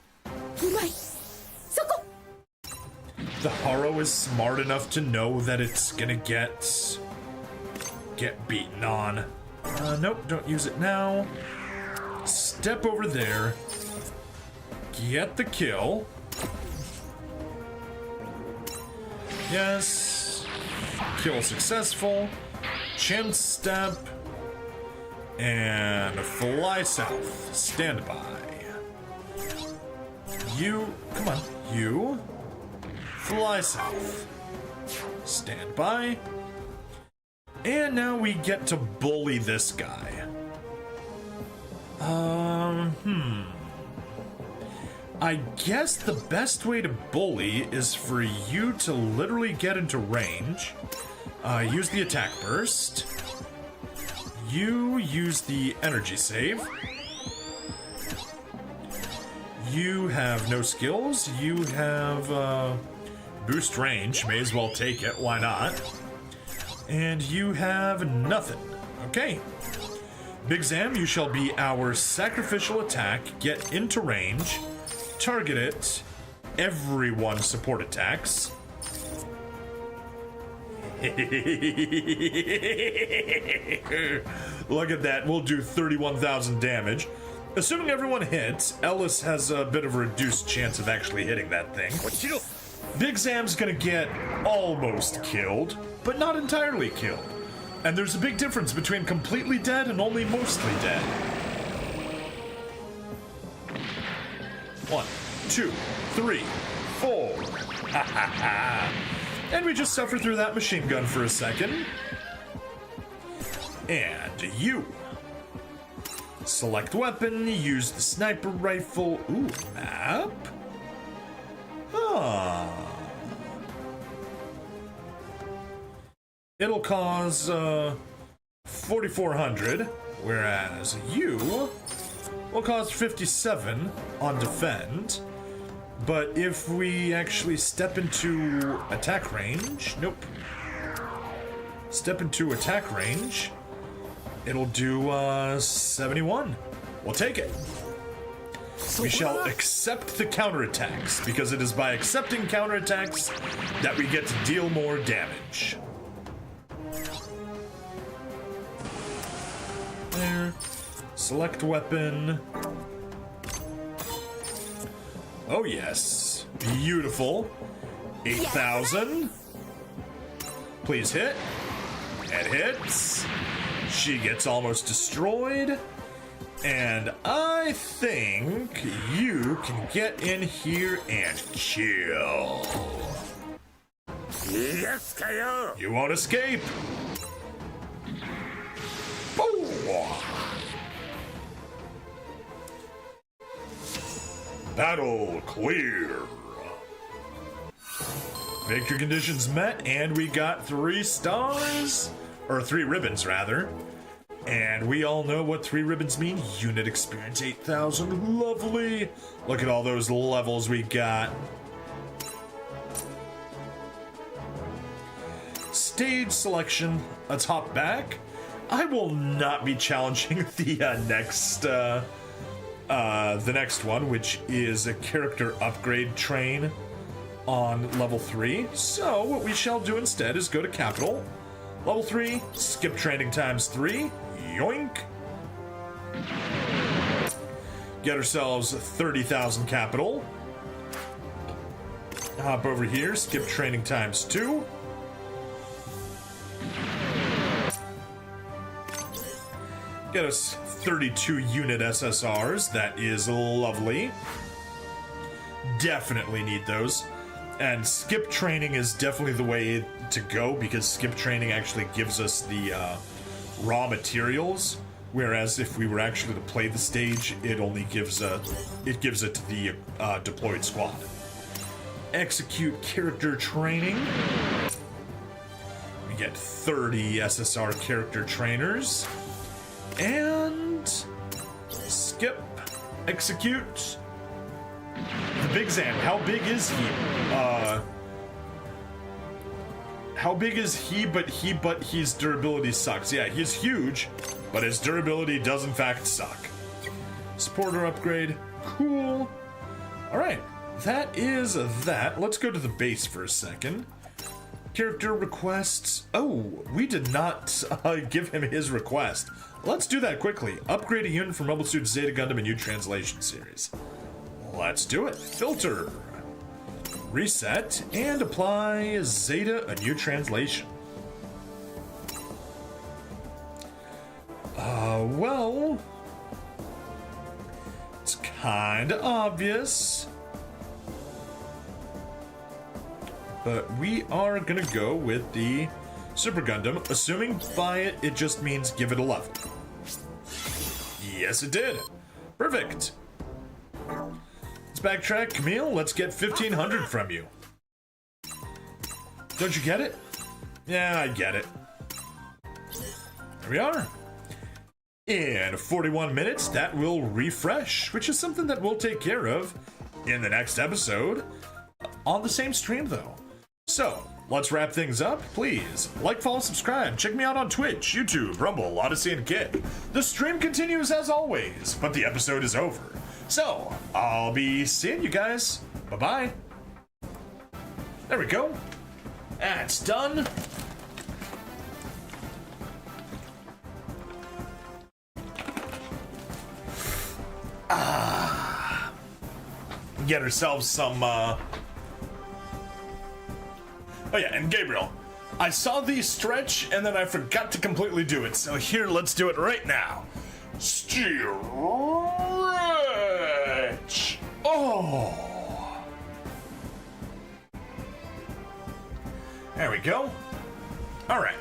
[SPEAKER 1] The Haro is smart enough to know that it's gonna get beaten on. Nope, don't use it now. Step over there. Get the kill. Yes. Kill successful. Chance step. And fly south. Stand by. You, come on, you. Fly south. Stand by. And now we get to bully this guy. I guess the best way to bully is for you to literally get into range. Use the attack burst. You use the energy save. You have no skills. You have boost range. May as well take it. Why not? And you have nothing. Okay. Big Zam, you shall be our sacrificial attack. Get into range. Target it. Everyone support attacks. Look at that. We'll do 31,000 damage. Assuming everyone hits, Ellis has a bit of a reduced chance of actually hitting that thing. Big Zam's gonna get almost killed, but not entirely killed. And there's a big difference between completely dead and only mostly dead. 1, 2, 3, 4. Ha ha ha. And we just suffer through that machine gun for a second. And you. Select weapon, use the sniper rifle. Ooh, map. Ah. It'll cause 4,400, whereas you will cause 57 on defend. But if we actually step into attack range, nope. Step into attack range, it'll do 71. We'll take it. We shall accept the counterattacks, because it is by accepting counterattacks that we get to deal more damage. There. Select weapon. Oh yes. Beautiful. 8,000. Please hit. It hits. She gets almost destroyed. And I think you can get in here and kill. You won't escape. Battle clear. Victory conditions met, and we got 3 stars, or 3 ribbons rather. And we all know what 3 ribbons mean. Unit experience 8,000. Lovely. Look at all those levels we got. Stage selection. Let's hop back. I will not be challenging the next one, which is a character upgrade train on level 3. So what we shall do instead is go to capital. Level 3, skip training times 3. Yoink. Get ourselves 30,000 capital. Hop over here, skip training times 2. Get us 32 unit SSRs. That is lovely. Definitely need those. And skip training is definitely the way to go, because skip training actually gives us the raw materials, whereas if we were actually to play the stage, it only gives it to the deployed squad. Execute character training. We get 30 SSR character trainers. And skip, execute. The Big Zan, how big is he? How big is he? But his durability sucks. Yeah, he's huge, but his durability does in fact suck. Supporter upgrade, cool. All right, that is that. Let's go to the base for a second. Character requests. Oh, we did not give him his request. Let's do that quickly. Upgrade a unit from Rebel Suit Zeta Gundam a new translation series. Let's do it. Filter. Reset and apply Zeta a new translation. Well, it's kind of obvious. But we are gonna go with the Super Gundam, assuming by it just means give it a level. Yes, it did. Perfect. Let's backtrack, Camille. Let's get 1,500 from you. Don't you get it? Yeah, I get it. There we are. In 41 minutes, that will refresh, which is something that we'll take care of in the next episode. On the same stream, though. So, let's wrap things up. Please like, follow, subscribe. Check me out on Twitch, YouTube, Rumble, Odyssey, and Kid. The stream continues as always, but the episode is over. So, I'll be seeing you guys. Bye-bye. There we go. That's done. Get ourselves some, Oh yeah, and Gabriel, I saw these stretch and then I forgot to completely do it. So here, let's do it right now. Stretch. Oh. There we go. All right.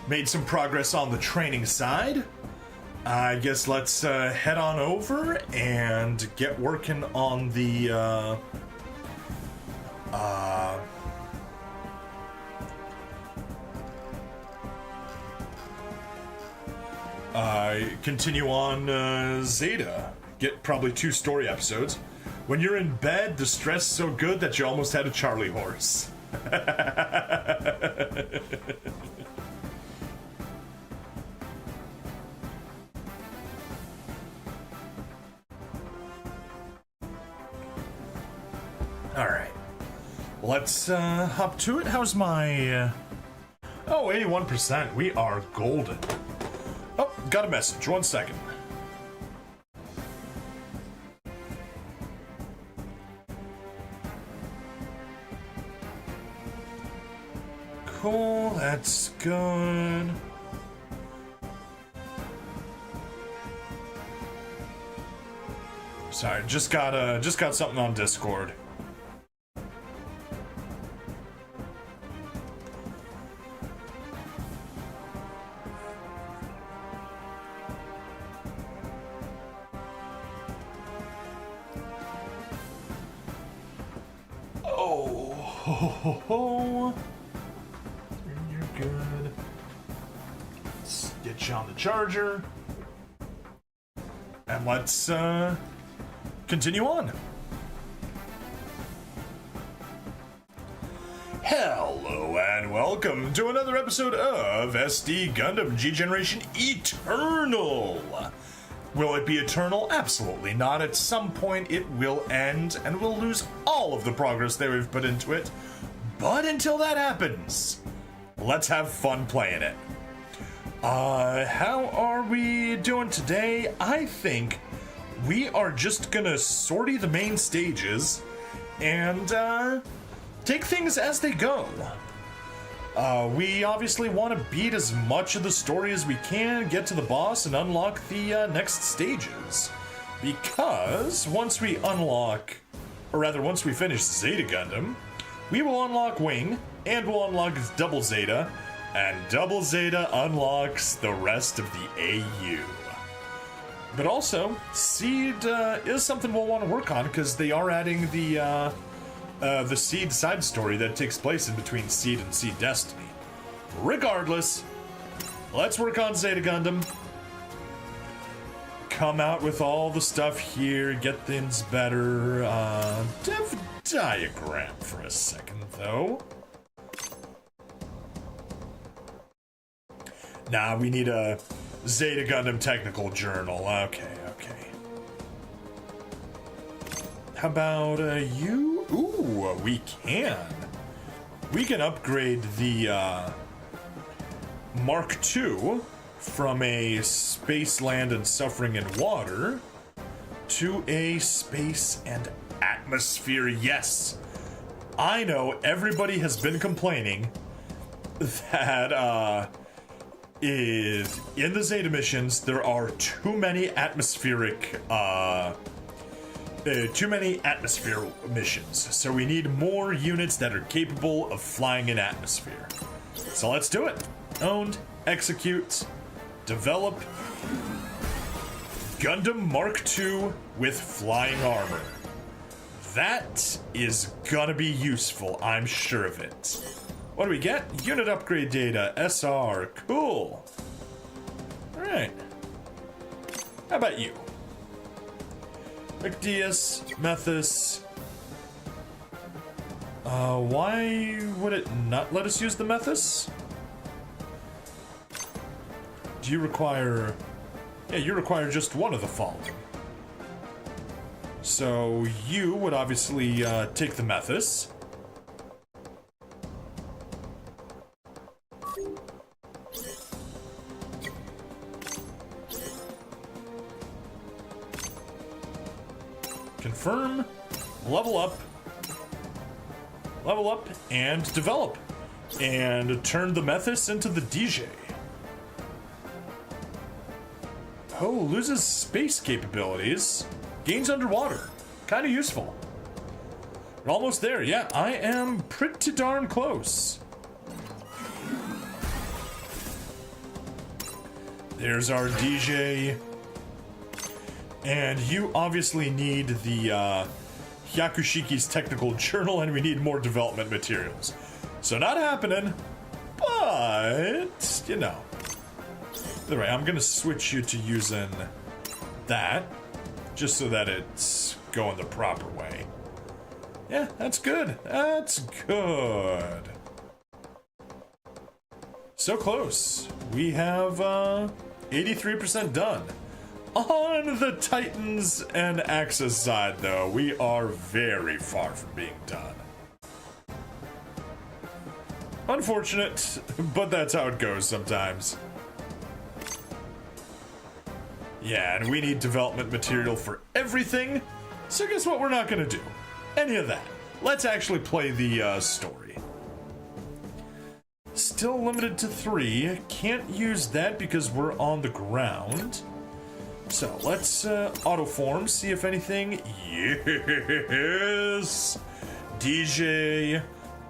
[SPEAKER 1] Made some progress on the training side. I guess let's head on over and get working on the continue on Zeta. Get probably 2 story episodes. When you're in bed, the stress is so good that you almost had a Charlie horse. Alright. Let's hop to it. How's my... Oh, 81%. We are golden. Oh, got a message. 1 second. Cool, that's good. Sorry, just got something on Discord. ho. You're good. Let's get you on the charger. And let's continue on. Hello and welcome to another episode of SD Gundam G Generation Eternal. Will it be eternal? Absolutely not. At some point it will end and we'll lose all of the progress that we've put into it. But until that happens, let's have fun playing it. How are we doing today? I think we are just gonna sortie the main stages and take things as they go. We obviously want to beat as much of the story as we can, get to the boss, and unlock the next stages. Because once we unlock, or rather once we finish Zeta Gundam, we will unlock Wing, and we'll unlock Double Zeta, and Double Zeta unlocks the rest of the AU. But also, Seed is something we'll want to work on, because they are adding the Seed side story that takes place in between Seed and Seed Destiny. Regardless, let's work on Zeta Gundam. Come out with all the stuff here, get things better. Dev diagram for a second, though. Nah, we need a Zeta Gundam technical journal. Okay. How about you? Ooh, we can. We can upgrade the Mark II from a space, land, and suffering in water to a space and atmosphere. Yes, I know everybody has been complaining that in the Zeta missions there are too many atmospheric atmosphere missions, so we need more units that are capable of flying in atmosphere. So let's do it. Owned, execute, develop Gundam Mark II with flying armor. That is gonna be useful, I'm sure of it. What do we get? Unit upgrade data, SR, cool. Alright. How about you? Icdius, Methus. Why would it not let us use the Methus? Do you require... Yeah, you require just one of the following. So you would obviously take the Methus. Confirm, level up, and develop. And turn the Methus into the DJ. Oh, loses space capabilities. Gains underwater. Kind of useful. We're almost there. Yeah, I am pretty darn close. There's our DJ. And you obviously need the Hyakushiki's technical journal, and we need more development materials. So not happening, but, you know. Either way, I'm going to switch you to using that, just so that it's going the proper way. Yeah, that's good. That's good. So close. We have 83% done. On the Titans and Axis side, though, we are very far from being done. Unfortunate, but that's how it goes sometimes. Yeah, and we need development material for everything, so guess what we're not gonna do? Any of that. Let's actually play the story. Still limited to 3. Can't use that because we're on the ground. So let's autoform, see if anything. Yes! DJ,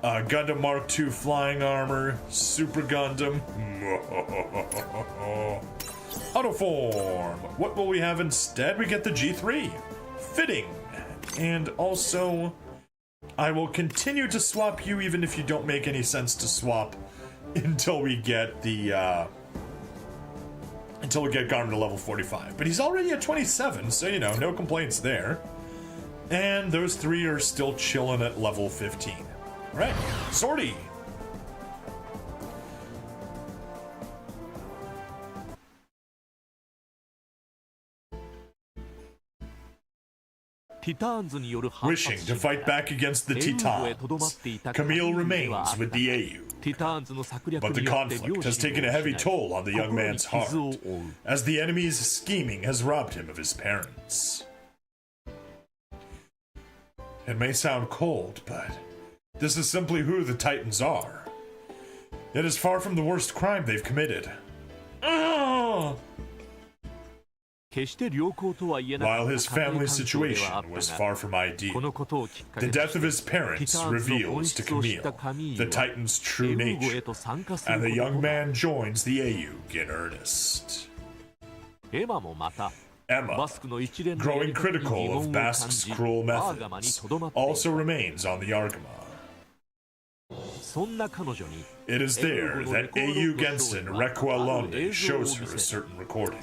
[SPEAKER 1] Gundam Mark II flying armor, Super Gundam. Autoform. What will we have instead? We get the G3. Fitting. And also I will continue to swap you even if you don't make any sense to swap until we get the until we get Garmin to level 45. But he's already at 27, so you know, no complaints there. And those three are still chilling at level 15. All right, Sortie. Wishing to fight back against the Titans, Camille remains with the AU. But the conflict has taken a heavy toll on the young man's heart, as the enemy's scheming has robbed him of his parents. It may sound cold, but this is simply who the Titans are. It is far from the worst crime they've committed. While his family situation was far from ideal, the death of his parents reveals to Camille the Titan's true nature, and the young man joins the AU in earnest. Emma, growing critical of Basque's cruel methods, also remains on the Argama. It is there that AU Genshin Requa Londe shows her a certain recording.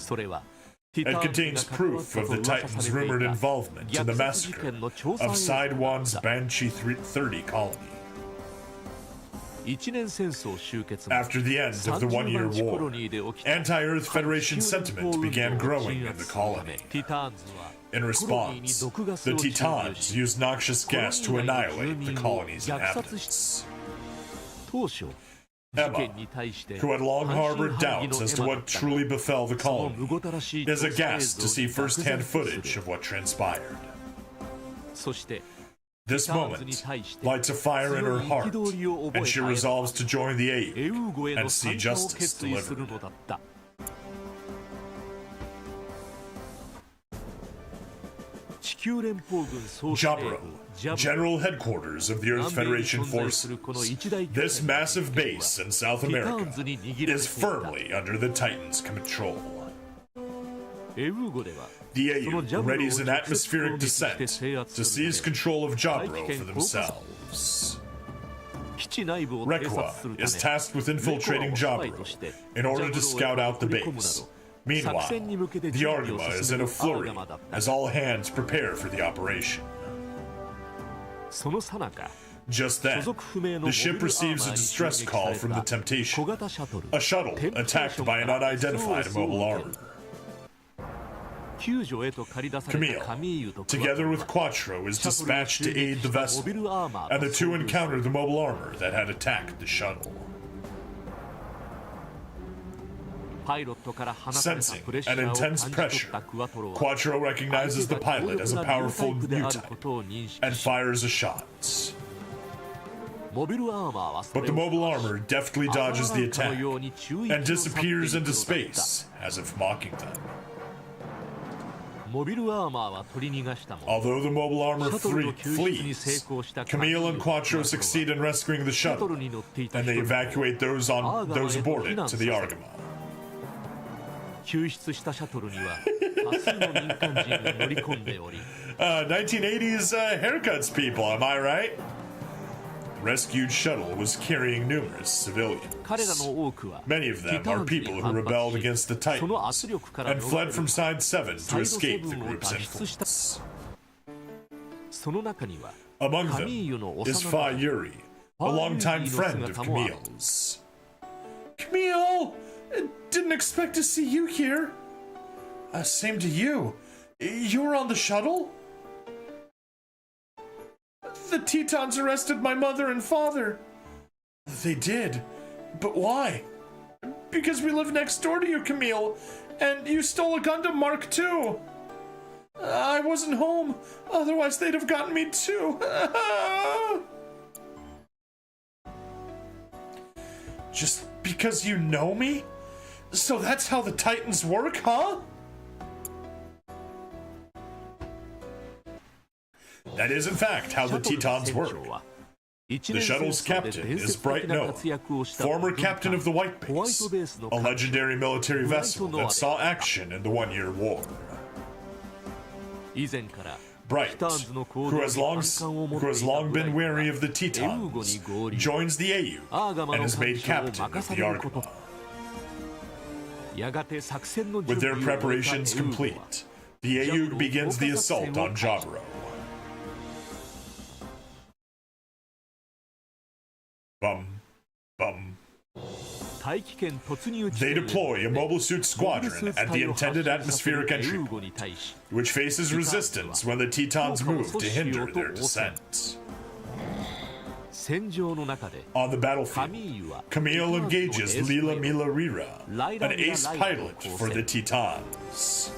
[SPEAKER 1] It contains proof of the Titan's rumored involvement in the massacre of Sidewon's Banshee 30 colony. After the end of the one-year war, anti-Earth Federation sentiment began growing in the colony. In response, the Titans used noxious gas to annihilate the colony's inhabitants. Emma, who had long harbored doubts as to what truly befell the colony, is aghast to see first-hand footage of what transpired. This moment lights a fire in her heart, and she resolves to join the AU and see justice delivered. Jaburo, General Headquarters of the Earth Federation Forces. This massive base in South America is firmly under the Titans' control. The AU readies an atmospheric descent to seize control of Jaburo for themselves. Requa is tasked with infiltrating Jaburo in order to scout out the base. Meanwhile, the Argama is in a flurry as all hands prepare for the operation. Just then, the ship receives a distress call from the Temptation, a shuttle attacked by an unidentified mobile armor. Camille, together with Quattro, is dispatched to aid the vessel, and the two encounter the mobile armor that had attacked the shuttle. Sensing an intense pressure, Quattro recognizes the pilot as a powerful new type and fires a shot. But the mobile armor deftly dodges the attack and disappears into space as if mocking them. Although the mobile armor flees, Camille and Quattro succeed in rescuing the shuttle, and they evacuate those aboard it to the Argama. 1980s haircuts, people, am I right? The rescued shuttle was carrying numerous civilians. Many of them are people who rebelled against the Titans and fled from Side 7 to escape the group's influence. Among them is Fa Yuri, a longtime friend of Camille's. Camille! Didn't expect to see you here. Same to you. You were on the shuttle? The Tetons arrested my mother and father. They did? But why? Because we live next door to you, Camille, and you stole a Gundam Mark II. I wasn't home, otherwise they'd have gotten me too. Just because you know me? So that's how the Titans work, huh? That is, in fact, how the Tetons work. The shuttle's captain is Bright Noah, former captain of the White Base, a legendary military vessel that saw action in the one-year war. Bright, who has long been wary of the Tetons, joins the AU and is made captain of the Argama. With their preparations complete, the AU begins the assault on Jaburo. Bum, bum. They deploy a mobile suit squadron at the intended atmospheric entry point, which faces resistance when the Tetons move to hinder their descent. On the battlefield, Camille engages Lila Mila Rira, an ace pilot for the Tetons.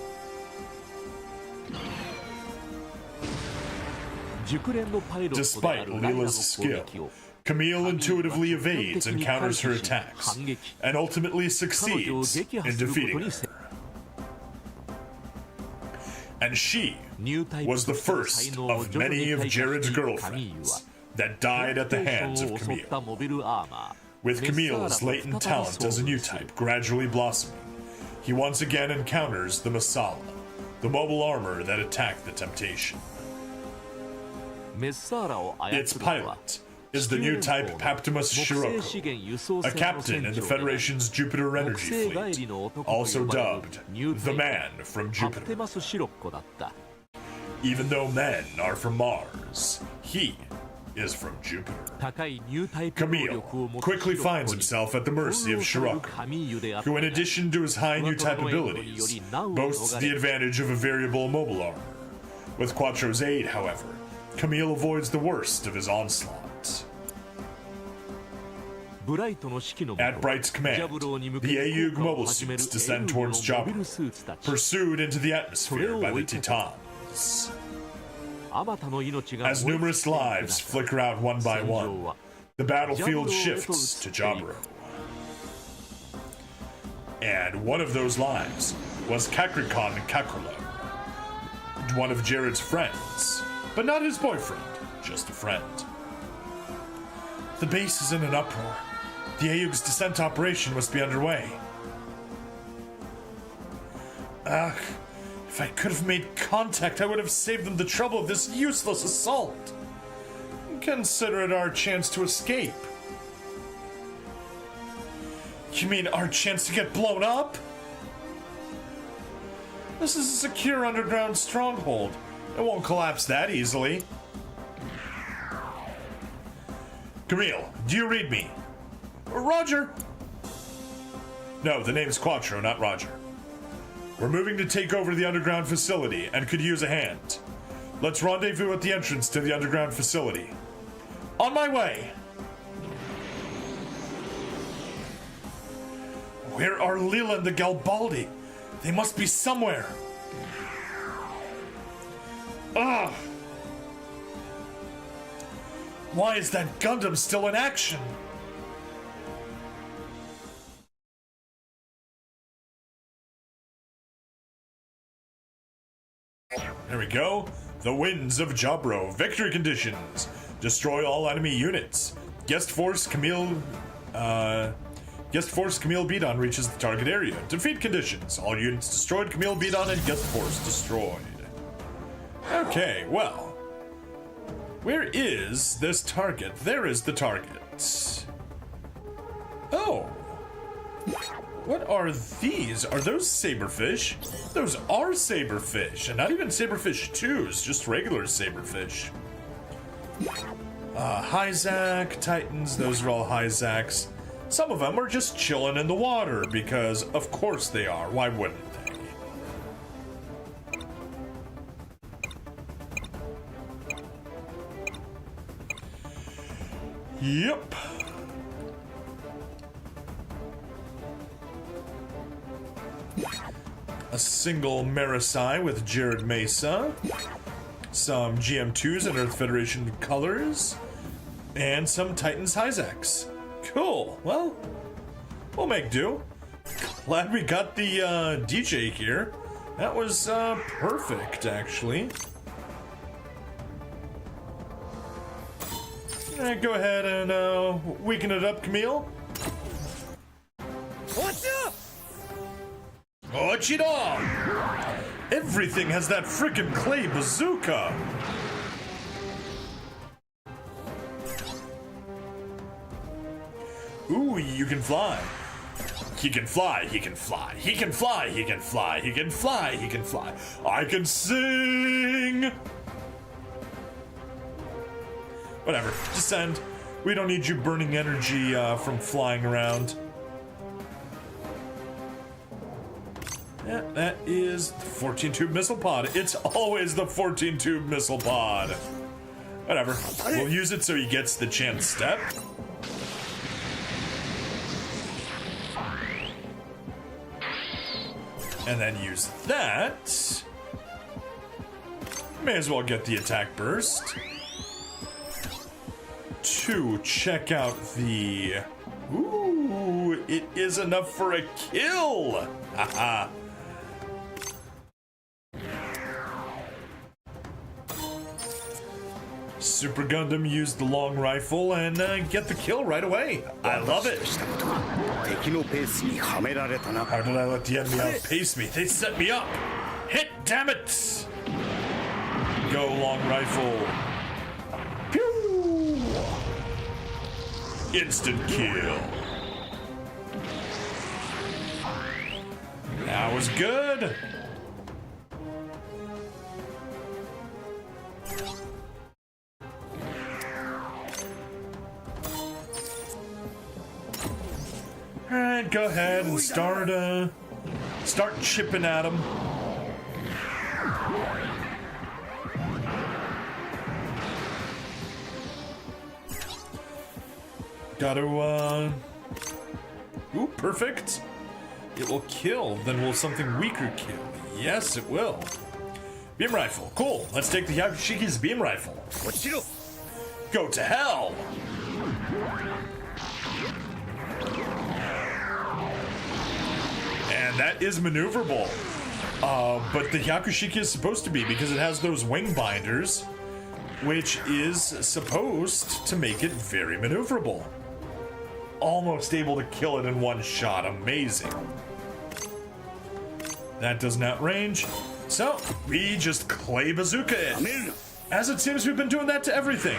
[SPEAKER 1] Despite Lila's skill, Camille intuitively evades and counters her attacks, and ultimately succeeds in defeating her. And she was the first of many of Jared's girlfriends that died at the hands of Camille. With Camille's latent talent as a new type gradually blossoming, he once again encounters the Masala, the mobile armor that attacked the Temptation. Its pilot is the new type Paptimus Shiroko, a captain in the Federation's Jupiter Energy Fleet, also dubbed the Man from Jupiter. Even though men are from Mars, he is from Jupiter. Camille quickly finds himself at the mercy of Shiroko, who in addition to his high new type abilities, boasts the advantage of a variable mobile armor. With Quattro's aid, however, Camille avoids the worst of his onslaught. At Bright's command, the AUG mobile suits descend towards Jaburo, pursued into the atmosphere by the Tetons. As numerous lives flicker out one by one, the battlefield shifts to Jaburo. And one of those lives was Kakrikon Kakrolo, one of Jared's friends, but not his boyfriend, just a friend. The base is in an uproar. The AUG's descent operation must be underway. Ugh, if I could have made contact, I would have saved them the trouble of this useless assault. Consider it our chance to escape. You mean our chance to get blown up? This is a secure underground stronghold. It won't collapse that easily. Camille, do you read me? Roger! No, the name's Quattro, not Roger. We're moving to take over the underground facility and could use a hand. Let's rendezvous at the entrance to the underground facility. On my way! Where are Lila and the Galbaldi? They must be somewhere. Ugh! Why is that Gundam still in action? There we go. The winds of Jaburo. Victory conditions. Destroy all enemy units. Guest force Camille Bidon reaches the target area. Defeat conditions. All units destroyed. Camille Bidon and guest force destroyed. Okay, well. Where is this target? There is the target. Oh. What are these? Are those saberfish? Those are saberfish, and not even saberfish 2s, just regular saberfish. Hyzak, Titans, those are all Hyzaks. Some of them are just chilling in the water, because of course they are. Why wouldn't they? Yep. A single Marisai with Jared Mesa, some GM2s in Earth Federation colors, and some Titans Hyzaks. Cool. Well, we'll make do. Glad we got the DJ here. That was perfect, actually. Go ahead and weaken it up, Camille.
[SPEAKER 4] What's up?
[SPEAKER 1] Ochida! Everything has that frickin' clay bazooka! Ooh, you can fly. He can fly, he can fly, he can fly, he can fly, he can fly, he can fly. I can sing! Whatever, descend. We don't need you burning energy from flying around. Yeah, that is the 14-tube missile pod. It's always the 14-tube missile pod. Whatever, we'll use it so he gets the chance step. And then use that. May as well get the attack burst. To check out the... Ooh, it is enough for a kill! Haha. Super Gundam used the long rifle and get the kill right away. I love it. How did I let the enemy outpace me? They set me up. Hit, damn it! Go, long rifle. Pew! Instant kill. That was good. Alright, go ahead and start chipping at him. Gotta, ooh, perfect. It will kill, then will something weaker kill? Yes, it will. Beam rifle, cool. Let's take the Yakushiki's beam rifle. Go to hell! And that is maneuverable. But the Yakushiki is supposed to be because it has those wing binders, which is supposed to make it very maneuverable. Almost able to kill it in one shot. Amazing. That doesn't outrange. So, we just clay bazooka it. As it seems we've been doing that to everything.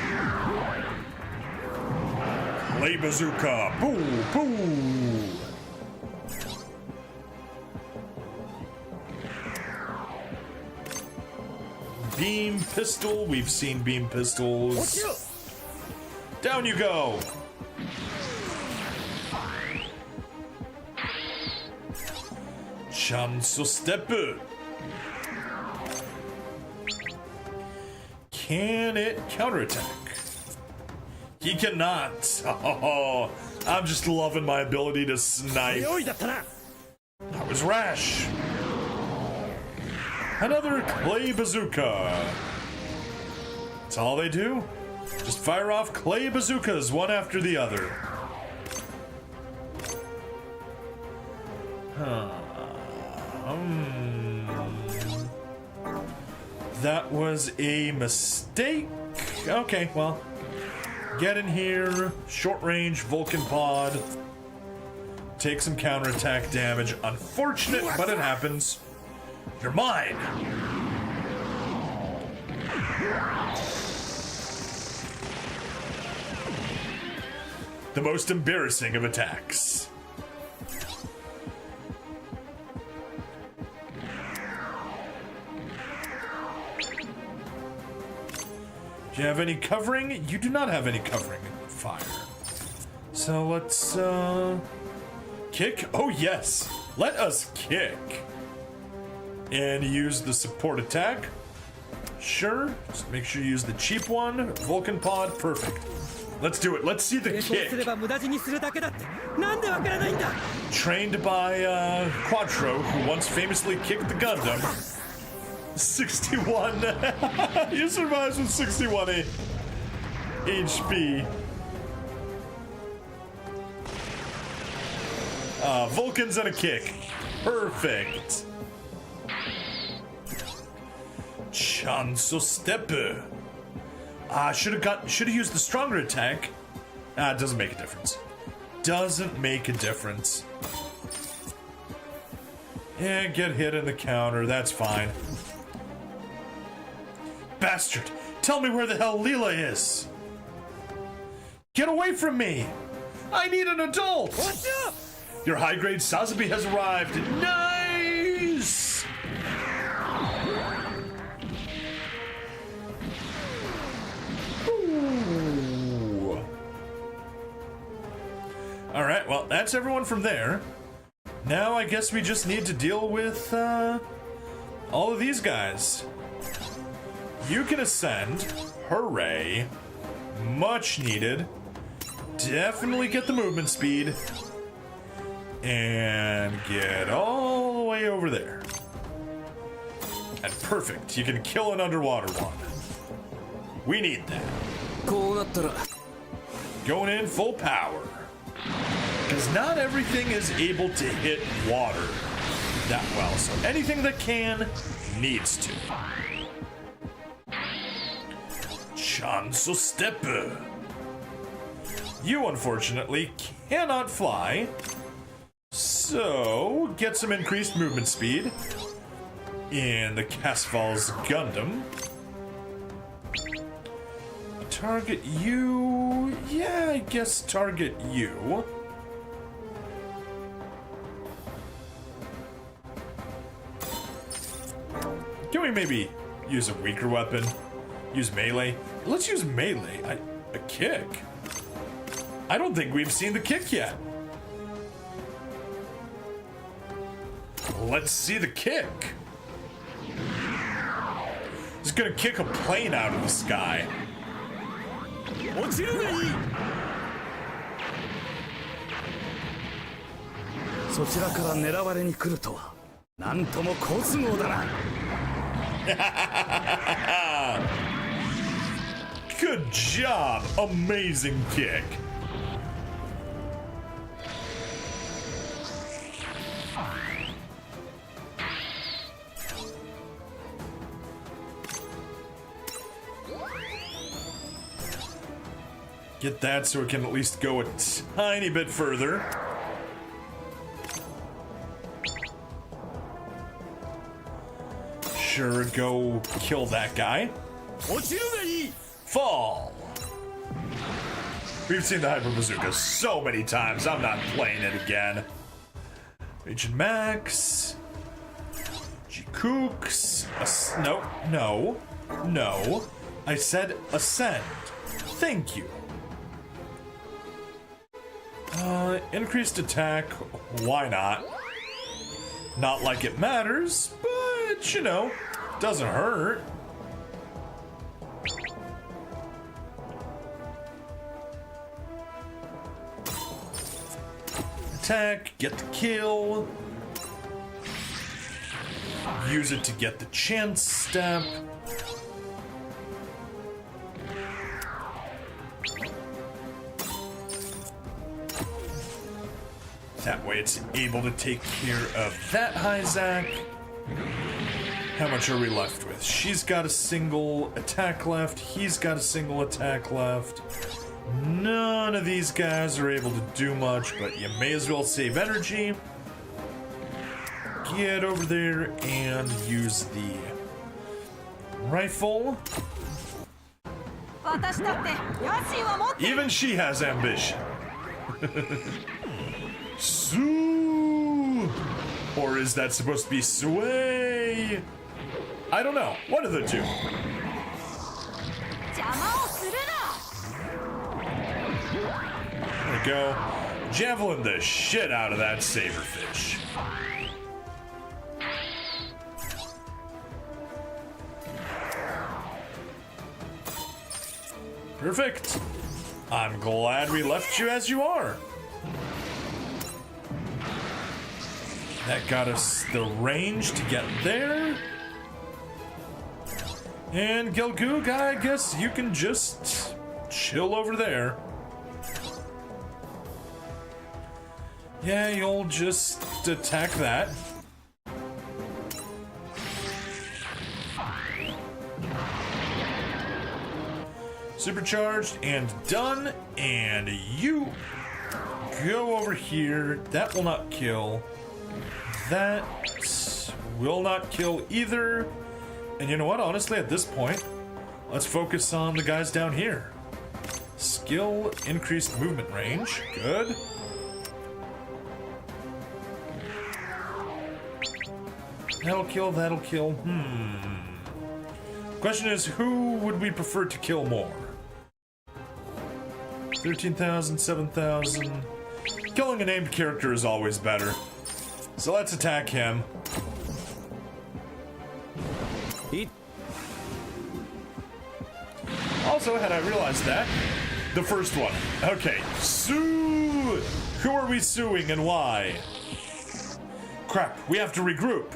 [SPEAKER 1] Clay bazooka. Boo, boo. Beam pistol. We've seen beam pistols. Down you go. Chanso step. Can it counterattack? He cannot. Oh, I'm just loving my ability to snipe. That was rash. Another clay bazooka. That's all they do? Just fire off clay bazookas one after the other. That was a mistake. Okay, well, get in here, short range Vulcan pod, take some counterattack damage. Unfortunate, but it happens. You're mine. The most embarrassing of attacks. Do you have any covering? You do not have any covering fire. So let's, kick? Oh yes, let us kick. And use the support attack. Sure, just make sure you use the cheap one. Vulcan pod, perfect. Let's do it, let's see the kick. Trained by, Quattro, who once famously kicked the Gundam. 61. He survives with 61 HP. Vulcans and a kick. Perfect. Chanso steppe. Should have used the stronger attack. It doesn't make a difference. Doesn't make a difference. Yeah, get hit in the counter, that's fine. Bastard! Tell me where the hell Leela is! Get away from me! I need an adult!
[SPEAKER 4] What's up?
[SPEAKER 1] Your high-grade Sazabi has arrived! Nice! Ooh. Alright, well, that's everyone from there. Now I guess we just need to deal with, all of these guys. You can ascend. Hooray. Much needed. Definitely get the movement speed. And get all the way over there. And perfect. You can kill an underwater one. We need that. Going in full power. Because not everything is able to hit water that well. So anything that can, needs to. Chanso Steppe. You, unfortunately, cannot fly. So, get some increased movement speed in the Casfall's Gundam. Target you. Yeah, I guess target you. Can we maybe use a weaker weapon? Use melee? Let's use melee. A kick? I don't think we've seen the kick yet. Let's see the kick. He's gonna kick a plane out of the sky. Good job. Amazing kick. Get that so it can at least go a tiny bit further. Sure, go kill that guy. Fall. We've seen the Hyper Bazooka so many times, I'm not playing it again. Region Max. G-Kooks. No. I said ascend. Thank you. Increased attack, why not? Not like it matters, but, you know, doesn't hurt. Attack, get the kill. Use it to get the chance step. That way it's able to take care of that Hyzak. How much are we left with? She's got a single attack left. He's got a single attack left. None of these guys are able to do much, but you may as well save energy. Get over there and use the rifle. Even she has ambition. Sue! Or is that supposed to be sway? I don't know. One of the two. There we go. Javelin the shit out of that saberfish. Perfect. I'm glad we left you as you are. That got us the range to get there. And Gelgoog, I guess you can just chill over there. Yeah, you'll just attack that. Supercharged and done. And you go over here. That will not kill. That will not kill either. And you know what? Honestly, at this point, let's focus on the guys down here. Skill, increased movement range. Good. That'll kill, that'll kill. Question is, who would we prefer to kill more? 13,000, 7,000. Killing a named character is always better. So let's attack him. Also, had I realized that, the first one. Okay, sue! Who are we suing and why? Crap, we have to regroup.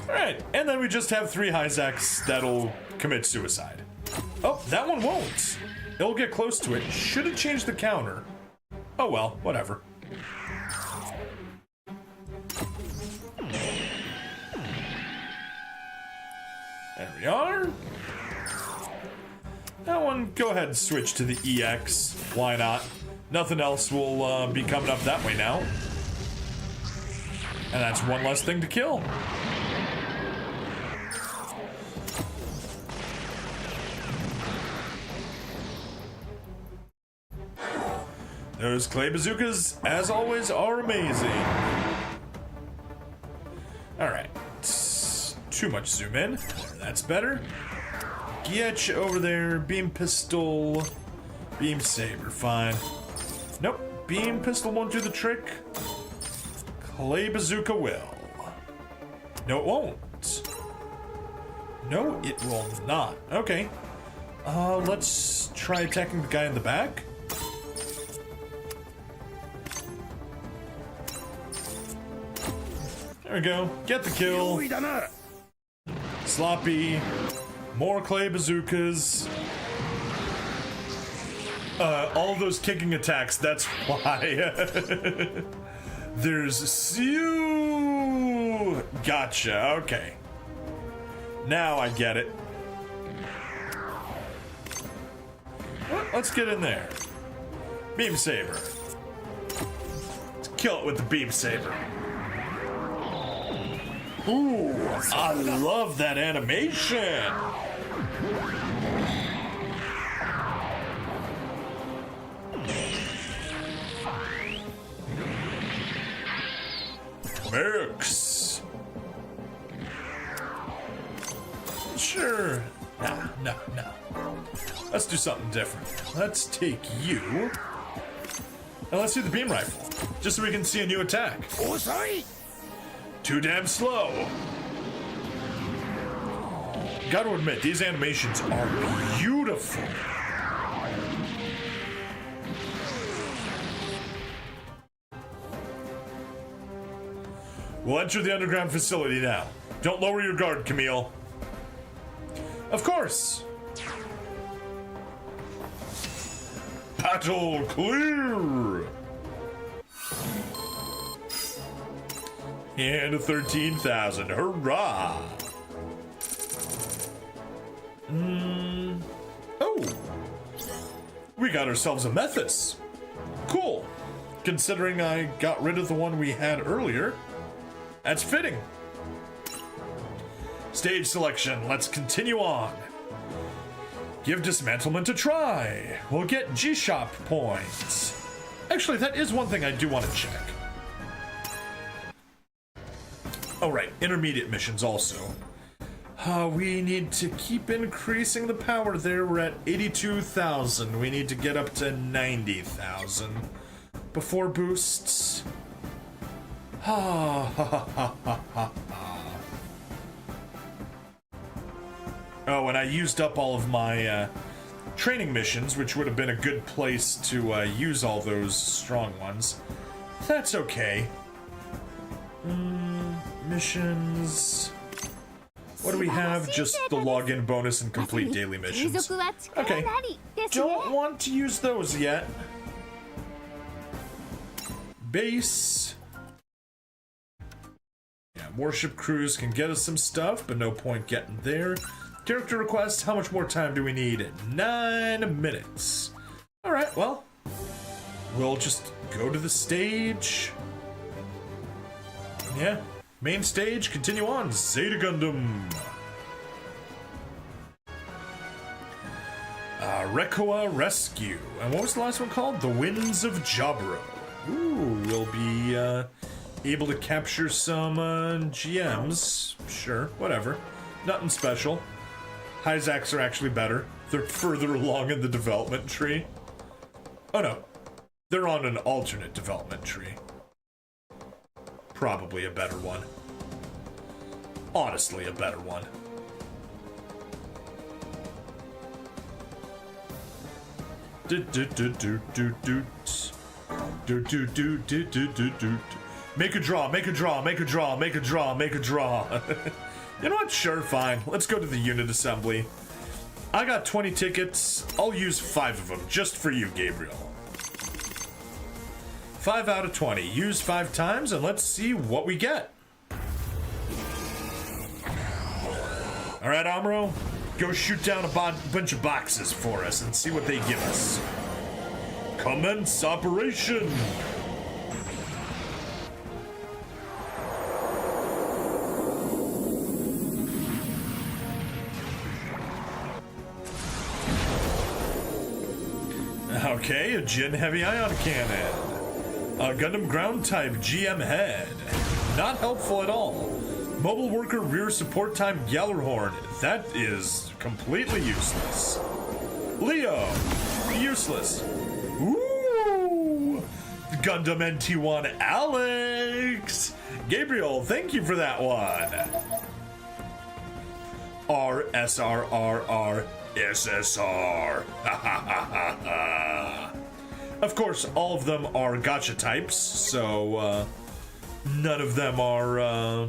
[SPEAKER 1] Alright, and then we just have 3 Hyzaks that'll commit suicide. Oh, that one won't. It'll get close to it. Should have changed the counter. Oh well, whatever. There we are. That one, go ahead and switch to the EX. Why not? Nothing else will be coming up that way now. And that's one less thing to kill. Those clay bazookas, as always, are amazing. Alright. Too much zoom in. That's better. Get over there. Beam pistol. Beam saber. Fine. Nope. Beam pistol won't do the trick. Clay bazooka will. No, it won't. No, it will not. Okay. Let's try attacking the guy in the back. There we go. Get the kill. Sloppy. More clay bazookas. All those kicking attacks, that's why. There's Sue. Gotcha, okay. Now I get it. Well, let's get in there. Beam saber. Let's kill it with the beam saber. Ooh, I love that animation. Mercs. Sure. No. Let's do something different. Let's take you. And let's do the beam rifle. Just so we can see a new attack. Oh, sorry. Too damn slow. Gotta admit, these animations are beautiful. We'll enter the underground facility now. Don't lower your guard, Camille. Of course. Battle clear. And a 13,000. Hurrah! Oh! We got ourselves a Methus. Cool. Considering I got rid of the one we had earlier, that's fitting. Stage selection. Let's continue on. Give dismantlement a try. We'll get G-Shop points. Actually, that is one thing I do want to check. Oh, right. Intermediate missions also. We need to keep increasing the power there. We're at 82,000. We need to get up to 90,000 before boosts. Oh, and I used up all of my training missions, which would have been a good place to use all those strong ones. That's okay. Missions. What do we have? Just the login bonus and complete daily missions. Okay. Don't want to use those yet. Base. Yeah, warship crews can get us some stuff, but no point getting there. Character request, how much more time do we need? 9 minutes. Alright, well, we'll just go to the stage. Yeah, main stage, continue on. Zeta Gundam. Rekoa Rescue. And what was the last one called? The Winds of Jaburo. Ooh, we'll be able to capture some GMs. Sure, whatever. Nothing special. Hyzaks are actually better. They're further along in the development tree. Oh no, they're on an alternate development tree. Probably a better one. Honestly, a better one. Make a draw, make a draw, make a draw, make a draw, make a draw. You know what? Sure, fine. Let's go to the unit assembly. I got 20 tickets. I'll use 5 of them just for you, Gabriel. 5 out of 20. Use 5 times and let's see what we get. All right, Amuro. Go shoot down a bunch of boxes for us and see what they give us. Commence operation! Okay, a Jin Heavy Ion Cannon. A Gundam Ground Type GM Head. Not helpful at all. Mobile Worker Rear Support Time Gjallarhorn. That is completely useless. Leo. Useless. Ooh. Gundam NT1 Alex. Gabriel, thank you for that one. RSRRR SSR. Of course, all of them are Gacha types, so none of them are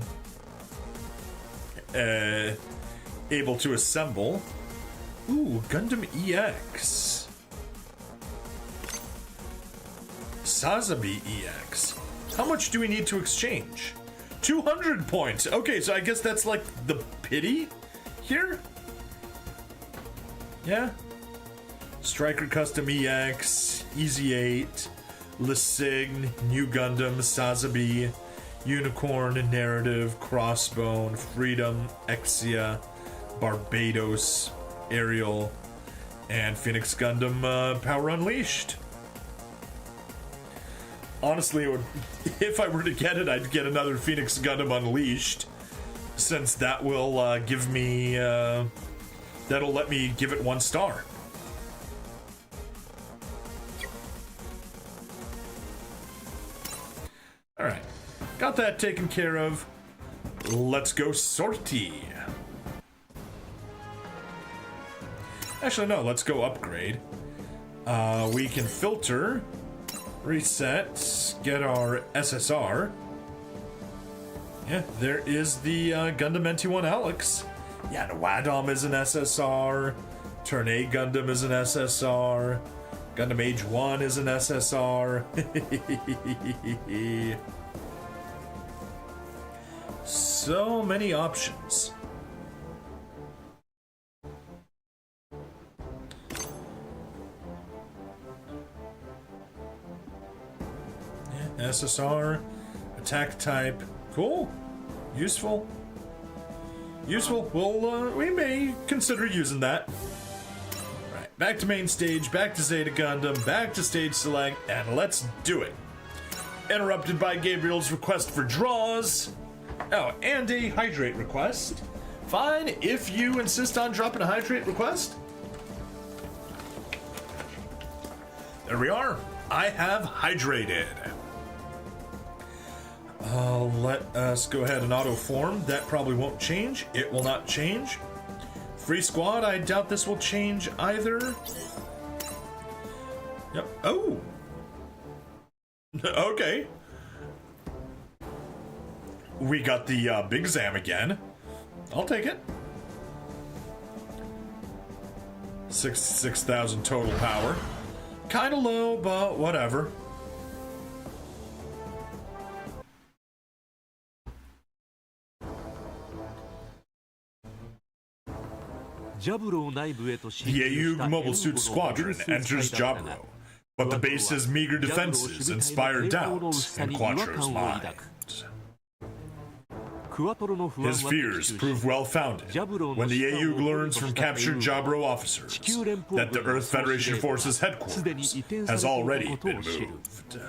[SPEAKER 1] able to assemble. Ooh, Gundam EX. Sazabi EX. How much do we need to exchange? 200 points. Okay, so I guess that's like the pity here? Yeah. Striker Custom EX, Easy 8, Lesigne, New Gundam, Sazabi, Unicorn, Narrative, Crossbone, Freedom, Exia, Barbados, Ariel, and Phoenix Gundam Power Unleashed. Honestly, it would, if I were to get it, I'd get another Phoenix Gundam Unleashed, since that will give me, that'll let me give it 1 star. Alright, got that taken care of. Let's go sortie. Actually, no, let's go upgrade. We can filter, reset, get our SSR. Yeah, there is the Gundam NT1 Alex. Yeah, Wadom is an SSR. Turn A Gundam is an SSR. Gundam Age 1 is an SSR. So many options. Yeah, SSR, attack type, cool, useful. Useful. Well, we may consider using that. Right, back to main stage, back to Zeta Gundam, back to stage select, and let's do it. Interrupted by Gabriel's request for draws. Oh, and a hydrate request. Fine, if you insist on dropping a hydrate request. There we are. I have hydrated. Let us go ahead and auto form. That probably won't change. It will not change. Free squad, I doubt this will change either. Yep. Oh. Okay. We got the Big Zam again. I'll take it. 6,000 total power. Kind of low, but whatever. The AU Mobile Suit Squadron enters Jaburo. But the base's meager defenses inspire doubt in Quattro's mind. His fears prove well-founded when the Aeug learns from captured Jaburo officers that the Earth Federation Forces headquarters has already been moved.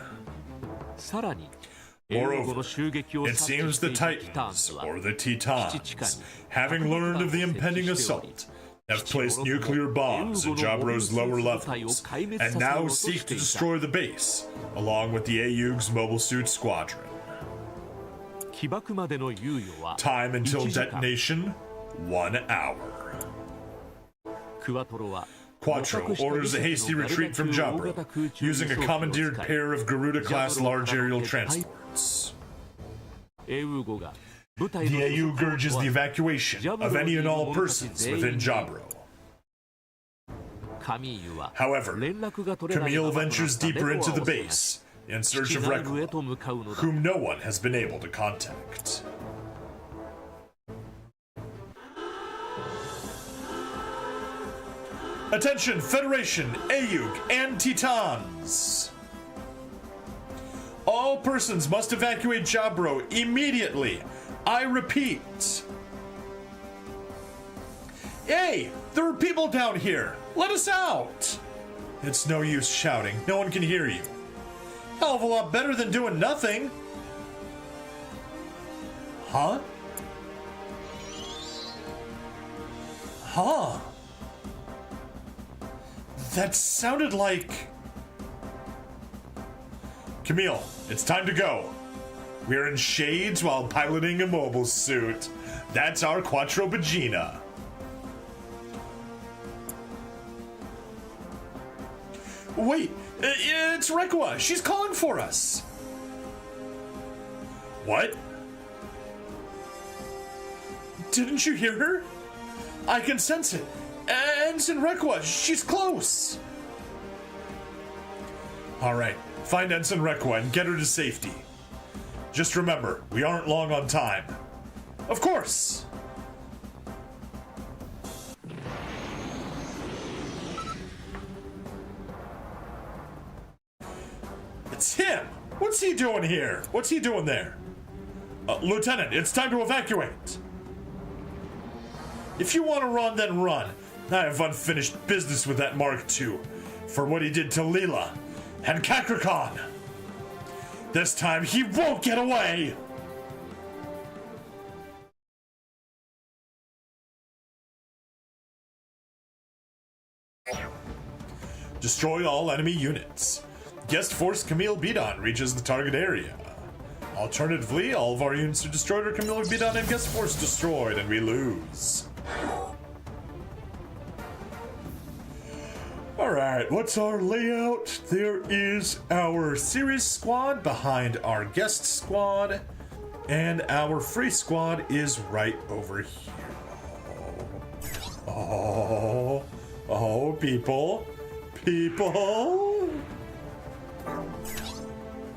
[SPEAKER 1] Moreover, it seems the Titans, or the Titans, having learned of the impending assault, have placed nuclear bombs in Jaburo's lower levels, and now seek to destroy the base, along with the Aeug's Mobile Suit Squadron. Time until detonation, 1 hour. Quattro orders a hasty retreat from Jaburo, using a commandeered pair of Garuda-class large aerial transports. The Aeug urges the evacuation of any and all persons within Jaburo. However, Camille ventures deeper into the base in search of Requa, whom no one has been able to contact. Attention, Federation, Aeug, and Titans! All persons must evacuate Jaburo immediately. I repeat. Hey, there are people down here. Let us out. It's no use shouting. No one can hear you. Hell of a lot better than doing nothing. Huh? Huh? That sounded like... Camille, it's time to go. We're in shades while piloting a mobile suit. That's our Quattro Bagina. Wait, it's Requa. She's calling for us. What? Didn't you hear her? I can sense it. Ensign Requa, she's close. All right, find Ensign Requa and get her to safety. Just remember, we aren't long on time. Of course. It's him. What's he doing here? What's he doing there? Lieutenant, it's time to evacuate. If you want to run, then run. I have unfinished business with that Mark II for what he did to Leela and Kakrakan. This time he won't get away! Destroy all enemy units. Guest Force Camille Bidon reaches the target area. Alternatively, all of our units are destroyed or Camille Bidon and Guest Force destroyed and we lose. Alright, what's our layout? There is our series squad behind our guest squad, and our free squad is right over here. Oh, people.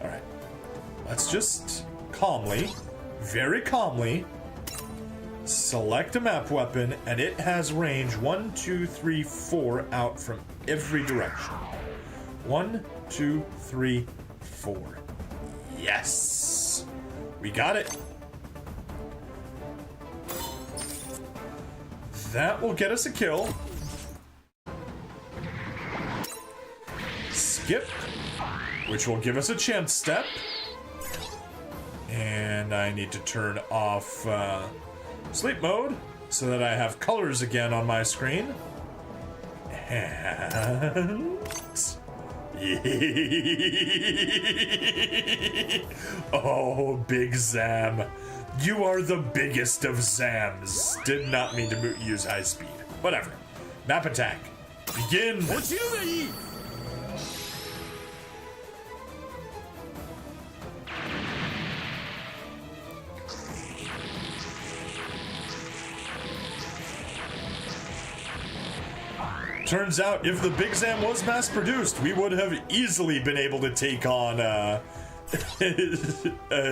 [SPEAKER 1] Alright, let's just calmly, very calmly, select a map weapon, and it has range 1, 2, 3, 4 out from every direction. 1, 2, 3, 4. Yes! We got it. That will get us a kill. Skip, which will give us a chance step. And I need to turn off sleep mode so that I have colors again on my screen. And oh, Big Zam, you are the biggest of Zams. Did not mean to use high speed. Whatever. Map attack. Begin. Turns out, if the Big Zam was mass-produced, we would have easily been able to take on,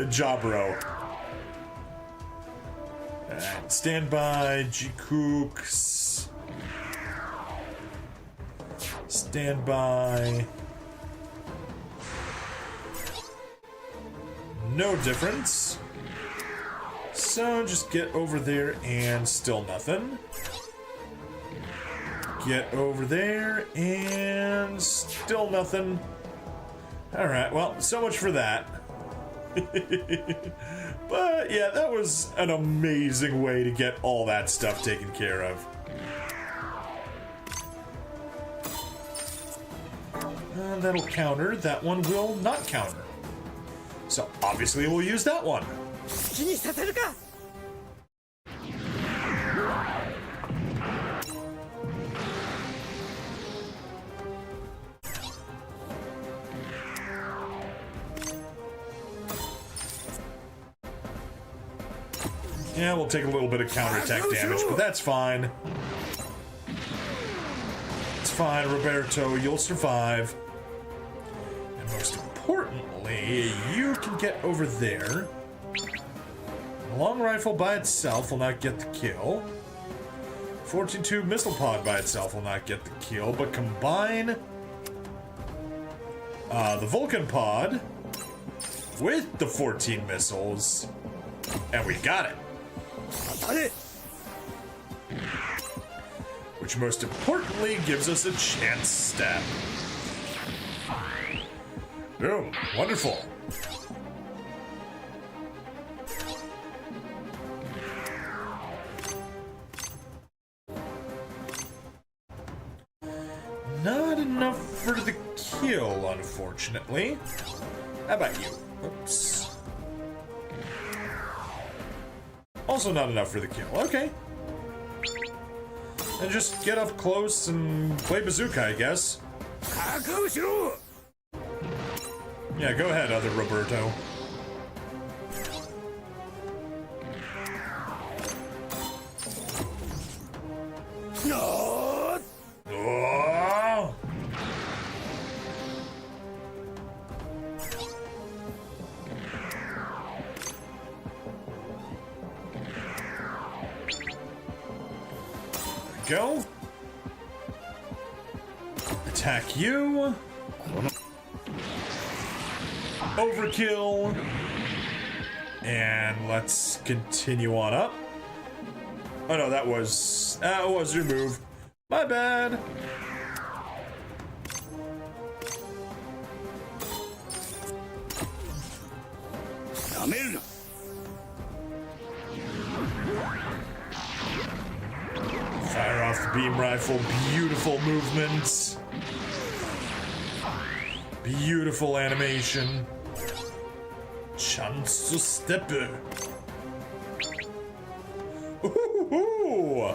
[SPEAKER 1] Jaburo. Alright, stand by, G-Kooks. Stand by. no difference. So just get over there and still nothing. Get over there and still nothing. Alright, well, so much for that. But yeah, that was an amazing way to get all that stuff taken care of. And that'll counter. That one will not counter. So obviously we'll use that one. Yeah, we'll take a little bit of counterattack damage, but that's fine. It's fine, Roberto, you'll survive. And most importantly, you can get over there. A long rifle by itself will not get the kill. 14-tube missile pod by itself will not get the kill, but combine the Vulcan pod with the 14 missiles, and we got it. Which most importantly gives us a chance step. Boom, wonderful. Not enough for the kill, unfortunately. How about you? Oops. Also not enough for the kill. Okay. And just get up close and play bazooka, I guess. Yeah, go ahead, other Roberto. No. Oh. Go. Attack you. Overkill. And let's continue on up. Oh no, that was your move. My bad. Fire off the beam rifle. Beautiful movements. Beautiful animation. Chance to step. Ooh.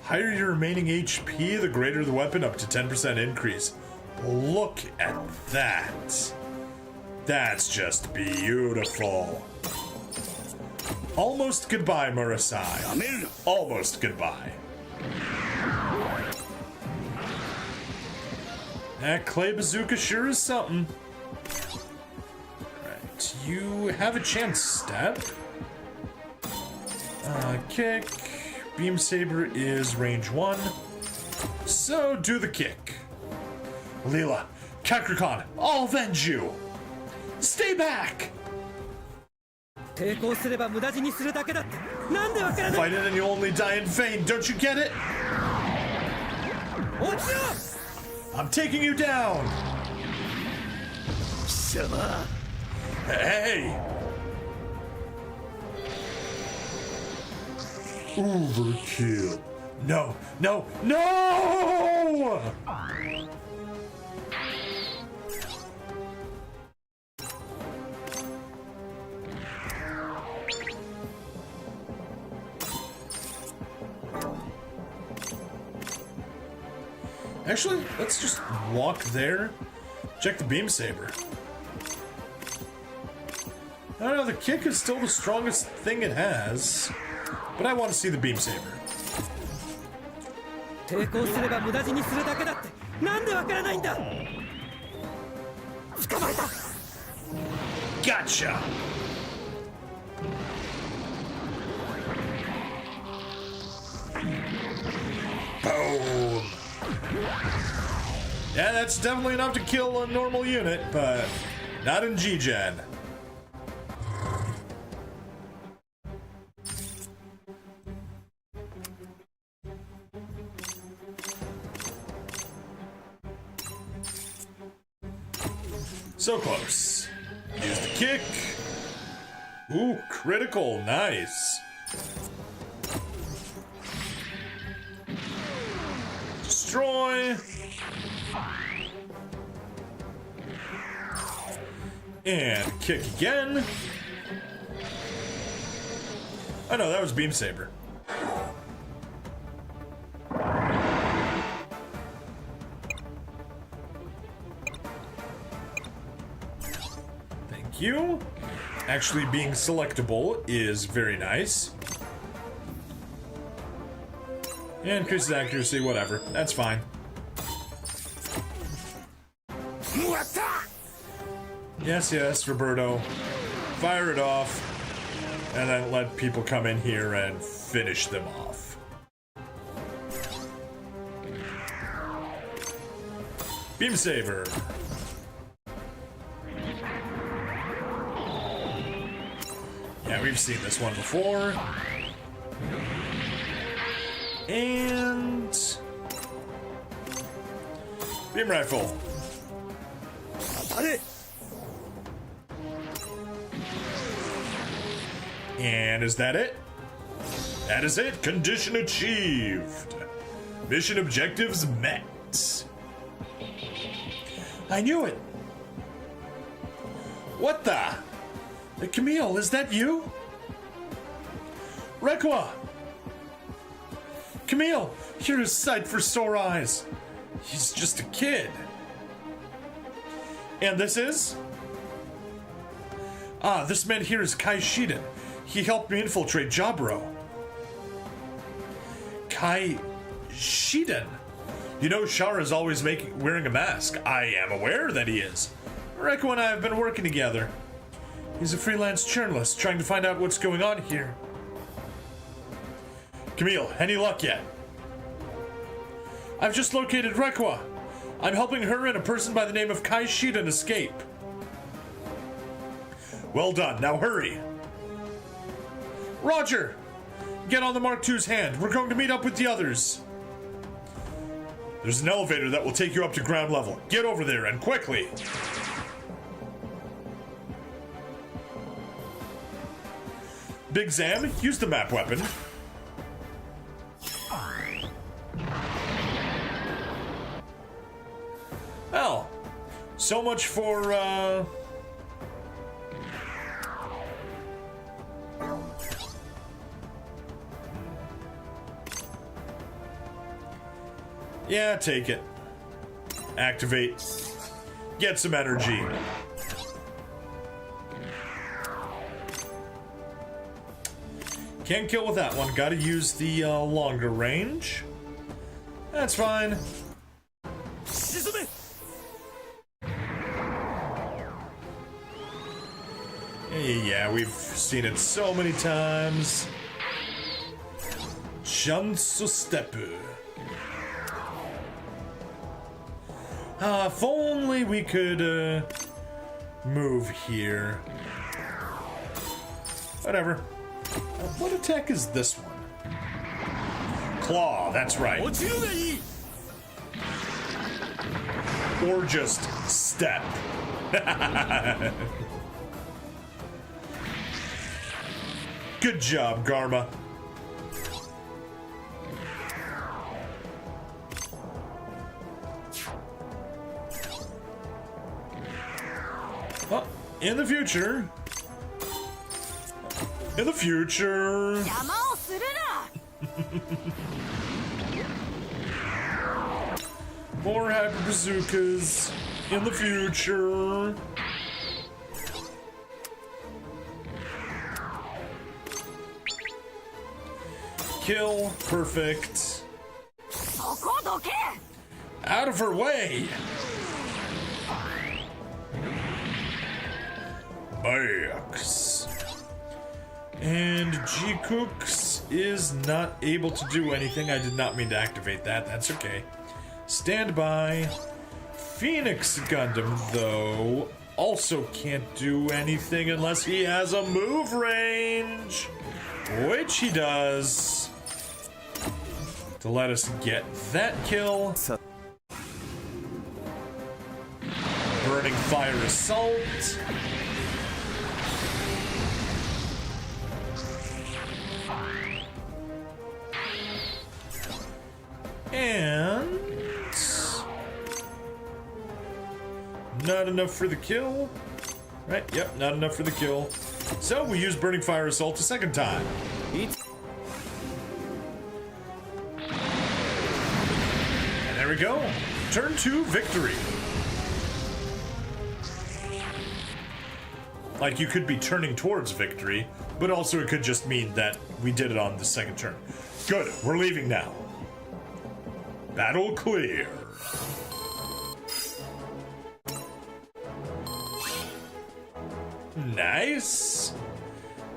[SPEAKER 1] Higher your remaining HP, the greater the weapon, up to 10% increase. Look at that. That's just beautiful. Almost goodbye, Murasai. Almost goodbye. That clay bazooka sure is something. Right, you have a chance step. Kick. Beam saber is range 1. So do the kick. Leela, Kakarikon, I'll avenge you. Stay back. Fight it and you only die in vain. Don't you get it? I'm taking you down. Hey. Overkill. No, no, no! Actually, let's just walk there. Check the beam saber. I don't know, the kick is still the strongest thing it has. But I want to see the beam saber. Gotcha! Boom! Yeah, that's definitely enough to kill a normal unit, but not in G-Gen. So close. Use the kick. Ooh, critical. Nice. Destroy. And kick again. Oh no, that was Beam Saber. Thank you. Actually being selectable is very nice. And increases accuracy, whatever. That's fine. Yes, yes, Roberto. Fire it off. And then let people come in here and finish them off. Beam Saber. Yeah, we've seen this one before. And Beam Rifle. And is that it? That is it. Condition achieved. Mission objectives met. I knew it. What the? Camille, is that you? Requa! Camille, you're a sight for sore eyes. He's just a kid. And this is? Ah, this man here is Kai Shiden. He helped me infiltrate Jaburo. Kai Shiden? You know Shara's always wearing a mask. I am aware that he is. Reiko and I have been working together. He's a freelance journalist trying to find out what's going on here. Camille, any luck yet? I've just located Requa. I'm helping her and a person by the name of Kai Shiden escape. Well done, now hurry. Roger! Get on the Mark II's hand. We're going to meet up with the others. There's an elevator that will take you up to ground level. Get over there and quickly. Big Zam, use the map weapon. Well, so much for, yeah, take it. Activate. Get some energy. Can't kill with that one. Gotta use the longer range. That's fine. Yeah, we've seen it so many times. Chansu Stepu. If only we could move here. Whatever. What attack is this one? Claw, that's right. Or just step. Good job, Garma. Well, in the future. In the future. More hyper bazookas. In the future. Kill. Perfect. Out of her way. Bax. And G-Cooks is not able to do anything. I did not mean to activate that. That's okay. Stand by. Phoenix Gundam, though, also can't do anything unless he has a move range. Which he does. To let us get that kill. Burning Fire Assault. And not enough for the kill. Right, yep, not enough for the kill. So we use Burning Fire Assault a second time. And there we go. Turn 2 victory. Like, you could be turning towards victory, but also it could just mean that we did it on the second turn. Good, we're leaving now. Battle clear. Nice.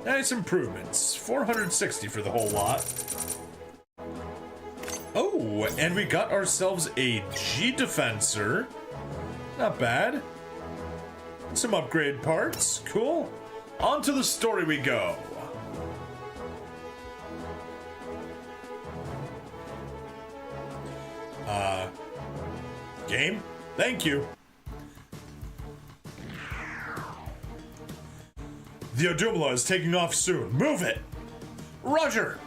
[SPEAKER 1] Nice improvements. 460 for the whole lot. Oh, and we got ourselves a G Defensor. Not bad. Some upgrade parts. Cool. On to the story we go. Game? Thank you. The Odumla is taking off soon. Move it! Roger!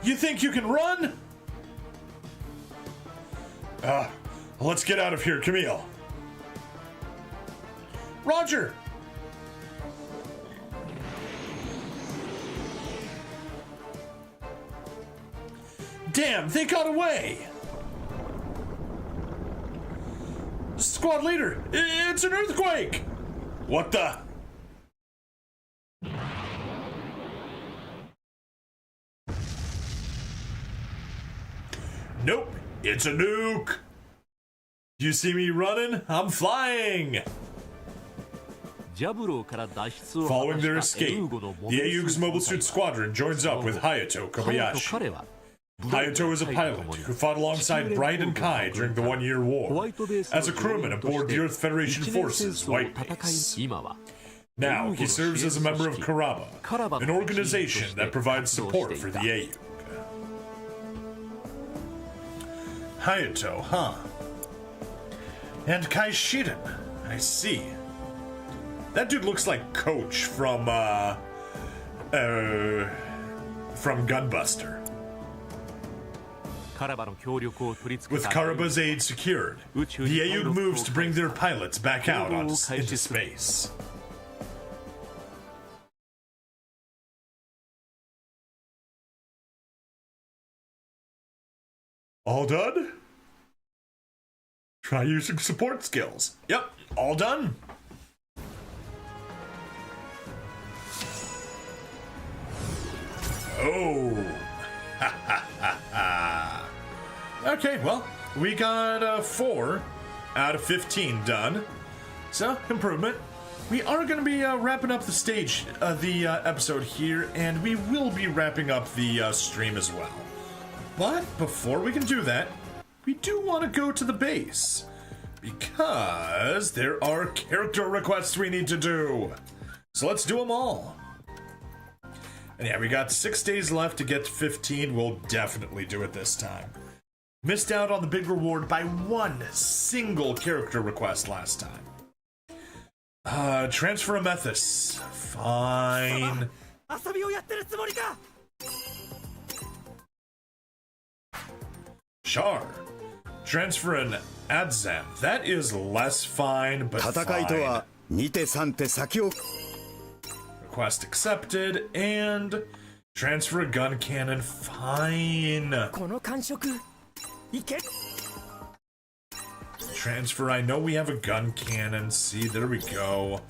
[SPEAKER 1] You think you can run? Let's get out of here, Camille. Roger! Damn, they got away! Squad leader, it's an earthquake! What the? Nope, it's a nuke! You see me running? I'm flying! Following their escape, the Ayu's Mobile Suit Squadron joins up with Hayato Kobayashi. Hayato is a pilot who fought alongside Bright and Kai during the One-Year War as a crewman aboard the Earth Federation Forces White Base. Now, he serves as a member of Karaba, an organization that provides support for the Ayu. Hayato, huh? And Kai Shiden, I see. That dude looks like Coach from Gunbuster. With Karaba's aid secured, the Ayu moves to bring their pilots back out into space. All done? Try using support skills. Yep, all done. Oh. Ha ha ha ha. Okay, well, we got 4 out of 15 done. So, improvement. We are going to be wrapping up the episode here, and we will be wrapping up the stream as well. But before we can do that, we do want to go to the base, because there are character requests we need to do. So let's do them all. And yeah, we got 6 days left to get to 15. We'll definitely do it this time. Missed out on the big reward by 1 single character request last time. Transfer a Methus. Fine. Char. Transfer an Adzam. That is less fine, but fine. Request accepted, and transfer a gun cannon. Fine. Transfer, I know we have a gun cannon. See, there we go.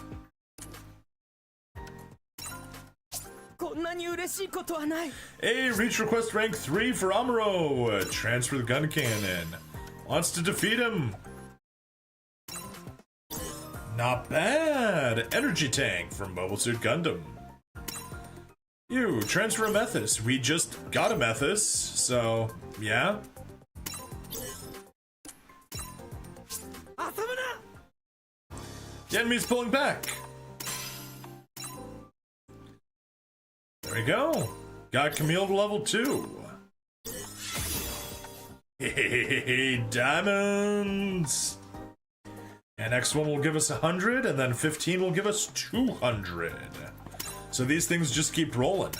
[SPEAKER 1] Hey, reach request rank 3 for Amuro. Transfer the gun cannon. Wants to defeat him. Not bad. Energy tank from Mobile Suit Gundam. You, transfer a Methus. We just got a Methus, so yeah. The enemy's pulling back. There we go. Got Camille to level 2. Hey, diamonds! And next one will give us 100, and then 15 will give us 200. So these things just keep rolling.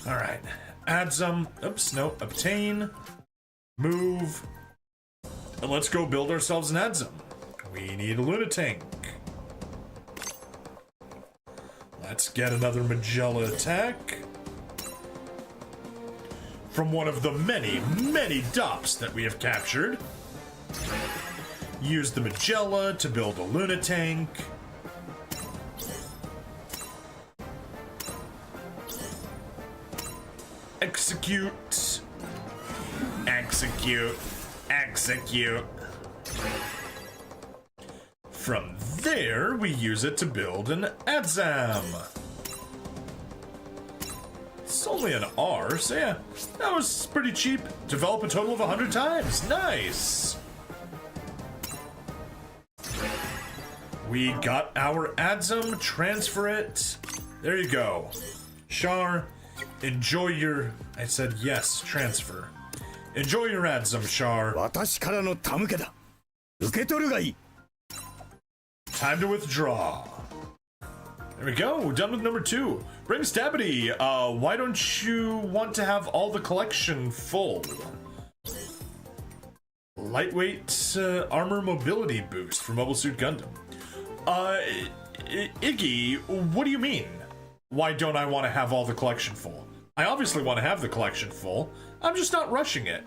[SPEAKER 1] Alright, add some, oops, no, obtain, move, and let's go build ourselves an Edzum. We need a Lunatank. Let's get another Magella attack from one of the many, many DOPs that we have captured. Use the Magella to build a Lunatank. Execute. Execute. Execute. From there, we use it to build an Edzam. It's only an R, so yeah, that was pretty cheap. Develop a total of 100 times. Nice. We got our Edzam, transfer it. There you go. Char, enjoy your... I said yes, transfer. Enjoy your Edzam, Char.
[SPEAKER 5] 私からの手向けだ。受け取るがいい。
[SPEAKER 1] Time to withdraw. There we go, done with number 2. Bring Stabity, why don't you want to have all the collection full? Lightweight armor mobility boost for Mobile Suit Gundam. Iggy, what do you mean? Why don't I want to have all the collection full? I obviously want to have the collection full. I'm just not rushing it.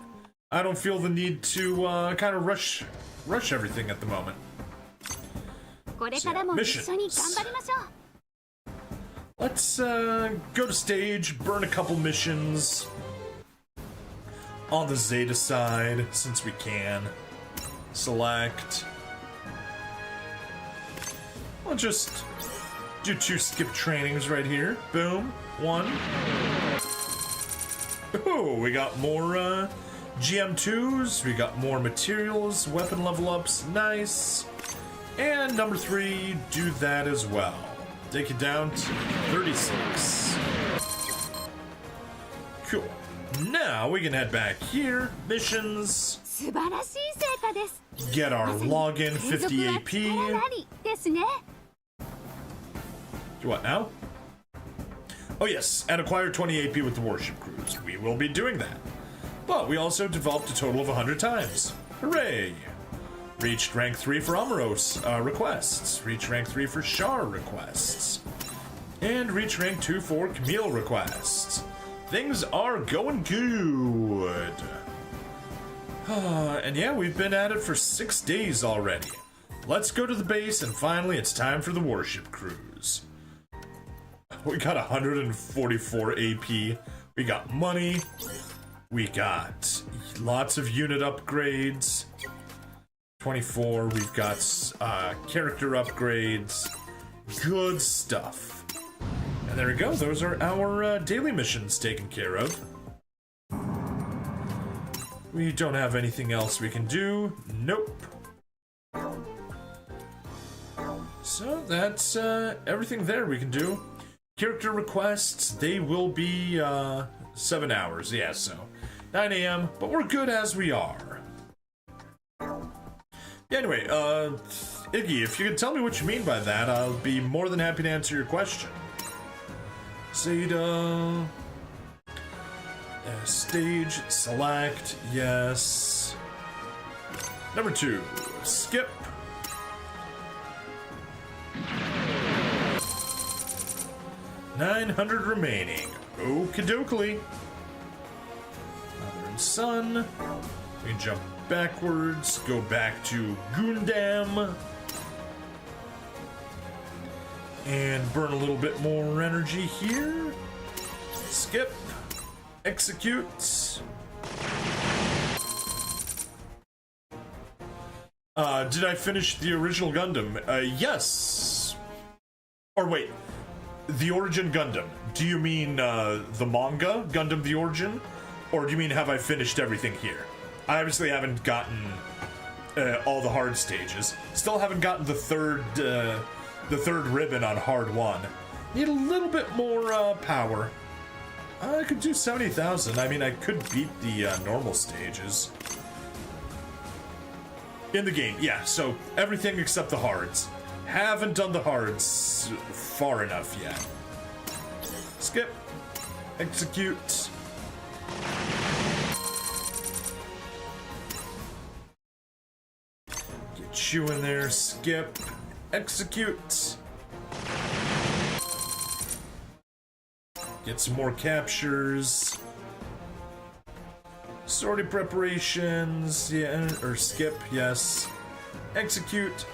[SPEAKER 1] I don't feel the need to kind of rush everything at the moment. So, yeah, missions. Let's go to stage, burn a couple missions on the Zeta side since we can. Select. We'll just do 2 skip trainings right here. Boom. 1. Ooh, we got more GM2s. We got more materials, weapon level ups. Nice. And number 3, do that as well. Take it down to 36. Cool. Now we can head back here. Missions. Get our login 50 AP. Do what now? Oh yes, and acquire 20 AP with the warship crews. We will be doing that. But we also developed a total of 100 times. Hooray! Reached rank 3 for Amuros requests. Reached rank 3 for Char requests. And reached rank 2 for Camille requests. Things are going good. And yeah, we've been at it for 6 days already. Let's go to the base, and finally it's time for the warship cruise. We got 144 AP. We got money. We got lots of unit upgrades. 24, we've got character upgrades. Good stuff. And there we go, those are our daily missions taken care of. We don't have anything else we can do. Nope. So that's everything there we can do. Character requests, they will be 7 hours, yeah, so 9 a.m., but we're good as we are. Yeah, anyway, Iggy, if you could tell me what you mean by that, I'll be more than happy to answer your question. Zeta... stage, select, yes. Number 2, skip. $900 remaining. Okie dokie. Mother and son. We can jump backwards, go back to Gundam. And burn a little bit more energy here. Skip. Execute. Did I finish the original Gundam? Yes. Or wait. The Origin Gundam. Do you mean the manga, Gundam the Origin? Or do you mean have I finished everything here? I obviously haven't gotten all the hard stages. Still haven't gotten the third ribbon on hard 1. Need a little bit more power. I could do 70,000. I mean, I could beat the normal stages. In the game, yeah, so everything except the hards. Haven't done the hards far enough yet. Skip. Execute. Get you in there, skip. Execute. Get some more captures. Sorting preparations, yeah, or skip, yes. Execute.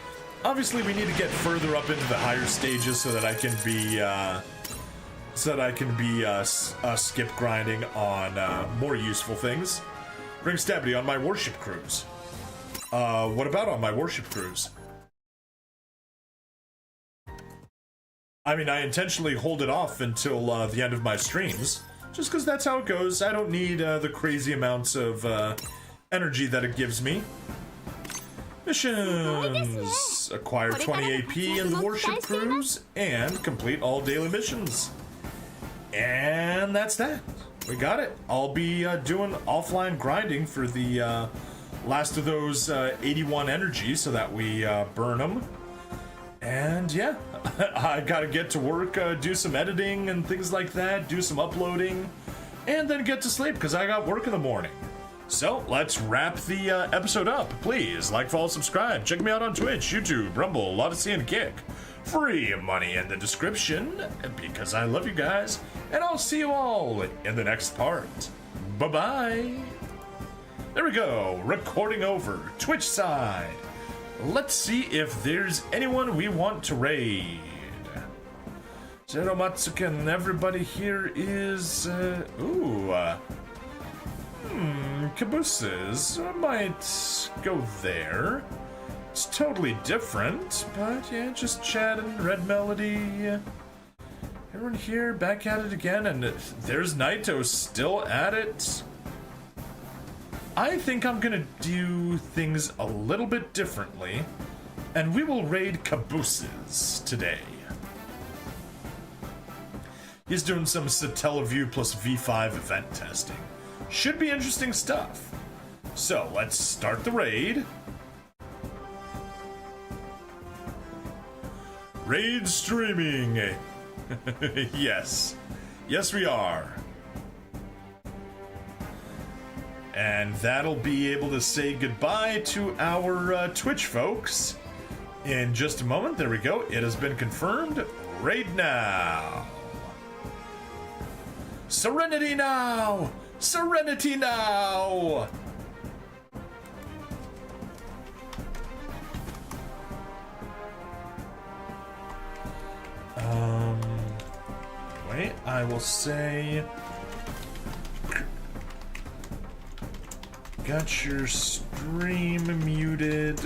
[SPEAKER 1] Obviously, we need to get further up into the higher stages so that I can be, skip grinding on more useful things. Bring stability on my warship cruise. What about on my warship cruise? I mean, I intentionally hold it off until the end of my streams. Just because that's how it goes. I don't need the crazy amounts of energy that it gives me. Missions! Acquire 20 AP in the warship cruise and complete all daily missions. And that's that. We got it. I'll be doing offline grinding for the last of those 81 energy so that we burn them. And yeah, I gotta get to work, do some editing and things like that, do some uploading, and then get to sleep because I got work in the morning. So let's wrap the episode up. Please like, follow, subscribe. Check me out on Twitch, YouTube, Rumble, Odyssey, and Kick. Free money in the description because I love you guys, and I'll see you all in the next part. Bye-bye. There we go, recording over, Twitch side. Let's see if there's anyone we want to raid. Zero Matsuken, everybody here is, cabooses. I might go there. It's totally different, but yeah, just chatting, Red Melody. Everyone here back at it again, and there's Naito still at it. I think I'm gonna do things a little bit differently, and we will raid cabooses today. He's doing some Satellaview plus V5 event testing. Should be interesting stuff. So let's start the raid. Raid streaming. Yes. Yes, we are. And that'll be able to say goodbye to our Twitch folks in just a moment. There we go. It has been confirmed. Raid now. Serenity now. Serenity now. Wait, I will say... Got your stream muted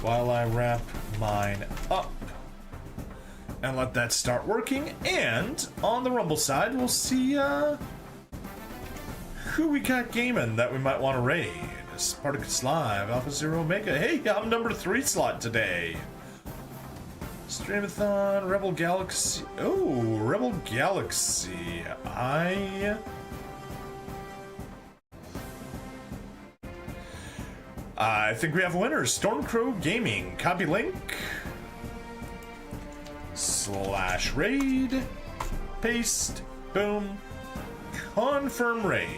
[SPEAKER 1] while I wrap mine up. And let that start working. And on the Rumble side, we'll see who we got gaming that we might want to raid. Spartacus Live, Alpha Zero Omega. Hey, I'm number 3 slot today. Streamathon, Rebel Galaxy. Oh, Rebel Galaxy. I think we have winners. Stormcrow Gaming. Copy link. /raid. Paste. Boom. Confirm raid.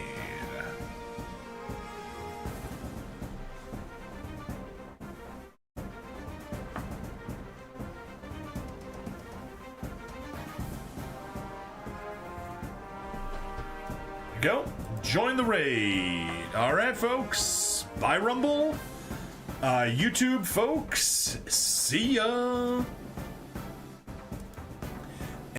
[SPEAKER 1] Go. Join the raid. All right, folks. Bye, Rumble. YouTube, folks. See ya.